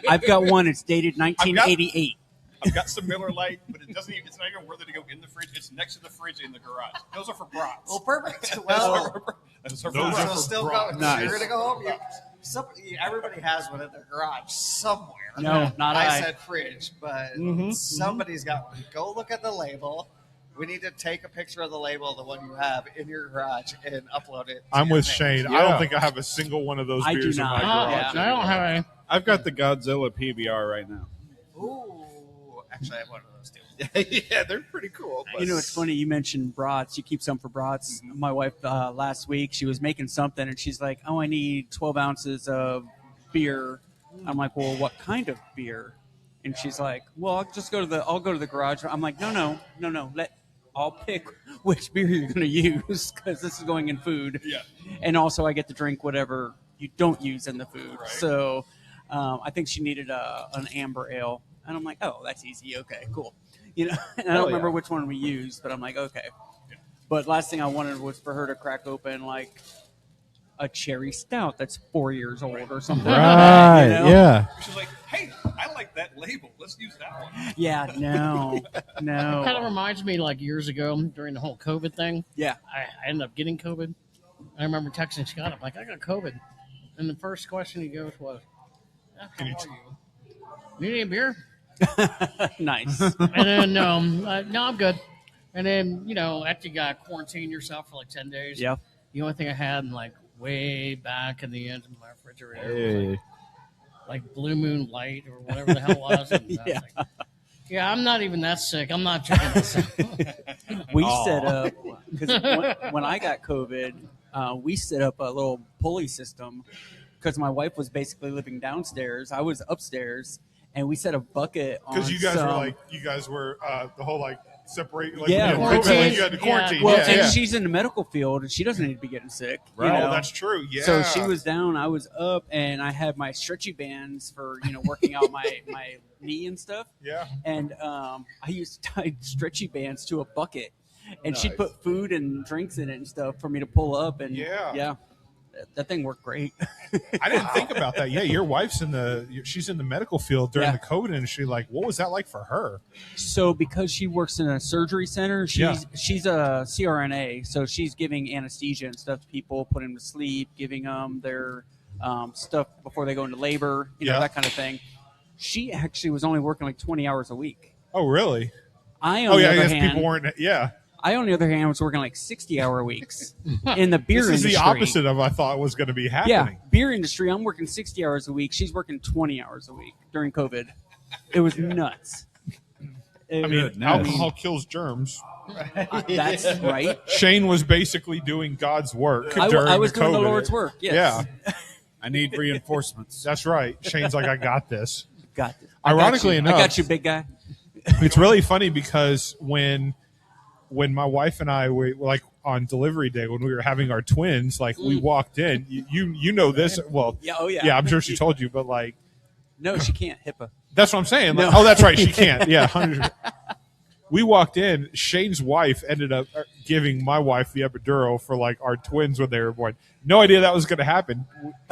I: I've got one. It's dated 1988.
C: I've got some Miller Lite, but it's not even worth it to go in the fridge. It's next to the fridge in the garage. Those are for brats.
J: Well, perfect. Well,
C: Those are for
B: Those
C: brats.
B: are
J: so still go.
H: Nice.
J: You're gonna go home. Everybody has one in their garage somewhere.
I: No, not I.
J: said fridge, but
H: Mm-hmm.
J: somebody's got one. Go look at the label. We need to take a picture of the label of the one you have in your garage and upload it. to
B: I'm
J: your
B: with
J: page.
B: Shane. I
H: Yeah.
B: don't think I have a single one of those
I: I do
B: beers in
I: not.
B: my
I: Yeah.
B: garage.
F: I don't have any.
H: I've got the Godzilla PBR right now.
J: Ooh, actually, I have one of those too.
H: Yeah, they're pretty cool.
I: You know, it's funny. You mentioned brats. You keep some for brats. My wife last week, she was making something, and she's like, "Oh, I need 12 ounces of beer." I'm like, "Well, what kind of beer?" And she's like, "Well, I'll go to the garage." I'm like, "No. I'll pick which beer you're going to use because this is going in food.
C: Yeah.
I: And also, I get to drink whatever you don't use in the food."
C: Right.
I: So, I think she needed an amber ale, and I'm like, "Oh, that's easy. Okay, cool." And I don't remember which one we used, but I'm like, okay. But last thing I wanted was for her to crack open like a cherry stout that's 4 years old or something.
H: Right. Yeah.
C: She's like, hey, I like that label. Let's use that one.
I: Yeah. No.
F: Kind of reminds me like years ago during the whole COVID thing.
I: Yeah.
F: I ended up getting COVID. I remember texting Scott. I'm like, I got COVID. And the first question he goes was, "How are you? Need any beer?"
I: Nice.
F: And then, no, I'm good. And then, after you got to quarantine yourself for like 10 days,
I: Yeah.
F: the only thing I had like way back in the end of my refrigerator was like Blue Moon Light or whatever the hell it was. And I was
I: Yeah.
F: like, yeah, I'm not even that sick. I'm not drinking this.
I: We set up because when I got COVID, we set up a little pulley system because my wife was basically living downstairs. I was upstairs, and we set a bucket on.
B: Because you guys
I: some,
B: were the whole separate. Like,
I: Yeah,
B: you had
F: quarantine.
B: COVID, like, you had to quarantine.
I: Well,
B: yeah,
I: and
B: yeah.
I: she's in the medical field, and she doesn't need to be getting sick. you
B: Oh,
I: know?
B: that's true. Yeah.
I: So she was down, I was up, and I had my stretchy bands for working out my knee and stuff.
B: Yeah.
I: And I used to tie stretchy bands to a bucket, and she'd
H: Nice.
I: put food and drinks in it and stuff for me to pull up. And
B: Yeah.
I: yeah, that thing worked great.
B: I didn't think about that. Yeah, your wife's she's in the medical field during the COVID industry. Like, what was that like for her?
I: So because she works in a surgery center, she's a CRNA, so she's giving anesthesia and stuff to people, putting them to sleep, giving them their stuff before they go into labor, you know, that kind of thing. She actually was only working like 20 hours a week.
B: Oh, really?
I: I on the other
B: guess
I: hand,
B: people weren't. Yeah.
I: I, on the other hand, was working like 60-hour weeks in the beer industry.
B: This is the opposite of I thought was going to be happening.
I: Yeah, beer industry, I'm working 60 hours a week. She's working 20 hours a week during COVID. It was nuts.
B: Alcohol kills germs.
I: That's right.
B: Shane was basically doing God's work
I: I
B: during
I: was
B: the
I: doing
B: COVID.
I: the Lord's work, yes.
B: Yeah.
H: I need reinforcements.
B: That's right. Shane's like, I got this.
I: Got this.
B: Ironically enough.
I: I got you, big guy.
B: It's really funny because when my wife and I were like on delivery day, when we were having our twins, like we walked in, you know this. Well, yeah, I'm sure she told you, but like,
I: no, she can't. HIPAA.
B: That's what I'm saying. Like,
I: No.
B: Oh, that's right. She can't. Yeah. 100%. We walked in. Shane's wife ended up giving my wife the epidural for like our twins when they were born. No idea that was going to happen.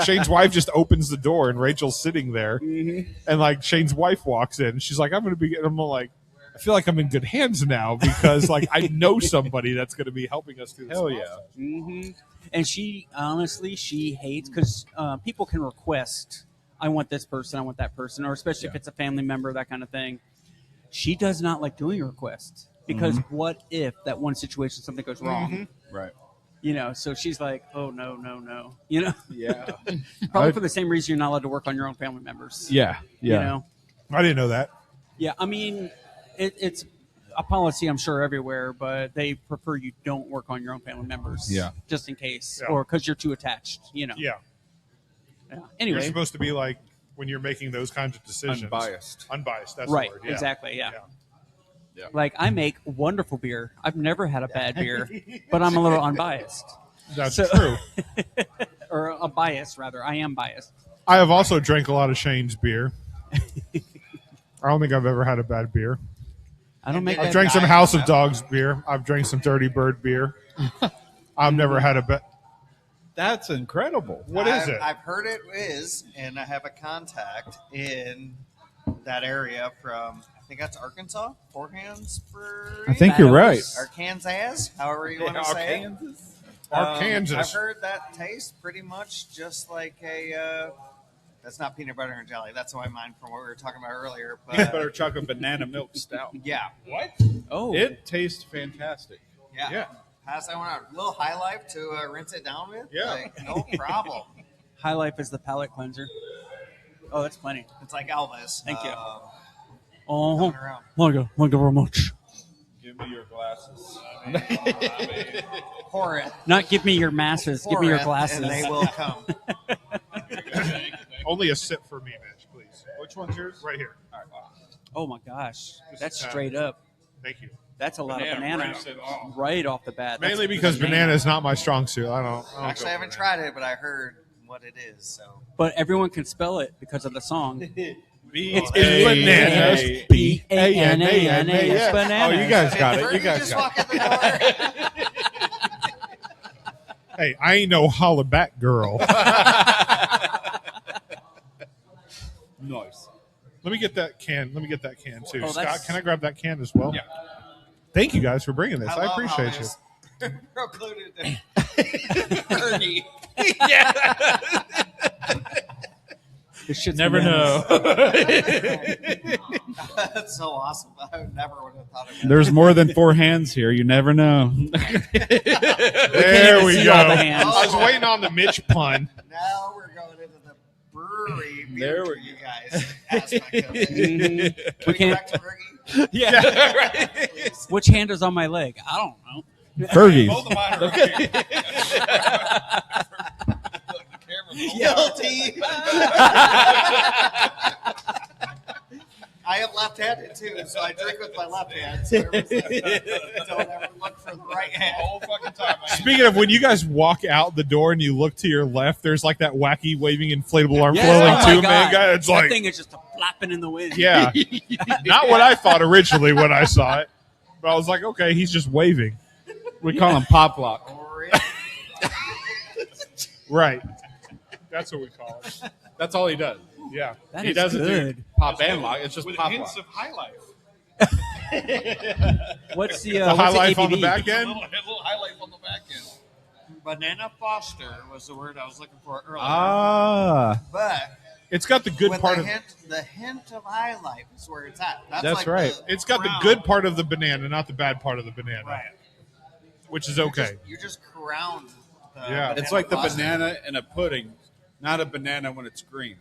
B: Shane's wife just opens the door and Rachel's sitting there, and like Shane's wife walks in. She's like, "I'm going to be." I'm like, I feel like I'm in good hands now because like I know somebody that's going to be helping us through this.
H: Hell yeah.
I: Mm-hmm. And she hates because people can request, I want this person, I want that person, or especially if it's a family member, that kind of thing. She does not like doing requests because what if that one situation, something goes wrong?
H: Right.
I: You know, so she's like, oh, no. You know?
H: Yeah.
I: Probably for the same reason you're not allowed to work on your own family members.
H: Yeah.
I: You know?
B: I didn't know that.
I: Yeah, I mean, it's a policy, I'm sure, everywhere, but they prefer you don't work on your own family members.
H: Yeah.
I: Just in case.
B: Yeah.
I: Or because you're too attached, you know?
B: Yeah.
I: Anyway.
B: You're supposed to be like, when you're making those kinds of decisions. Unbiased. That's
I: right.
B: the word. Yeah.
I: Exactly. Yeah.
H: Yeah.
I: Like, I make wonderful beer. I've never had a bad beer, but I'm a little unbiased.
B: That's true.
I: Or a bias, rather. I am biased.
B: I have also drank a lot of Shane's beer. I don't think I've ever had a bad beer.
I: I don't make
B: I've
I: that.
B: drank some House of Dogs beer. I've drank some Dirty Bird beer. I've never had a bad.
H: That's incredible.
B: What is it?
J: I've heard it is, and I have a contact in that area from, I think that's Arkansas, Four Hands Brewery.
H: I think you're right.
J: Or Kansas, however you want to say it.
B: Arkansas.
J: I've heard that tastes pretty much just like a. That's not peanut butter and jelly. That's what I mind from what we were talking about earlier. But
H: Peanut butter chocolate banana milk stout.
J: yeah,
B: What?
I: Oh.
H: It tastes fantastic.
J: yeah. Pass that one out. A little High Life to rinse it down with.
B: Yeah.
J: Like, no problem.
I: High Life is the palate cleanser. Oh, that's plenty.
J: It's like Elvis.
I: Thank you.
J: Coming
I: Oh,
J: around.
I: thank you very much.
H: Give me your glasses.
J: Pour it.
I: Not give me your masses. Give me your
J: Pour it,
I: glasses.
J: and they will come.
B: Only a sip for me, Mitch, please. Which one's yours? Right here. All right.
I: Oh my gosh, that's
B: is
I: straight up.
B: Thank you.
I: That's a lot of banana
C: breaks it off.
I: right off the bat.
B: Mainly
I: That's
B: because
I: banana.
B: banana is not my strong suit. I don't
J: Actually, I haven't tried it, but I heard what it is. So
I: But everyone can spell it because of the song.
B: It's
I: bananas.
B: bananas.
I: B-A-N-A-N-A-S.
B: Oh,
I: Bananas.
B: you guys got it.
J: Where
B: You
J: did you
B: guys
J: just
B: got
J: walk
B: it.
J: in the door?
B: Hey, I ain't no holla back girl.
H: Nice.
B: Let me get that can. Let me get that can too.
I: Oh,
B: Scott,
I: that's-
B: can I grab that can as well?
C: Yeah.
B: Thank you guys for bringing this. I
J: love
B: appreciate
J: how
B: you.
J: it's Procluded Ernie.
I: This shit's
H: Never
I: bananas.
H: know.
J: That's so awesome. I never would have thought of it.
H: There's more than four hands here. You never know.
B: There we
I: see
B: go.
I: all the hands.
B: I was waiting on the Mitch pun.
J: Now we're going into the brewery
H: There
J: beer
H: we
J: you guys aspect of it.
I: Mhm. We
J: Can we go
I: can't.
J: back to Fergie?
B: Yeah, right.
I: Which hand is on my leg? I don't know.
H: Fergie's.
C: Both of mine are right here.
J: Guilty. I am left-handed too, so I drink with my left hand. So don't ever look for the right hand.
C: The whole fucking time.
B: Speaking of, when you guys walk out the door and you look to your left, there's like that wacky waving inflatable arm
I: Yes,
B: flailing
I: oh my
B: too, man.
I: God.
B: Guy, it's
I: that
B: like,
I: thing is just flapping in the wind.
B: yeah, not what I thought originally when I saw it, but I was like, okay, he's just waving.
H: We call him Pop Lock.
B: Right. That's what we call it.
G: That's all he does.
B: Yeah.
I: That
G: He
I: is
G: doesn't
I: good.
G: do pop and lock. It's just
C: With
G: pop
C: hints
G: lock.
C: of high life.
I: What's the
B: The
I: what's
B: high
I: the
B: life on the
I: ABV?
B: back
C: A
B: end.
C: little high life on the back end.
J: Banana Foster was the word I was looking for earlier.
D: But
B: It's got the good
J: with
B: part
J: the
B: of.
J: hint of high life is where it's at. That's
B: That's
J: like
B: right. It's got the
J: crown.
B: good part of the banana, not the bad part of the banana,
J: Right.
B: which is okay.
J: You just crowned. The
B: Yeah.
G: It's like the
J: Foster.
G: banana in a pudding, not a banana when it's green.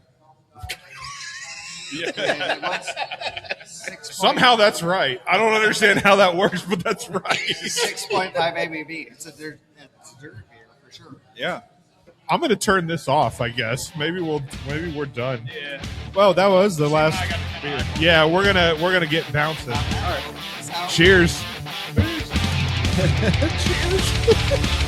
J: And what's 6.
B: Somehow that's right. I don't understand how that works, but that's right.
J: 6.5 ABV. It's a dirt beer for sure.
G: Yeah.
B: I'm going to turn this off, I guess. Maybe we're done.
C: Yeah.
B: Well, that was the last
C: I got the
B: beer. Yeah, we're gonna get bouncing.
J: All right.
B: Cheers.
G: Cheers.